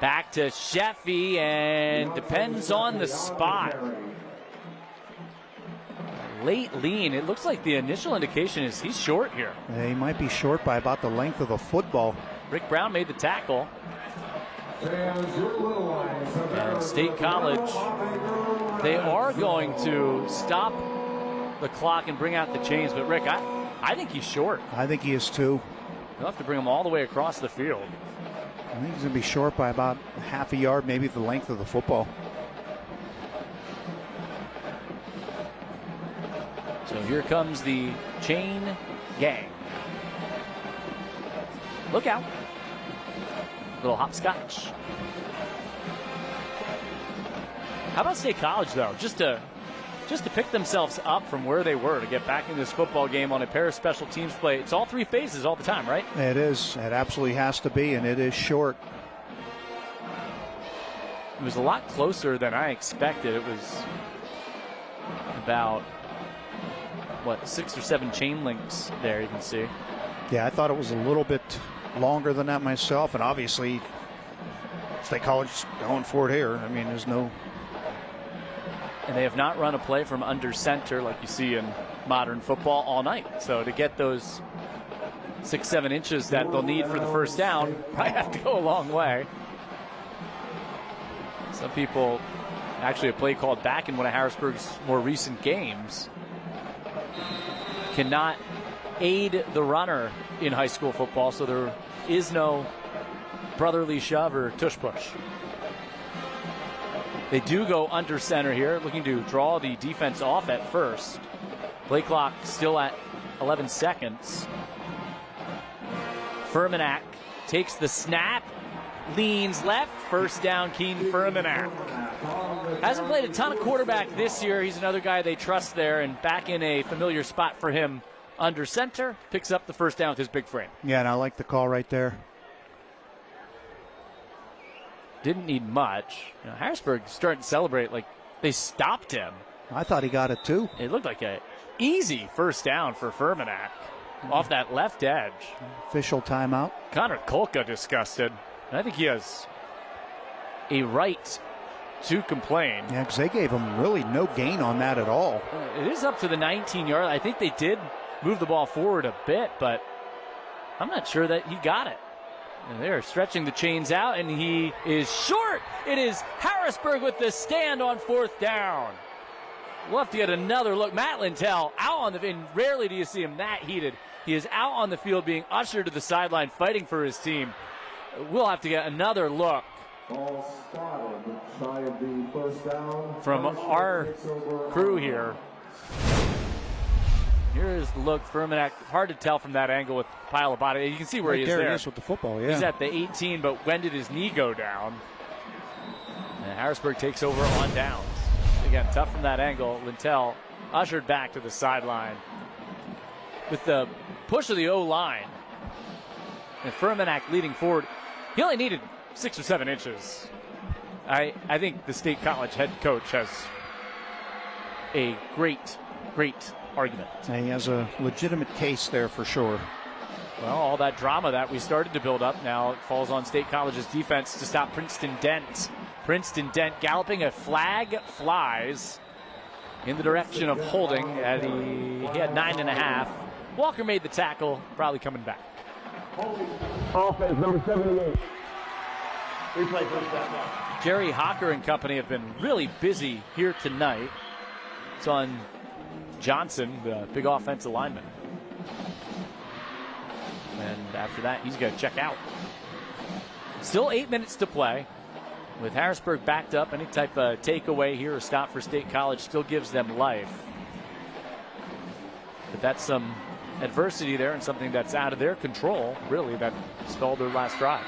Back to Sheffy, and depends on the spot. Late lean. It looks like the initial indication is he's short here. Yeah, he might be short by about the length of the football. Rick Brown made the tackle. And State College, they are going to stop the clock and bring out the chains. But, Rick, I think he's short. I think he is, too. They'll have to bring him all the way across the field. I think he's going to be short by about half a yard, maybe the length of the football. So here comes the chain gang. Look out. Little hopscotch. How about State College, though? Just to pick themselves up from where they were to get back in this football game on a pair of special teams play. It's all three phases all the time, right? It is. It absolutely has to be, and it is short. It was a lot closer than I expected. It was about, 6 or 7 chain links there, you can see. Yeah, I thought it was a little bit longer than that myself, and obviously State College going for it here. I mean, there's no... And they have not run a play from under center like you see in modern football all night. So to get those 6-7 inches that they'll need for the first down, probably have to go a long way. Some people, actually a play called back in one of Harrisburg's more recent games, cannot aid the runner in high school football, so there is no brotherly shove or tush push. They do go under center here, looking to draw the defense off at first. Play clock still at 11 seconds. Furmanak takes the snap, leans left, first down, Keen Furmanak. Hasn't played a ton of quarterback this year. He's another guy they trust there, and back in a familiar spot for him under center. Picks up the first down with his big frame. Yeah, and I like the call right there. Didn't need much. Harrisburg starting to celebrate like they stopped him. I thought he got it too. It looked like an easy first down for Furmanak off that left edge. Official timeout. Connor Kolka disgusted. And I think he has a right to complain. Yeah, because they gave him really no gain on that at all. It is up to the 19-yard. I think they did move the ball forward a bit, but I'm not sure that he got it. And they're stretching the chains out, and he is short. It is Harrisburg with the stand on 4th down. We'll have to get another look. Matt Lintel out on the field. Rarely do you see him that heated. He is out on the field being ushered to the sideline, fighting for his team. We'll have to get another look from our crew here. Here's the look. Furmanek, hard to tell from that angle with a pile of body. You can see where he is there. He is with the football, yeah. He's at the 18, but when did his knee go down? And Harrisburg takes over on downs. Again, tough from that angle. Lintel ushered back to the sideline. With the push of the O-line and Furmanek leading forward, he only needed 6 or 7 inches. I think the State College head coach has a great argument. And he has a legitimate case there for sure. Well, all that drama that we started to build up now it falls on State College's defense to stop Princeton Dent. Princeton Dent galloping, a flag flies in the direction of holding. He had 9.5. Walker made the tackle, probably coming back. Offense number 78. Replay first down. Jerry Hocker and company have been really busy here tonight. It's on Johnson, the big offensive lineman. And after that, he's going to check out. Still 8 minutes to play. With Harrisburg backed up, any type of takeaway here or stop for State College still gives them life. But that's some adversity there and something that's out of their control, really, that stalled their last drive.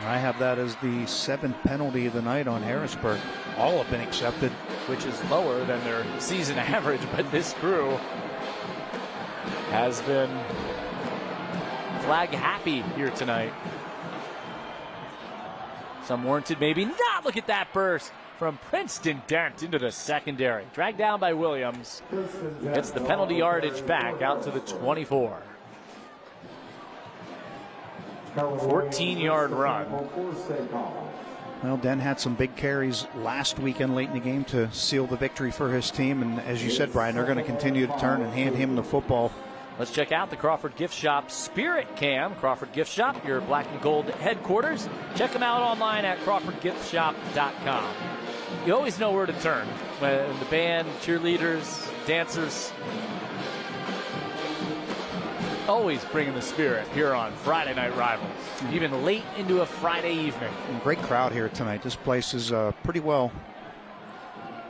I have that as the 7th penalty of the night on Harrisburg. All have been accepted. Which is lower than their season average, but this crew has been flag happy here tonight. Some warranted, maybe not. Look at that burst from Princeton Dent into the secondary. Dragged down by Williams. Gets the penalty yardage back out to the 24. 14-yard run. Well, Dent had some big carries last weekend late in the game to seal the victory for his team. And as you said, Brian, they're going to continue to turn and hand him the football. Let's check out the Crawford Gift Shop Spirit Cam. Crawford Gift Shop, your black and gold headquarters. Check them out online at crawfordgiftshop.com. You always know where to turn when the band, cheerleaders, dancers, always bringing the spirit here on Friday Night Rivals, even late into a Friday evening. And great crowd here tonight. This place is pretty well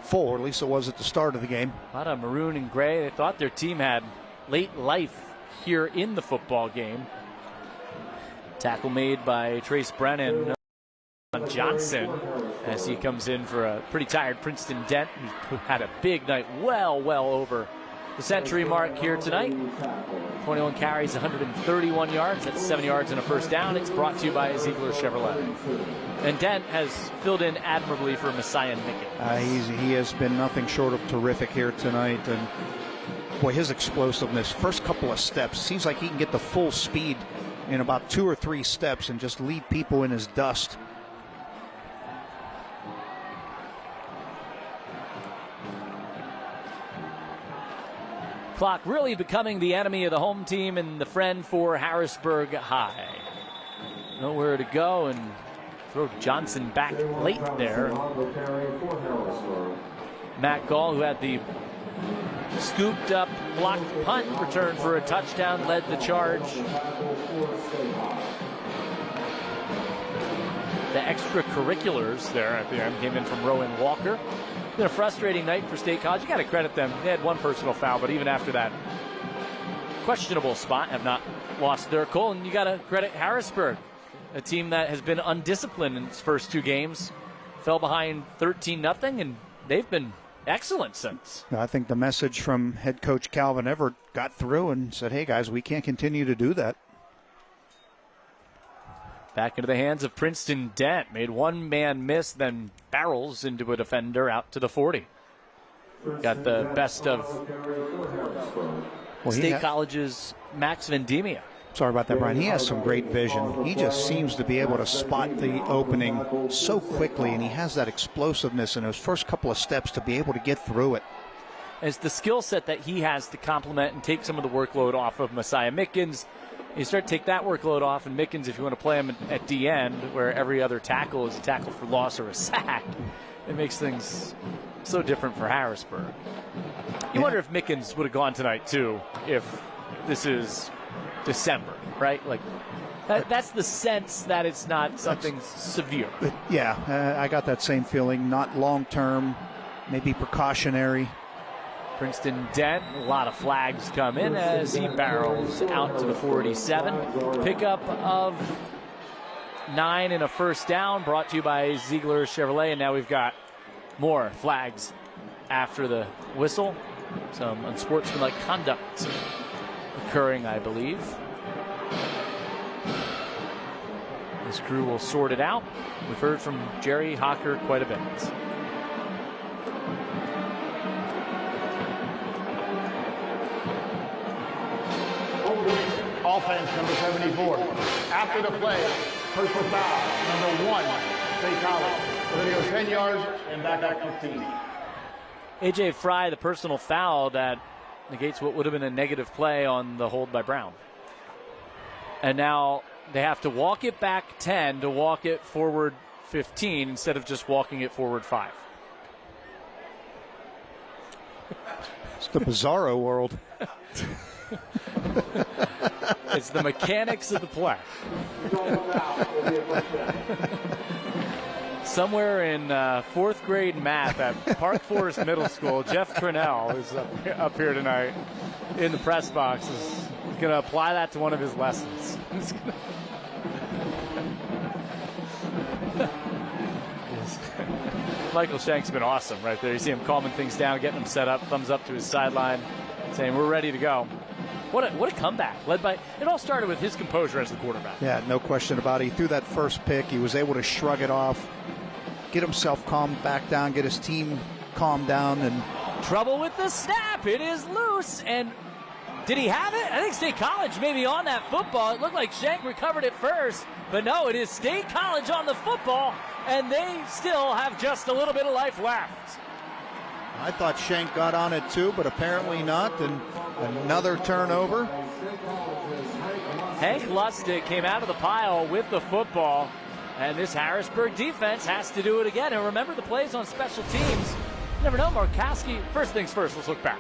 full, or at least it was at the start of the game. A lot of maroon and gray. They thought their team had late life here in the football game. Tackle made by Trace Brennan on Johnson as he comes in for a pretty tired Princeton Dent, who had a big night, well over the century mark here tonight. 21 carries, 131 yards. That's 7 yards and a first down. It's brought to you by Ziegler Chevrolet. And Dent has filled in admirably for Messiah Nickett. He has been nothing short of terrific here tonight. And boy, his explosiveness, first couple of steps, seems like he can get the full speed in about 2 or 3 steps and just leave people in his dust. Clock really becoming the enemy of the home team and the friend for Harrisburg High. Nowhere to go, and throw Johnson back late there. Matt Gall, who had the scooped up blocked punt, returned for a touchdown, led the charge. The extracurriculars there at the end came in from Rowan Walker. It's been a frustrating night for State College. You got to credit them. They had one personal foul, but even after that questionable spot, have not lost their cool. And you got to credit Harrisburg, a team that has been undisciplined in its first 2 games. Fell behind 13-0, and they've been excellent since. I think the message from head coach Calvin Everett got through and said, hey, guys, we can't continue to do that. Back into the hands of Princeton Dent. Made one man miss, then barrels into a defender out to the 40. Got the best of State College's Max Vendemia. Sorry about that, Brian. He has some great vision. He just seems to be able to spot the opening so quickly, and he has that explosiveness in those first couple of steps to be able to get through it. It's the skill set that he has to complement and take some of the workload off of Messiah Mickens. You start to take that workload off, and Mickens, if you want to play him at D end, where every other tackle is a tackle for loss or a sack, it makes things so different for Harrisburg. You wonder if Mickens would have gone tonight, too, if this is December, right? Like, that's the sense that it's not something severe. Yeah, I got that same feeling. Not long-term, maybe precautionary. Princeton Dent, a lot of flags come in as he barrels out to the 47. Pickup of 9 and a first down, brought to you by Ziegler Chevrolet. And now we've got more flags after the whistle. Some unsportsmanlike conduct occurring, I believe. This crew will sort it out. We've heard from Jerry Hocker quite a bit. Offense, number 74. After the play, personal foul, number 1, State College. We're going to go 10 yards and back at 15. A.J. Fry, the personal foul that negates what would have been a negative play on the hold by Brown. And now they have to walk it back 10 to walk it forward 15 instead of just walking it forward 5. It's the bizarro world. It's the mechanics of the play. Somewhere in 4th grade math at Park Forest Middle School, Jeff Trinnell, who's up here tonight in the press box, is going to apply that to one of his lessons. Michael Shank's been awesome right there. You see him calming things down, getting them set up, thumbs up to his sideline, saying, we're ready to go. What a comeback, led by, it all started with his composure as the quarterback. Yeah, no question about it. He threw that first pick. He was able to shrug it off, get himself calmed back down, get his team calmed down. And trouble with the snap. It is loose. And did he have it? I think State College maybe on that football. It looked like Shank recovered it first. But no, it is State College on the football. And they still have just a little bit of life left. I thought Shank got on it too, but apparently not. And another turnover. Hank Lustig came out of the pile with the football. And this Harrisburg defense has to do it again. And remember the plays on special teams. You never know, Markowski. First things first, let's look back.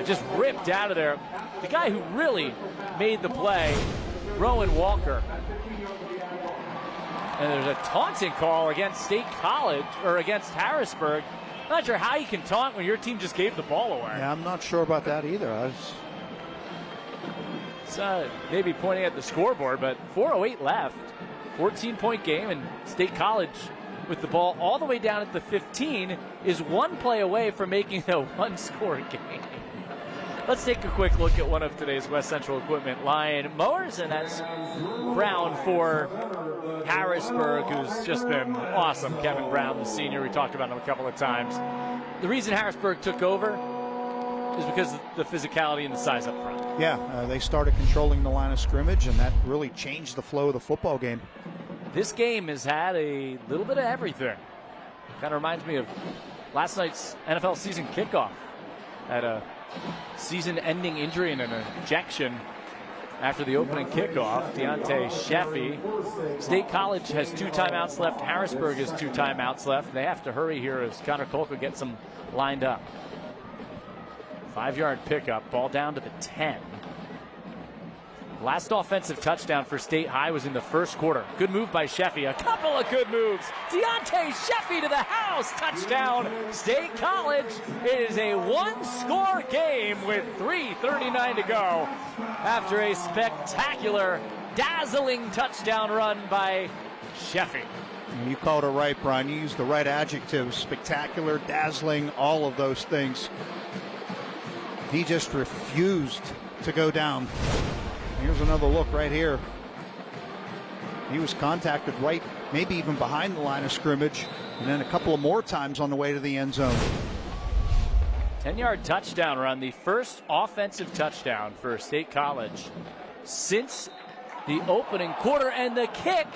Just ripped out of there. The guy who really made the play, Rowan Walker. And there's a taunting call against State College, or against Harrisburg. I'm not sure how you can taunt when your team just gave the ball away. Yeah, I'm not sure about that either. It's maybe pointing at the scoreboard, but 4:08 left. 14-point game, and State College with the ball all the way down at the 15 is one play away from making a one-score game. Let's take a quick look at one of today's West Central Equipment line mowers, and that's Brown for Harrisburg, who's just been awesome. Kevin Brown, the senior, we talked about him a couple of times. The reason Harrisburg took over is because of the physicality and the size up front. Yeah, they started controlling the line of scrimmage, and that really changed the flow of the football game. This game has had a little bit of everything. Kind of reminds me of last night's NFL season kickoff. Had a season-ending injury and an ejection after the opening kickoff. Deontay Sheffy. State College has 2 timeouts left. Harrisburg has 2 timeouts left. They have to hurry here as Connor Kolka gets them lined up. 5-yard pickup. Ball down to the 10. Last offensive touchdown for State High was in the first quarter. Good move by Sheffy. A couple of good moves. Deontay Sheffy to the house. Touchdown, State College. It is a one-score game with 3:39 to go after a spectacular, dazzling touchdown run by Sheffy. You called it right, Brian. You used the right adjectives. Spectacular, dazzling, all of those things. He just refused to go down. Here's another look right here. He was contacted right, maybe even behind the line of scrimmage, and then a couple of more times on the way to the end zone. 10-yard touchdown run, the first offensive touchdown for State College since the opening quarter, and the kick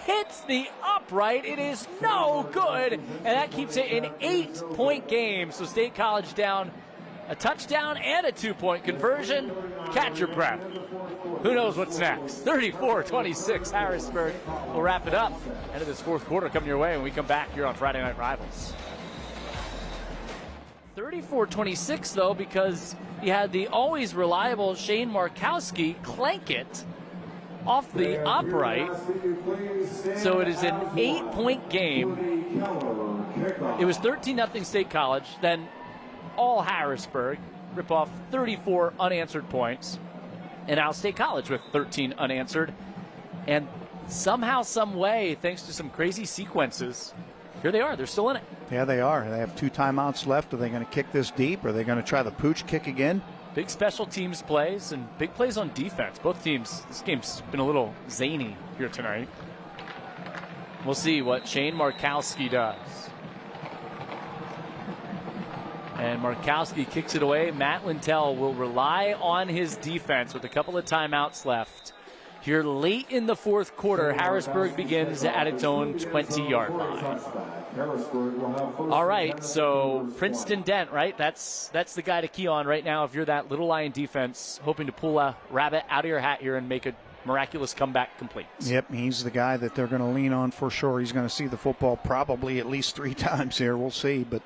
hits the upright. It is no good, and that keeps it an 8-point game. So State College down a touchdown and a 2-point conversion. Catch your breath. Who knows what's next? 34-26, Harrisburg will wrap it up. End of this fourth quarter coming your way when we come back here on Friday Night Rivals. 34-26, though, because you had the always reliable Shane Markowski clank it off the upright. So it is an 8-point game. It was 13-0 State College, then all Harrisburg, rip off 34 unanswered points. And now State College with 13 unanswered. And somehow, some way, thanks to some crazy sequences, here they are. They're still in it. Yeah, they are. They have 2 timeouts left. Are they going to kick this deep? Are they going to try the pooch kick again? Big special teams plays and big plays on defense. Both teams, this game's been a little zany here tonight. We'll see what Shane Markowski does. And Markowski kicks it away. Matt Lintel will rely on his defense with a couple of timeouts left. Here late in the fourth quarter, Harrisburg begins at its own 20-yard line. All right, so Princeton Dent, right? That's the guy to key on right now if you're that Little Lion defense hoping to pull a rabbit out of your hat here and make a miraculous comeback complete. Yep, he's the guy that they're going to lean on for sure. He's going to see the football probably at least 3 times here. We'll see, but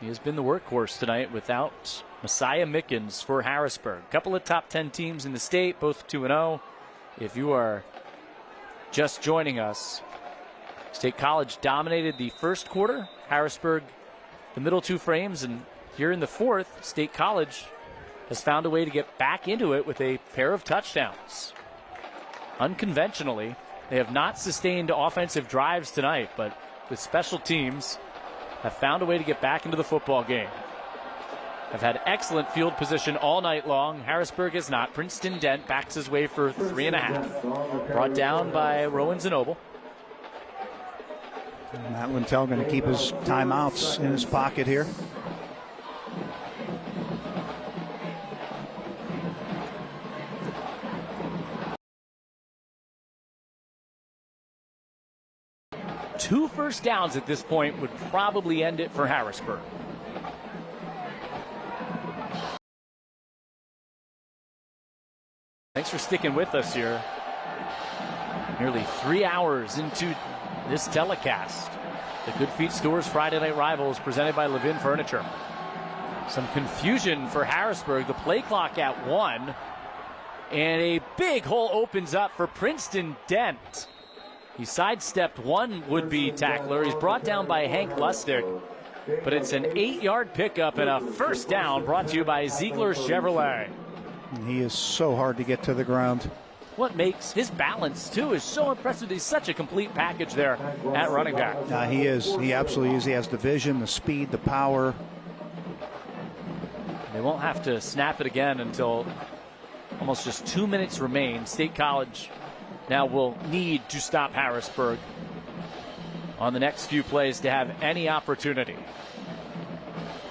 he has been the workhorse tonight without Messiah Mickens for Harrisburg. A couple of top 10 teams in the state, both 2-0. If you are just joining us, State College dominated the first quarter. Harrisburg, the middle 2 frames, and here in the fourth, State College has found a way to get back into it with a pair of touchdowns. Unconventionally, they have not sustained offensive drives tonight, but with special teams, have found a way to get back into the football game. Have had excellent field position all night long. Harrisburg has not. Princeton Dent backs his way for 3.5. Brought down by Rowan Zanoble. Matt Lintel going to keep his timeouts in his pocket here. Two first downs at this point would probably end it for Harrisburg. Thanks for sticking with us here. Nearly 3 hours into this telecast. The Good Feet Stores Friday Night Rivals presented by Levin Furniture. Some confusion for Harrisburg. The play clock at 1. And a big hole opens up for Princeton Dent. He sidestepped one would-be tackler. He's brought down by Hank Lustig. But it's an 8-yard pickup and a first down brought to you by Ziegler Chevrolet. He is so hard to get to the ground. What makes his balance, too, is so impressive. He's such a complete package there at running back. He is. He absolutely is. He has the vision, the speed, the power. They won't have to snap it again until almost just 2 minutes remain. State College now will need to stop Harrisburg on the next few plays to have any opportunity.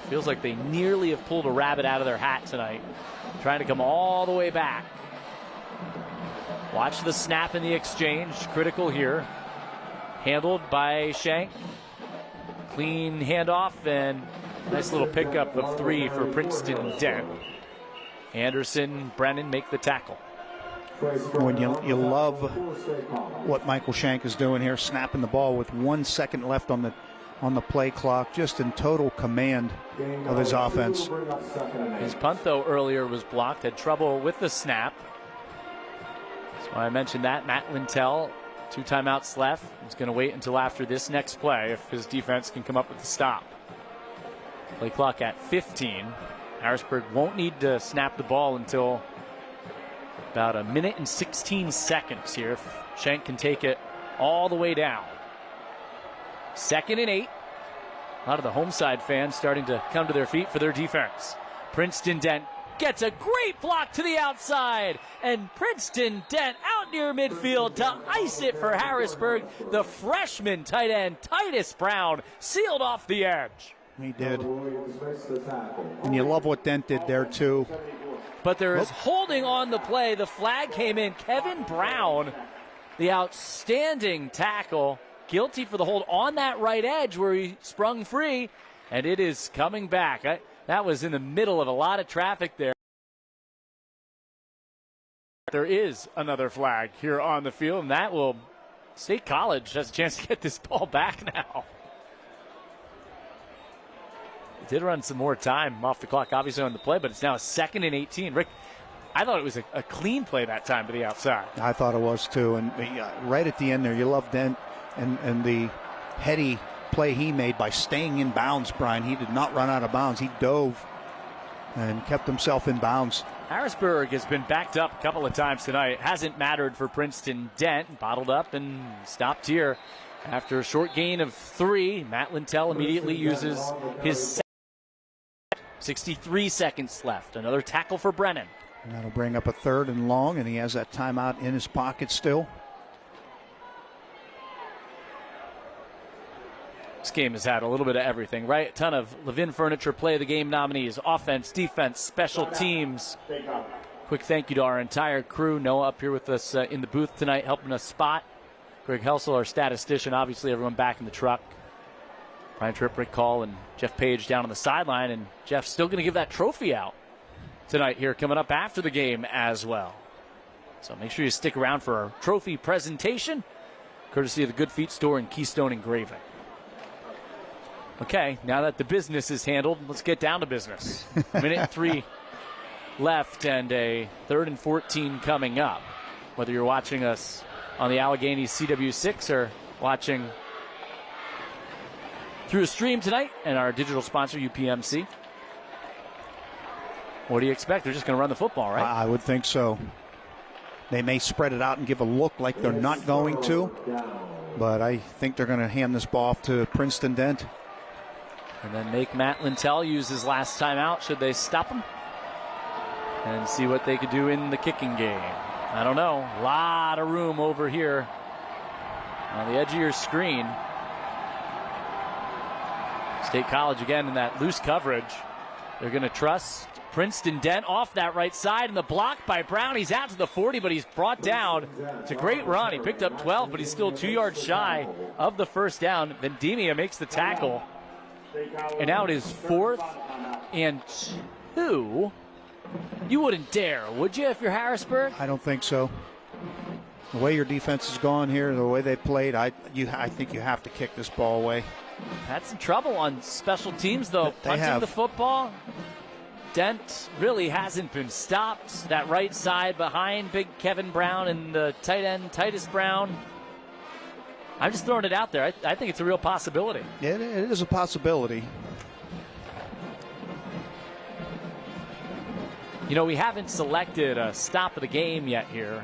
Feels like they nearly have pulled a rabbit out of their hat tonight, trying to come all the way back. Watch the snap and the exchange, critical here. Handled by Shank. Clean handoff and nice little pickup of 3 for Princeton Dent. Anderson, Brennan make the tackle. When you love what Michael Shank is doing here, snapping the ball with 1 second left on the play clock, just in total command of his offense. His punt, though, earlier was blocked, had trouble with the snap. That's why I mentioned that. Matt Lintel, 2 timeouts left. He's going to wait until after this next play if his defense can come up with a stop. Play clock at 15. Harrisburg won't need to snap the ball until about 1 minute and 16 seconds here if Shank can take it all the way down. 2nd and 8. A lot of the home side fans starting to come to their feet for their defense. Princeton Dent gets a great block to the outside, and Princeton Dent out near midfield to ice it for Harrisburg. The freshman tight end Titus Brown sealed off the edge. He did. And you love what Dent did there, too. But there is holding on the play. The flag came in. Kevin Brown, the outstanding tackle, guilty for the hold on that right edge where he sprung free, and it is coming back. That was in the middle of a lot of traffic there. There is another flag here on the field, and that will State College has a chance to get this ball back now. Did run some more time off the clock, obviously, on the play, but it's now a 2nd and 18. Rick, I thought it was a clean play that time to the outside. I thought it was, too. And right at the end there, you love Dent and the heady play he made by staying in bounds, Brian. He did not run out of bounds. He dove and kept himself in bounds. Harrisburg has been backed up a couple of times tonight. It hasn't mattered for Princeton. Dent bottled up and stopped here. After a short gain of 3, Matt Lintel immediately uses his 63 seconds left. Another tackle for Brennan. And that'll bring up a 3rd and long, and he has that timeout in his pocket still. This game has had a little bit of everything, right? A ton of Levin Furniture Play of the Game nominees, offense, defense, special teams. Quick thank you to our entire crew. Noah up here with us in the booth tonight, helping us spot. Greg Helsel, our statistician, obviously everyone back in the truck. Ryan Tripp, Rick Call, and Jeff Page down on the sideline, and Jeff's still going to give that trophy out tonight here coming up after the game as well. So make sure you stick around for our trophy presentation, courtesy of the Good Feet Store and Keystone Engraving. Okay, now that the business is handled, let's get down to business. Minute and 3 left and a 3rd and 14 coming up. Whether you're watching us on the Allegheny CW6 or watching through a stream tonight and our digital sponsor, UPMC. What do you expect? They're just going to run the football, right? I would think so. They may spread it out and give a look like they're not going to, but I think they're going to hand this ball off to Princeton Dent. And then make Matt Lintel use his last time out. Should they stop him? And see what they could do in the kicking game. I don't know. A lot of room over here on the edge of your screen. State College again in that loose coverage. They're going to trust Princeton Dent off that right side, and the block by Brown. He's out to the 40, but he's brought down. It's a great run. He picked up 12, but he's still 2 yards shy of the first down. Vendemia makes the tackle. And now it is 4th and 2. You wouldn't dare, would you, if you're Harrisburg? I don't think so. The way your defense has gone here, the way they played, I think you have to kick this ball away. Had some trouble on special teams, though. Punting the football. Dent really hasn't been stopped. That right side behind big Kevin Brown and the tight end Titus Brown. I'm just throwing it out there. I think it's a real possibility. It is a possibility. You know, we haven't selected a stop of the game yet here.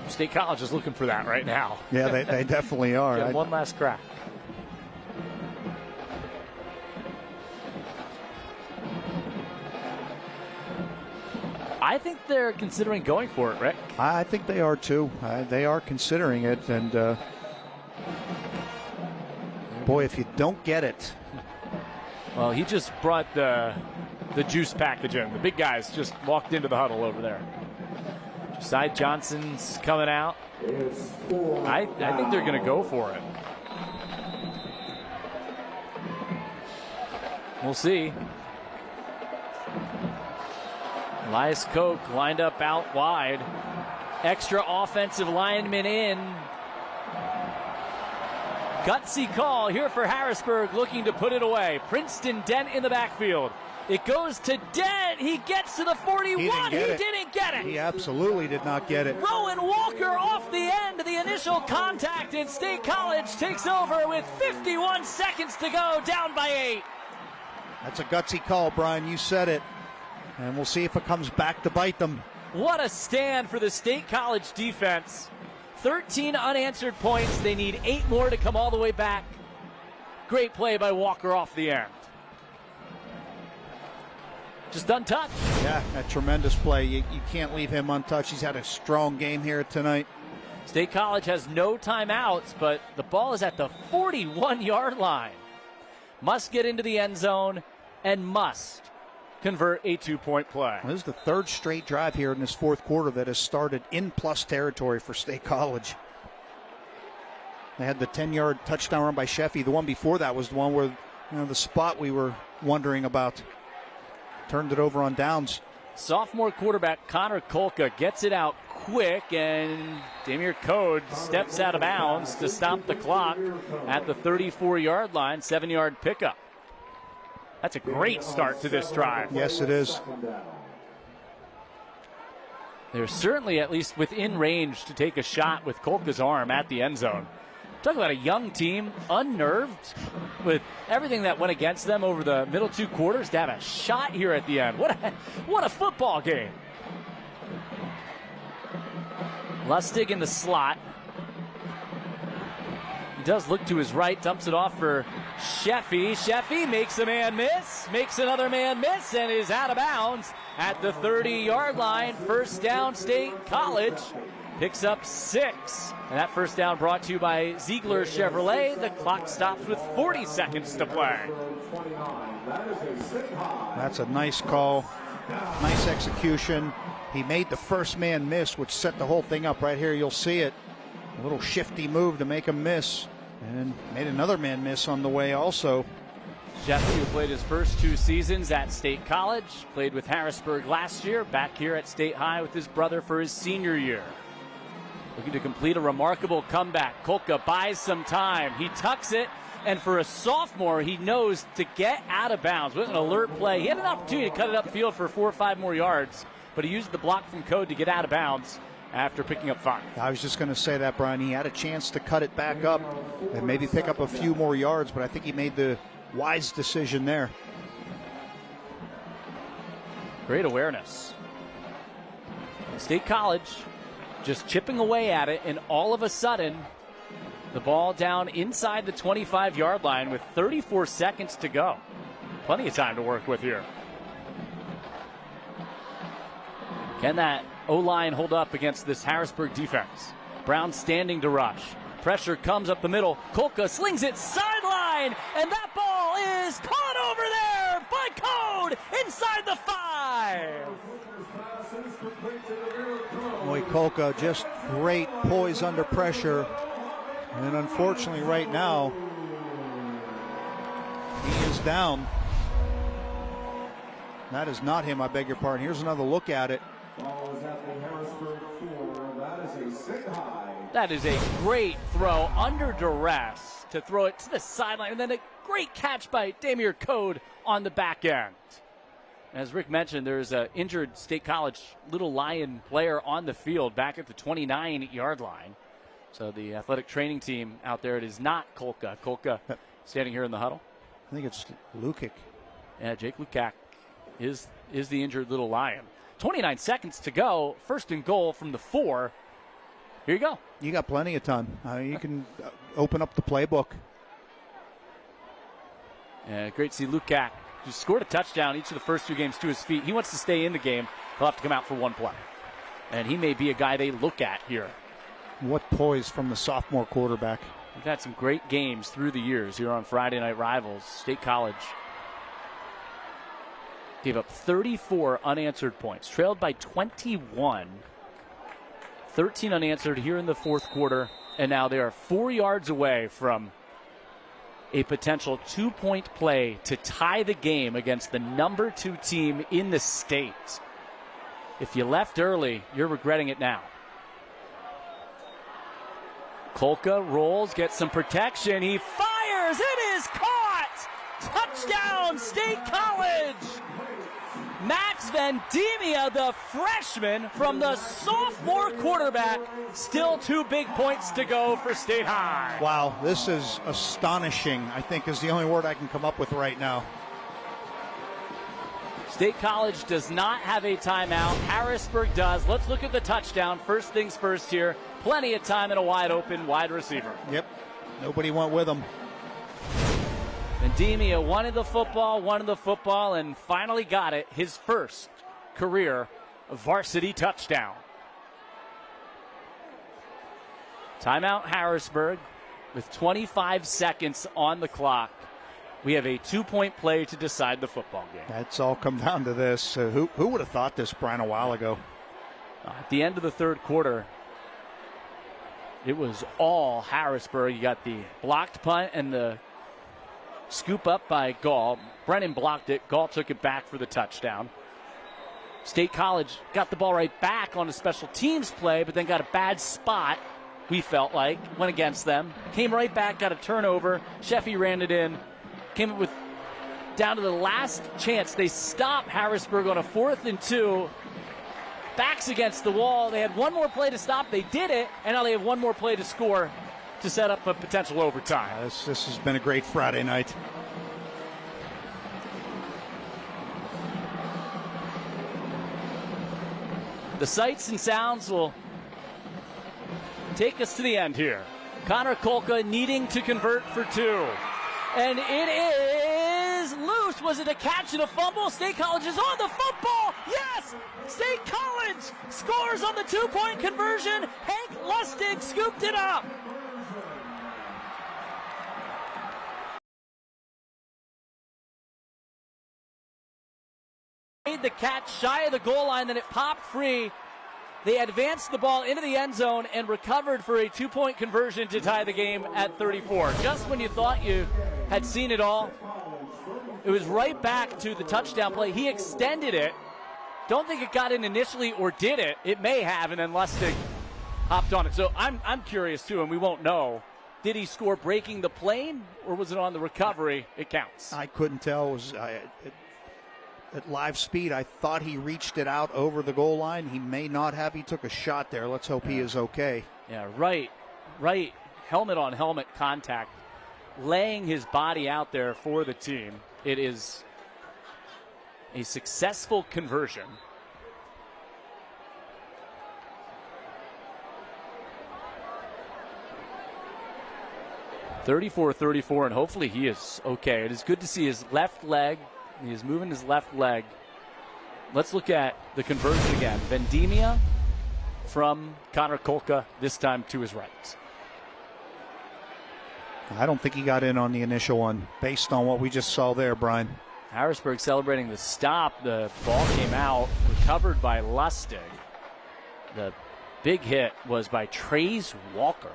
State College is looking for that right now. Yeah, they definitely are. Get one last crack. I think they're considering going for it, Rick. I think they are, too. They are considering it, and boy, if you don't get it. Well, he just brought the juice package in. The big guys just walked into the huddle over there. Josiah Johnson's coming out. I think they're going to go for it. We'll see. Elias Koch lined up out wide. Extra offensive lineman in. Gutsy call here for Harrisburg, looking to put it away. Princeton Dent in the backfield. It goes to Dent. He gets to the 41. He didn't get it. He absolutely did not get it. Rowan Walker off the end of the initial contact, and State College takes over with 51 seconds to go, down by 8. That's a gutsy call, Brian. You said it. And we'll see if it comes back to bite them. What a stand for the State College defense. 13 unanswered points. They need 8 more to come all the way back. Great play by Walker off the end. Just untouched. Yeah, a tremendous play. You can't leave him untouched. He's had a strong game here tonight. State College has no timeouts, but the ball is at the 41-yard line. must get into the end zone, and must convert a 2-point play. This is the third straight drive here in this fourth quarter that has started in plus territory for State College. They had the 10-yard touchdown run by Sheffy. The one before that was the one where, the spot we were wondering about. Turned it over on downs. Sophomore quarterback Connor Kolka gets it out quick, and Damir Code steps out of bounds to stop the clock at the 34-yard line, 7-yard pickup. That's a great start to this drive. Yes, it is. They're certainly at least within range to take a shot with Kolka's arm at the end zone. Talk about a young team, unnerved with everything that went against them over the middle two quarters, to have a shot here at the end. What a football game. Lustig in the slot. He does look to his right, dumps it off for Sheffy. Sheffy makes a man miss, makes another man miss, and is out of bounds at the 30-yard line. First down, State College. Picks up 6. And that first down brought to you by Ziegler Chevrolet. The clock stops with 40 seconds to play. That's a nice call. Nice execution. He made the first man miss, which set the whole thing up. Right here, you'll see it. A little shifty move to make him miss. And made another man miss on the way also. Sheffy, who played his first 2 seasons at State College, played with Harrisburg last year, back here at State High with his brother for his senior year. Looking to complete a remarkable comeback. Kolka buys some time. He tucks it, and for a sophomore, he knows to get out of bounds. With an alert play, he had an opportunity to cut it upfield for 4 or 5 more yards, but he used the block from Code to get out of bounds after picking up 5. I was just going to say that, Brian. He had a chance to cut it back up and maybe pick up a few more yards, but I think he made the wise decision there. Great awareness. State College just chipping away at it, and all of a sudden, the ball down inside the 25-yard line with 34 seconds to go. Plenty of time to work with here. Can that O-line hold up against this Harrisburg defense? Brown standing to rush. Pressure comes up the middle. Kolka slings it sideline, and that ball is caught over there by Code inside the 5. Boy, Kolka, just great poise under pressure. And unfortunately right now, he is down. That is not him, I beg your pardon. Here's another look at it. That is a great throw under duress to throw it to the sideline, and then a great catch by Damir Code on the back end. As Rick mentioned, there's an injured State College Little Lion player on the field back at the 29-yard line. So the athletic training team out there, it is not Kolka. Kolka standing here in the huddle. I think it's Lukic. Yeah, Jake Lukac is the injured Little Lion. 29 seconds to go. First and goal from the 4. Here you go. You got plenty of time. You can open up the playbook. Yeah, great to see Lukac, who scored a touchdown each of the first 2 games, to his feet. He wants to stay in the game. He'll have to come out for 1 play. And he may be a guy they look at here. What poise from the sophomore quarterback. We've had some great games through the years here on Friday Night Rivals. State College gave up 34 unanswered points, trailed by 21. 13 unanswered here in the fourth quarter, and now they are 4 yards away from a potential 2-point play to tie the game against the number 2 team in the state. If you left early, you're regretting it now. Kolka rolls, gets some protection. He fires. It is caught. Touchdown, State College. Max Vendemia, the freshman from the sophomore quarterback. Still 2 big points to go for State High. Wow, this is astonishing, I think, is the only word I can come up with right now. State College does not have a timeout. Harrisburg does. Let's look at the touchdown. First things first here. Plenty of time and a wide open wide receiver. Yep. Nobody went with him. Vendemia wanted the football, and finally got it. His first career varsity touchdown. Timeout Harrisburg with 25 seconds on the clock. we have a 2-point play to decide the football game. That's all come down to this. Who would have thought this, Brian, a while ago? At the end of the third quarter, it was all Harrisburg. You got the blocked punt and the scoop up by Gall. Brennan blocked it. Gall took it back for the touchdown. State College got the ball right back on a special teams play, but then got a bad spot, we felt like, went against them. Came right back, got a turnover. Sheffy ran it in. Came up with, down to the last chance. They stopped Harrisburg on a 4th and 2. Backs against the wall. They had one more play to stop. They did it, and now they have one more play to score to set up a potential overtime. This has been a great Friday night. The sights and sounds will take us to the end here. Connor Kolka needing to convert for 2. And it is loose. Was it a catch and a fumble? State College is on the football. Yes! State College scores on the 2-point conversion. Hank Lustig scooped it up. Made the catch shy of the goal line, then it popped free. They advanced the ball into the end zone and recovered for a 2-point conversion to tie the game at 34. Just when you thought you had seen it all, it was right back to the touchdown play. He extended it. Don't think it got in initially, or did it? It may have, and then Lustig hopped on it. So I'm curious too, and we won't know. Did he score breaking the plane, or was it on the recovery? It counts. I couldn't tell. It was at live speed. I thought he reached it out over the goal line. He may not have. He took a shot there. Let's hope he is okay. Yeah, right. Helmet on helmet contact, laying his body out there for the team. It is a successful conversion. (34-34), and hopefully he is okay. It is good to see his left leg. He is moving his left leg. Let's look at the conversion again. Vendemia from Connor Kolka, this time to his right. I don't think he got in on the initial one, based on what we just saw there, Brian. Harrisburg celebrating the stop. The ball came out, recovered by Lustig. The big hit was by Trace Walker.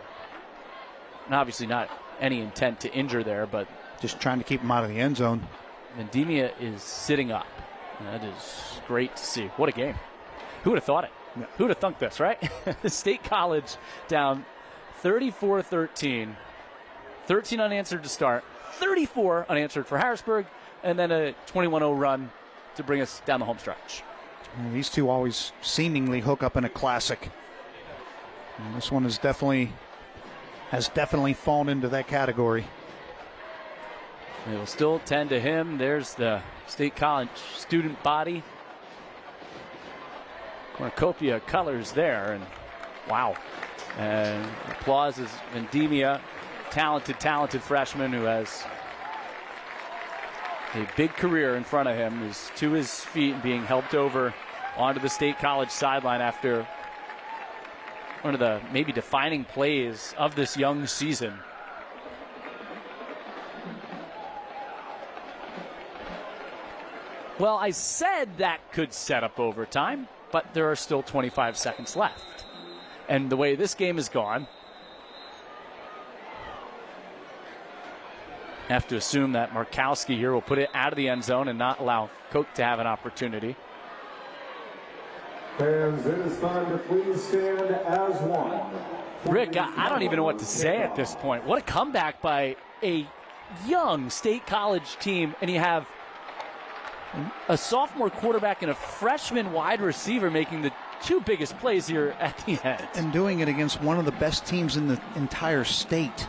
And obviously not any intent to injure there, but just trying to keep him out of the end zone. Vendemia is sitting up. That is great to see. What a game. Who would have thought it? Yeah. Who would have thunk this, right? State College down 34-13. 13 unanswered to start. 34 unanswered for Harrisburg. And then a 21-0 run to bring us down the home stretch. These two always seemingly hook up in a classic. And this one has definitely fallen into that category. They will still tend to him. There's the State College student body. Cornucopia colors there, and wow. And applause is Vendemia, talented freshman who has a big career in front of him. He's to his feet and being helped over onto the State College sideline after one of the maybe defining plays of this young season. Well, I said that could set up overtime, but there are still 25 seconds left. And the way this game has gone, have to assume that Markowski here will put it out of the end zone and not allow Koch to have an opportunity. Fans, it is time to please stand as one. Rick, I don't even know what to say at this point. What a comeback by a young State College team, and you have a sophomore quarterback and a freshman wide receiver making the two biggest plays here at the end. And doing it against one of the best teams in the entire state.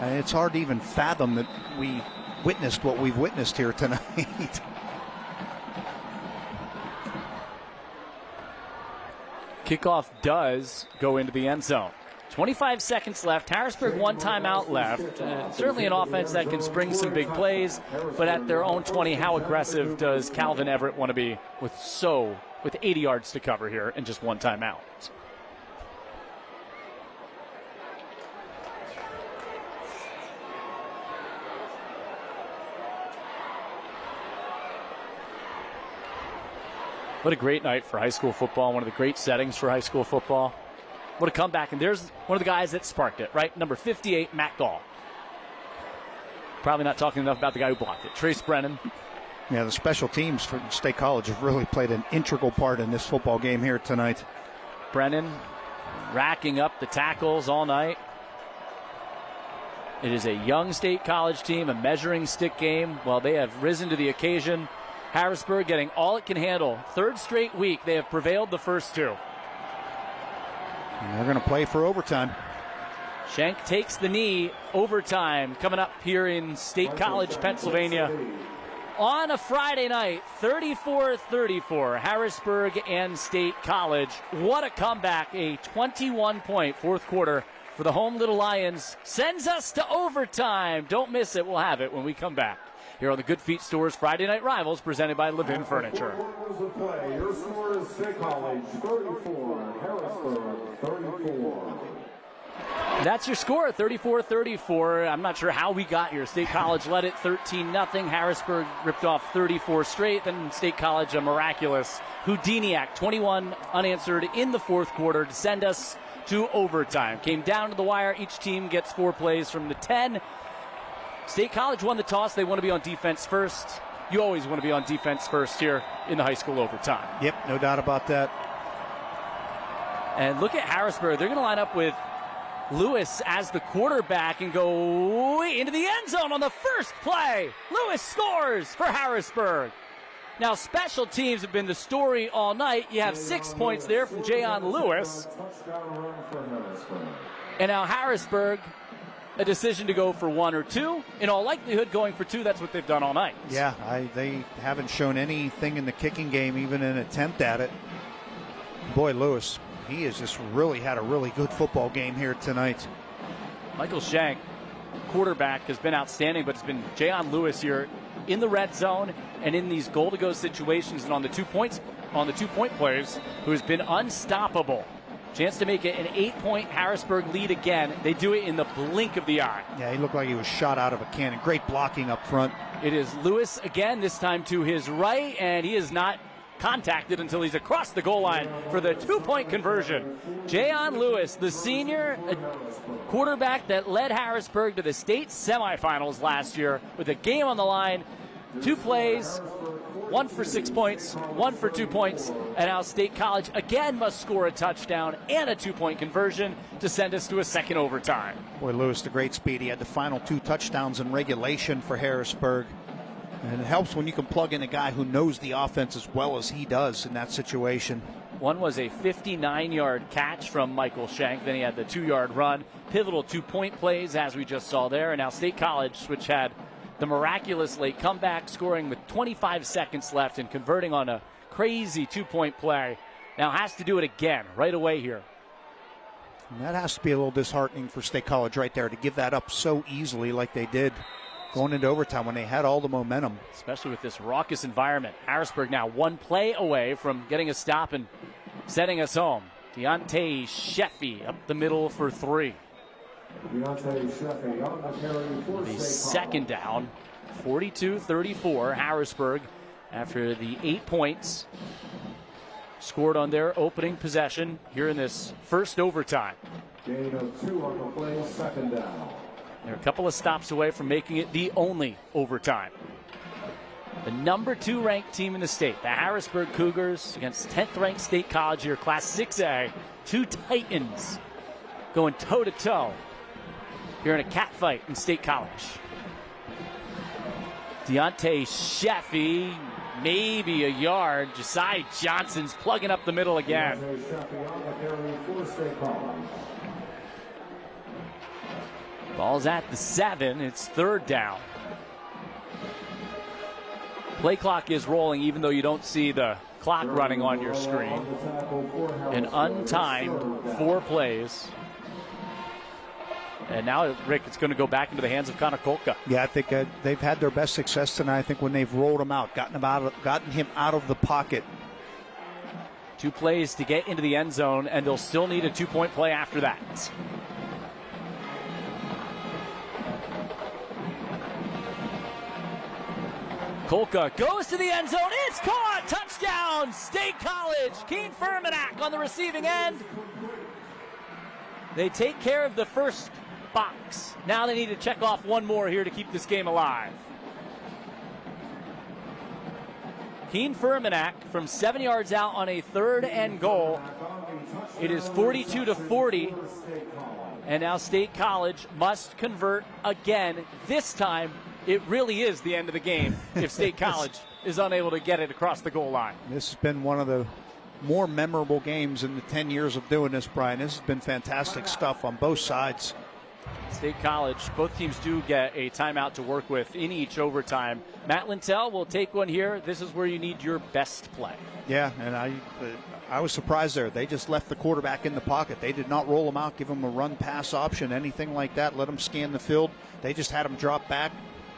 It's hard to even fathom that we witnessed what we've witnessed here tonight. Kickoff does go into the end zone. 25 seconds left. Harrisburg one timeout left. Certainly an offense that can spring some big plays, but at their own 20, how aggressive does Calvin Everett want to be with 80 yards to cover here and just one timeout? What a great night for high school football. One of the great settings for high school football. What a comeback. And there's one of the guys that sparked it, right? Number 58, Matt Gall. Probably not talking enough about the guy who blocked it. Trace Brennan. Yeah, the special teams for State College have really played an integral part in this football game here tonight. Brennan racking up the tackles all night. It is a young State College team, a measuring stick game. Well, they have risen to the occasion. Harrisburg getting all it can handle. Third straight week, they have prevailed the first two. And they're going to play for overtime. Schenk takes the knee. Overtime coming up here in State College, Pennsylvania. On a Friday night, 34-34, Harrisburg and State College. What a comeback. A 21-point fourth quarter for the home Little Lions. Sends us to overtime. Don't miss it. We'll have it when we come back. Here on the Good Feet Store's Friday Night Rivals, presented by Levin Furniture. Your score is State College 34, Harrisburg 34. That's your score, 34-34. I'm not sure how we got here. State College led it 13-0. Harrisburg ripped off 34 straight. Then State College, a miraculous Houdiniac, 21 unanswered in the fourth quarter to send us to overtime. Came down to the wire. Each team gets 4 plays from the 10. State College won the toss. They want to be on defense first. You always want to be on defense first here in the high school overtime. Yep, no doubt about that. And look at Harrisburg. They're going to line up with Lewis as the quarterback and go into the end zone on the first play. Lewis scores for Harrisburg. Now, special teams have been the story all night. You have 6 points there from Jayon Lewis. And now Harrisburg, a decision to go for 1 or 2. In all likelihood, going for 2. That's what they've done all night. Yeah, they haven't shown anything in the kicking game, even an attempt at it. Boy, Lewis, he has just really had a really good football game here tonight. Michael Schenk, quarterback, has been outstanding, but it's been Jayon Lewis here in the red zone and in these goal-to-go situations and on the 2-point plays, who has been unstoppable. Chance to make it an 8-point Harrisburg lead again. They do it in the blink of the eye. Yeah, he looked like he was shot out of a cannon. Great blocking up front. It is Lewis again, this time to his right, and he is not contacted until he's across the goal line for the 2-point conversion. Jayon Lewis, the senior, a quarterback that led Harrisburg to the state semifinals last year with a game on the line. 2 plays, 1 for 6 points, 1 for 2 points, and now State College again must score a touchdown and a 2-point conversion to send us to a second overtime. Boy, Lewis, the great speed. He had the final 2 touchdowns in regulation for Harrisburg. And it helps when you can plug in a guy who knows the offense as well as he does in that situation. One was a 59-yard catch from Michael Schenk. Then he had the 2-yard run. Pivotal 2-point plays, as we just saw there. And now State College, which had the miraculous late comeback, scoring with 25 seconds left and converting on a crazy 2-point play, now has to do it again right away here. And that has to be a little disheartening for State College right there to give that up so easily like they did going into overtime when they had all the momentum. Especially with this raucous environment. Harrisburg now 1 play away from getting a stop and sending us home. Deontay Sheffy up the middle for 3. The second down, 42-34, Harrisburg, after the 8 points scored on their opening possession here in this first overtime. Gain of 2 on the play, second down. They're a couple of stops away from making it the only overtime. The number 2 ranked team in the state, the Harrisburg Cougars, against 10th ranked State College here, Class 6A. 2 Titans going toe-to-toe here in a cat fight in State College. Deontay Sheffy, maybe a yard. Josiah Johnson's plugging up the middle again. Ball's at the 7. It's 3rd down. Play clock is rolling even though you don't see the clock running on your screen. An untimed 4 plays. And now, Rick, it's going to go back into the hands of Connor Kolka. Yeah, I think they've had their best success tonight. I think when they've rolled him out, gotten him out of the pocket. 2 plays to get into the end zone, and they'll still need a 2-point play after that. Kolka goes to the end zone. It's caught. Touchdown, State College. Keen Fermanak on the receiving end. They take care of the first box. Now they need to check off one more here to keep this game alive. Keen Fermanak from 7 yards out on a 3rd and goal. It is 42-40. And now State College must convert again. This time, it really is the end of the game if State College is unable to get it across the goal line. This has been one of the more memorable games in the 10 years of doing this, Brian. This has been fantastic stuff on both sides. State College, both teams do get a timeout to work with in each overtime. Matt Lintel will take one here. This is where you need your best play. Yeah, and I was surprised there. They just left the quarterback in the pocket. They did not roll him out, give him a run-pass option, anything like that. Let him scan the field. They just had him drop back,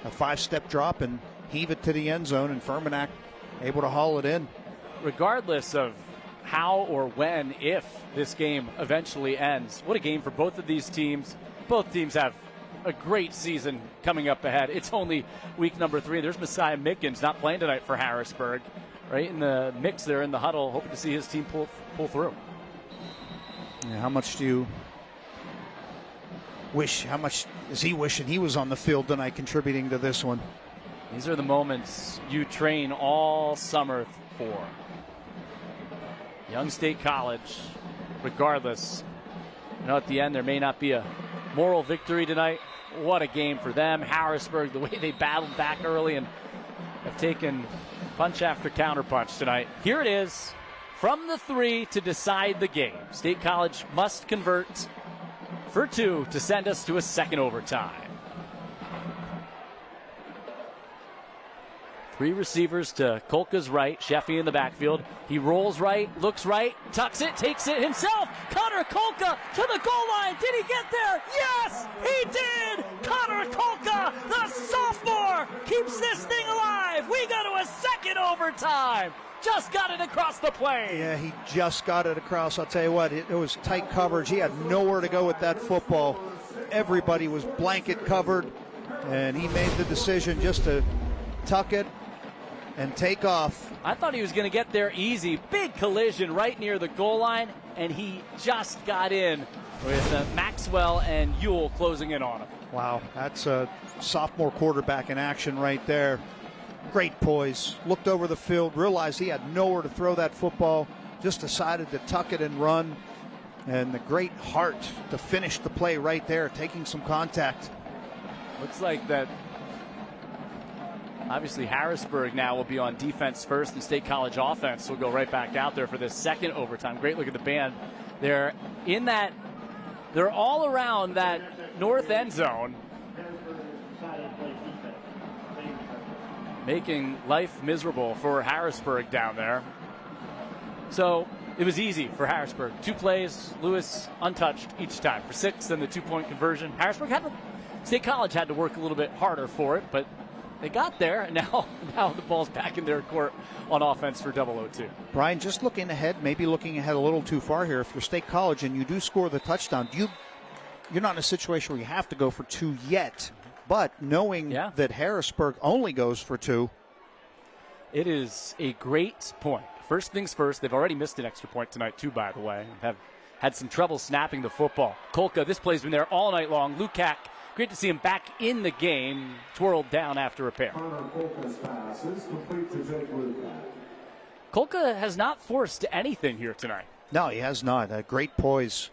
a 5-step drop, and heave it to the end zone, and Fermanak able to haul it in. Regardless of how or when, if this game eventually ends, what a game for both of these teams. Both teams have a great season coming up ahead. It's only week number 3. There's Messiah Mickens not playing tonight for Harrisburg. Right in the mix there in the huddle, hoping to see his team pull through. Yeah, how much do you wish, how much is he wishing he was on the field tonight contributing to this one? These are the moments you train all summer for. Young State College, regardless, at the end there may not be a moral victory tonight. What a game for them. Harrisburg, the way they battled back early and have taken punch after counterpunch tonight. Here it is from the 3 to decide the game. State College must convert for 2 to send us to a second overtime. 3 receivers to Kolka's right. Sheffy in the backfield. He rolls right, looks right, tucks it, takes it himself. Connor Kolka to the goal line. Did he get there? Yes, he did. Connor Kolka, the sophomore, keeps this thing alive. We go to a second overtime. Just got it across the plane. Yeah, he just got it across. I'll tell you what, it was tight coverage. He had nowhere to go with that football. Everybody was blanket covered, and he made the decision just to tuck it and take off. I thought he was going to get there easy. Big collision right near the goal line, and he just got in with Maxwell and Ewell closing in on him. Wow, that's a sophomore quarterback in action right there. Great poise. Looked over the field, realized he had nowhere to throw that football, just decided to tuck it and run. And the great heart to finish the play right there, taking some contact. Looks like that. Obviously, Harrisburg now will be on defense first, and State College offense will go right back out there for this second overtime. Great look at the band. They're in that, they're all around that north end zone, making life miserable for Harrisburg down there. So it was easy for Harrisburg. 2 plays, Lewis untouched each time for 6, and the 2-point conversion. State College had to work a little bit harder for it, but they got there, and now the ball's back in their court on offense for 002. Brian, just looking ahead, maybe looking ahead a little too far here. If you're State College and you do score the touchdown, you're not in a situation where you have to go for 2 yet. But knowing that Harrisburg only goes for 2. It is a great point. First things first, they've already missed an extra point tonight, too, by the way. Have had some trouble snapping the football. Kolka, this play's been there all night long. Lukac, great to see him back in the game, twirled down after repair. Kolka has not forced anything here tonight. No, he has not. A great poise.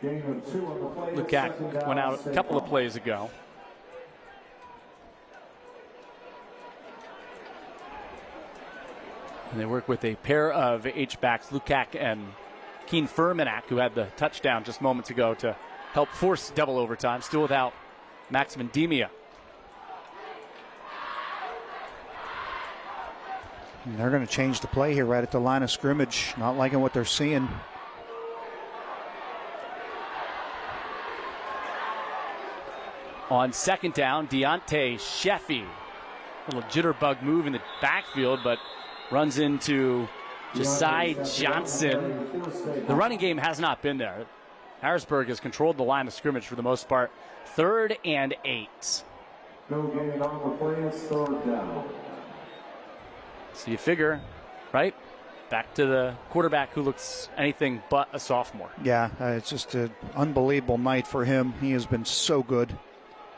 Lukac went out a couple of plays ago. And they work with a pair of H-backs, Lukac and Keen Fermanak, who had the touchdown just moments ago to help force double overtime, still without Max Vendemia. And they're going to change the play here right at the line of scrimmage. Not liking what they're seeing. On second down, Deontay Sheffy. A little jitterbug move in the backfield, but runs into Josiah Johnson. The running game has not been there. Harrisburg has controlled the line of scrimmage for the most part. 3rd and 8. No gain on the play. It's third down. So you figure, right? Back to the quarterback who looks anything but a sophomore. Yeah, it's just an unbelievable night for him. He has been so good.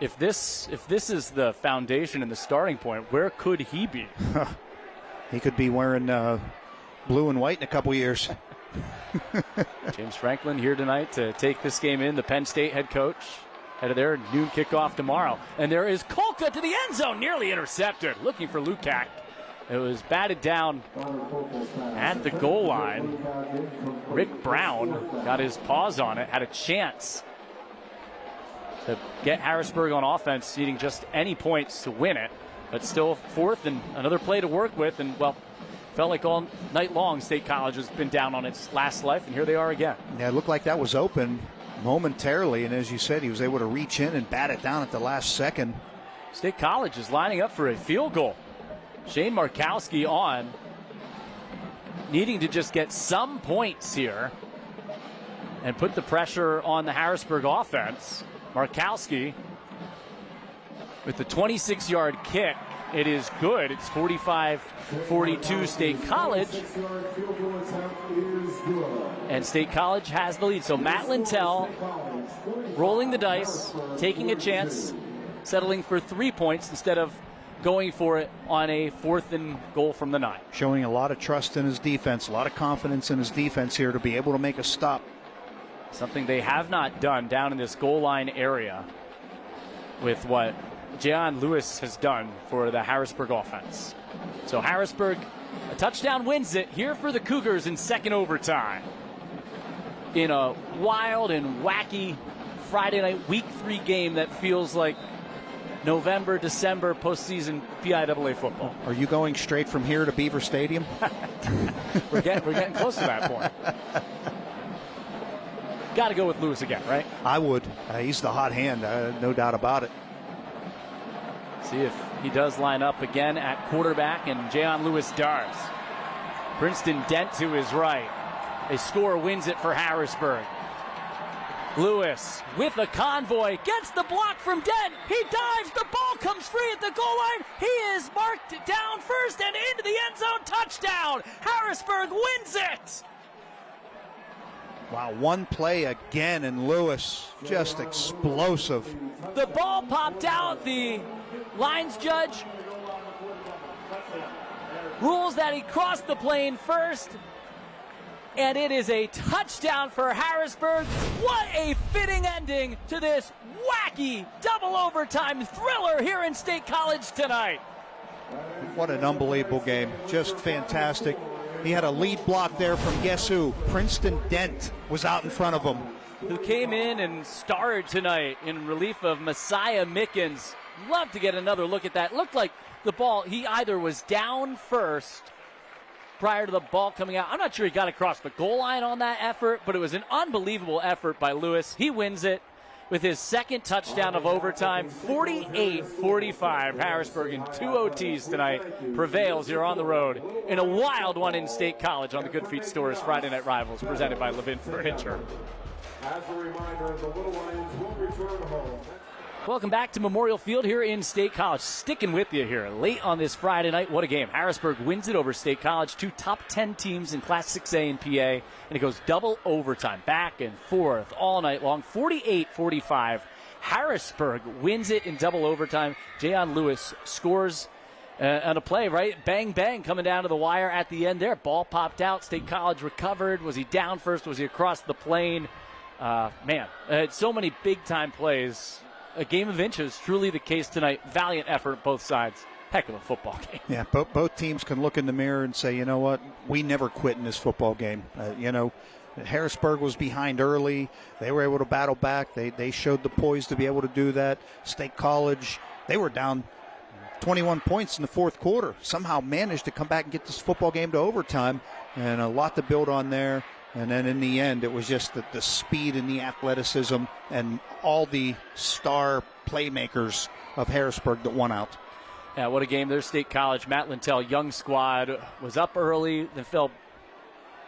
If this is the foundation and the starting point, where could he be? He could be wearing blue and white in a couple years. James Franklin here tonight to take this game in. The Penn State head coach head of their noon kickoff tomorrow. And there is Kolka to the end zone, nearly intercepted. Looking for Lukac. It was batted down at the goal line. Rick Brown got his paws on it, had a chance to get Harrisburg on offense, needing just any points to win it. But still fourth and another play to work with. And, well, felt like all night long State College has been down on its last life, and here they are again. Yeah, it looked like that was open momentarily. And as you said, he was able to reach in and bat it down at the last second. State College is lining up for a field goal. Shane Markowski on, needing to just get some points here and put the pressure on the Harrisburg offense. Markowski with the 26-yard kick. It is good. It's 45-42 State College. And State College has the lead. So Matt Lintel rolling the dice, taking a chance, settling for 3 points instead of going for it on a 4th and goal from the 9. Showing a lot of trust in his defense, a lot of confidence in his defense here to be able to make a stop. Something they have not done down in this goal line area with what Jayon Lewis has done for the Harrisburg offense. So Harrisburg, a touchdown wins it here for the Cougars in second overtime. In a wild and wacky Friday night Week 3 game that feels like November, December, postseason PIAA football. Are you going straight from here to Beaver Stadium? We're getting close to that point. Got to go with Lewis again, right? I would. He's the hot hand, no doubt about it. See if he does line up again at quarterback, and Jayon Lewis does. Princeton Dent to his right. A score wins it for Harrisburg. Lewis with a convoy gets the block from Dent. He dives. The ball comes free at the goal line. He is marked down first and into the end zone. Touchdown. Harrisburg wins it. Wow, one play again, and Lewis just explosive. The ball popped out. The lines judge rules that he crossed the plane first. And it is a touchdown for Harrisburg. What a fitting ending to this wacky double overtime thriller here in State College tonight. What an unbelievable game. Just fantastic. He had a lead block there from guess who? Princeton Dent was out in front of him. Who came in and starred tonight in relief of Messiah Mickens. Love to get another look at that. Looked like the ball, he either was down first prior to the ball coming out. I'm not sure he got across the goal line on that effort, but it was an unbelievable effort by Lewis. He wins it with his second touchdown of overtime. 48-45. Harrisburg in 2 OTs tonight prevails here on the road in a wild one in State College on the Good Feet Stores Friday Night Rivals presented by Levin Furniture. As a reminder, the Little Lions will return home. Welcome back to Memorial Field here in State College. Sticking with you here late on this Friday night. What a game. Harrisburg wins it over State College. 2 top 10 teams in Class 6A and PA. And it goes double overtime, back and forth all night long. 48-45. Harrisburg wins it in double overtime. Jayon Lewis scores on a play, right? Bang, bang, coming down to the wire at the end there. Ball popped out. State College recovered. Was he down first? Was he across the plane? So many big-time plays. A game of inches, truly the case tonight. Valiant effort both sides. Heck of a football game. Yeah, both teams can look in the mirror and say, you know what, we never quit in this football game. Harrisburg was behind early. They were able to battle back. They showed the poise to be able to do that. State College, they were down 21 points in the fourth quarter. Somehow managed to come back and get this football game to overtime, and a lot to build on there. And then in the end, it was just the speed and the athleticism and all the star playmakers of Harrisburg that won out. Yeah, what a game. There's State College. Matt Lintel, young squad, was up early, then fell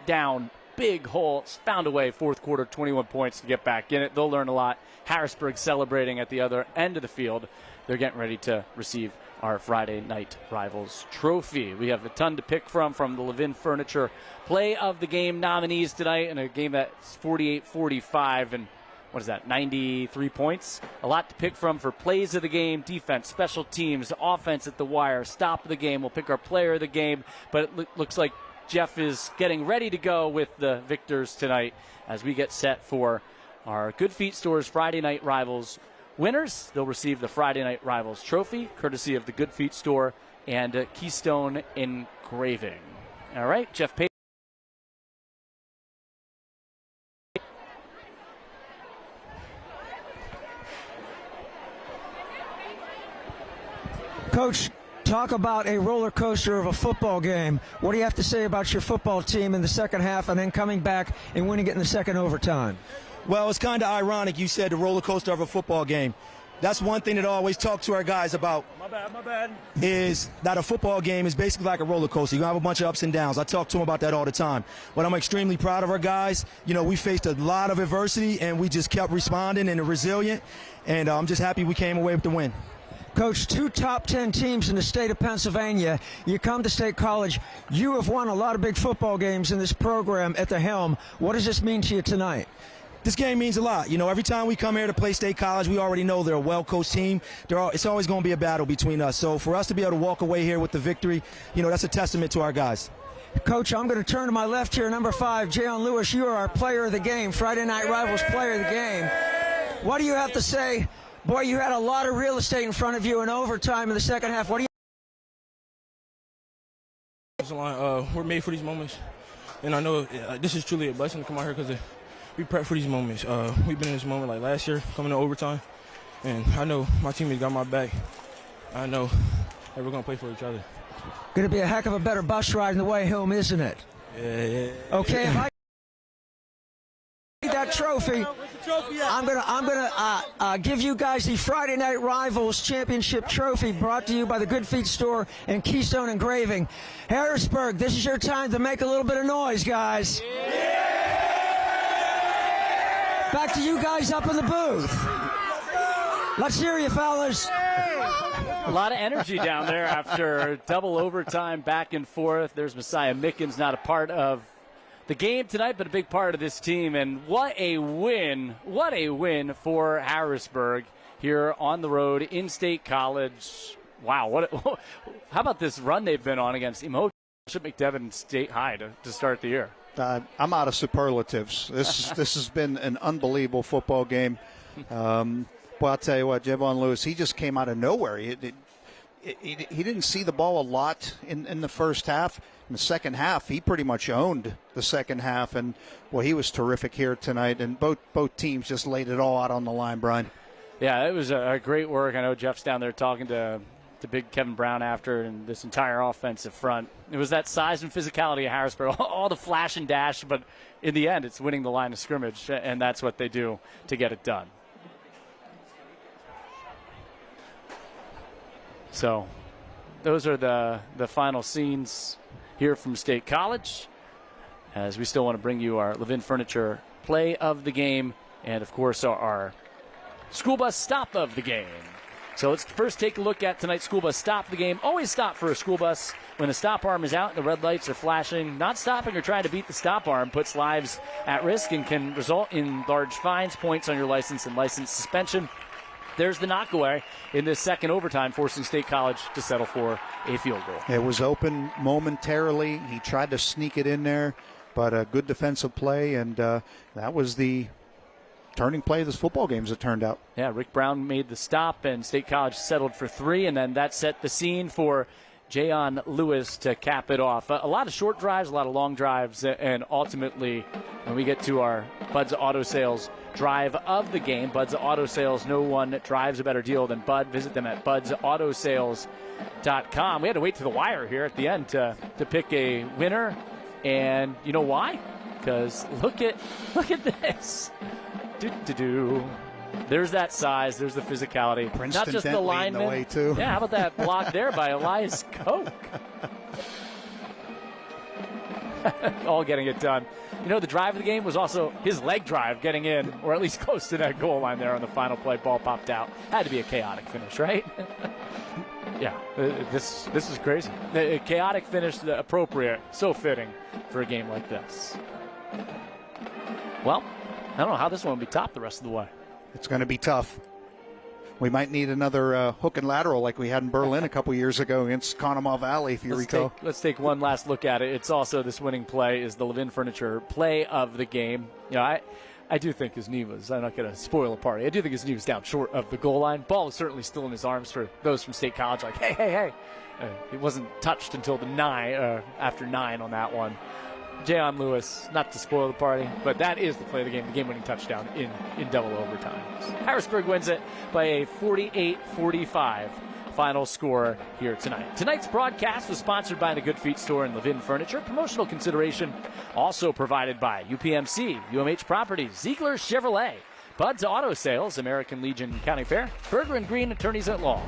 down. Big hole. Found a way, fourth quarter, 21 points to get back in it. They'll learn a lot. Harrisburg celebrating at the other end of the field. they're getting ready to receive our Friday Night Rivals trophy. We have a ton to pick from the Levin Furniture Play of the Game nominees tonight in a game that's 48-45 and what is that, 93 points? A lot to pick from for plays of the game, defense, special teams, offense at the wire, stop of the game. We'll pick our player of the game, but it looks like Jeff is getting ready to go with the victors tonight as we get set for our Good Feet Store's Friday Night Rivals winners. They'll receive the Friday Night Rivals trophy, courtesy of the Good Feet Store and Keystone Engraving. All right, Jeff Payton. Coach, talk about a roller coaster of a football game. What do you have to say about your football team in the second half and then coming back and winning it in the second overtime? Well, it's kind of ironic you said the roller coaster of a football game. That's one thing that I always talk to our guys about. My bad. Is that a football game is basically like a roller coaster. You're going to have a bunch of ups and downs. I talk to them about that all the time. But I'm extremely proud of our guys. You know, we faced a lot of adversity, and we just kept responding and resilient. And I'm just happy we came away with the win. Coach, 2 top 10 teams in the state of Pennsylvania. You come to State College. You have won a lot of big football games in this program at the helm. What does this mean to you tonight? This game means a lot. You know, every time we come here to play State College, we already know they're a well-coached team. It's always going to be a battle between us. So for us to be able to walk away here with the victory, you know, that's a testament to our guys. Coach, I'm going to turn to my left here, number 5, Jayon Lewis. You are our player of the game, Friday Night Rivals player of the game. What do you have to say? Boy, you had a lot of real estate in front of you in overtime in the second half. What do you? We're made for these moments, and I know this is truly a blessing to come out here because we prep for these moments. We've been in this moment like last year, coming to overtime, and I know my teammates got my back. I know that we're going to play for each other. Going to be a heck of a better bus ride on the way home, isn't it? Yeah. Okay, if I that trophy, I'm gonna give you guys the Friday Night Rivals Championship Trophy, brought to you by the Good Feet Store and Keystone Engraving. Harrisburg, this is your time to make a little bit of noise, guys. Back to you guys up in the booth. Let's hear you, fellas. A lot of energy down there after double overtime back and forth. There's Messiah Mickens, not a part of the game tonight, but a big part of this team. And what a win for Harrisburg here on the road in State College. Wow, how about this run they've been on against Emotion McDevitt State High to start the year? I'm out of superlatives. This has been an unbelievable football game. But I'll tell you what, Javon Lewis, he just came out of nowhere. He didn't see the ball a lot in the first half. In the second half, he pretty much owned the second half, and well, he was terrific here tonight. And both teams just laid it all out on the line, Brian. Yeah, it was a great work. I know Jeff's down there talking to big Kevin Brown after, and this entire offensive front. It was that size and physicality of Harrisburg, all the flash and dash, but in the end, it's winning the line of scrimmage, and that's what they do to get it done. So those are the final scenes here from State College, as we still want to bring you our Levin Furniture Play of the Game and, of course, our School Bus Stop of the Game. So let's first take a look at tonight's School Bus Stop of the Game. Always stop for a school bus when the stop arm is out and the red lights are flashing. Not stopping or trying to beat the stop arm puts lives at risk and can result in large fines, points on your license, and license suspension. There's the knockaway in this second overtime, forcing State College to settle for a field goal. It was open momentarily. He tried to sneak it in there, but a good defensive play, and that was the turning play of this football game, as it turned out. Yeah, Rick Brown made the stop, and State College settled for 3, and then that set the scene for Jayon Lewis to cap it off. A lot of short drives, a lot of long drives, and ultimately, when we get to our Bud's Auto Sales drive of the game, Bud's Auto Sales, no one drives a better deal than Bud. Visit them at budsautosales.com. We had to wait to the wire here at the end to pick a winner, and you know why? Because look at this. There's that size. There's the physicality. Princeton Not just Dent the lineman. the way too. Yeah, how about that block there by Elias Koch? all getting it done. You know, the drive of the game was also his leg drive getting in, or at least close to that goal line there on the final play. Ball popped out. Had to be a chaotic finish, right? Yeah, this is crazy. The chaotic finish, appropriate, so fitting for a game like this. Well, I don't know how this one will be topped the rest of the way. It's going to be tough. We might need another hook and lateral like we had in Berlin a couple years ago against Conemaugh Valley, if you recall. Let's take one last look at it. It's also, this winning play is the Levin Furniture play of the game. You know, I do think his knee was, I'm not going to spoil a party, I do think his knee was down short of the goal line. Ball was certainly still in his arms for those from State College, like, hey. It wasn't touched until the after 9 on that one. Jayon Lewis, not to spoil the party, but that is the play of the game, the game-winning touchdown in double overtime. Harrisburg wins it by a 48-45 final score here tonight. Tonight's broadcast was sponsored by the Good Feet Store and Levin Furniture. Promotional consideration also provided by UPMC, UMH Properties, Ziegler Chevrolet, Bud's Auto Sales, American Legion County Fair, Berger & Green Attorneys at Law,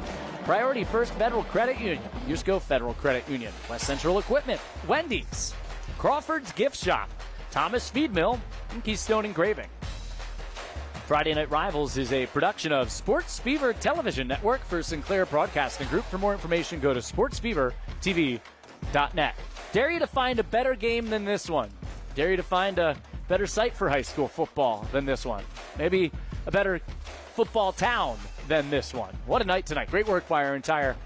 Priority First Federal Credit Union, Usco Federal Credit Union, West Central Equipment, Wendy's, Crawford's Gift Shop, Thomas Feed Mill, and Keystone Engraving. Friday Night Rivals is a production of Sports Fever Television Network for Sinclair Broadcasting Group. For more information, go to sportsfevertv.net. Dare you to find a better game than this one. Dare you to find a better site for high school football than this one. Maybe a better football town than this one. What a night tonight. Great work by our entire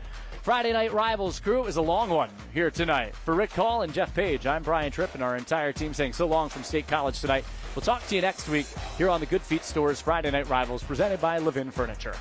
Friday Night Rivals crew. It was a long one here tonight. For Rick Hall and Jeff Page, I'm Brian Tripp and our entire team saying so long from State College tonight. We'll talk to you next week here on the Good Feet Store's Friday Night Rivals presented by Levin Furniture.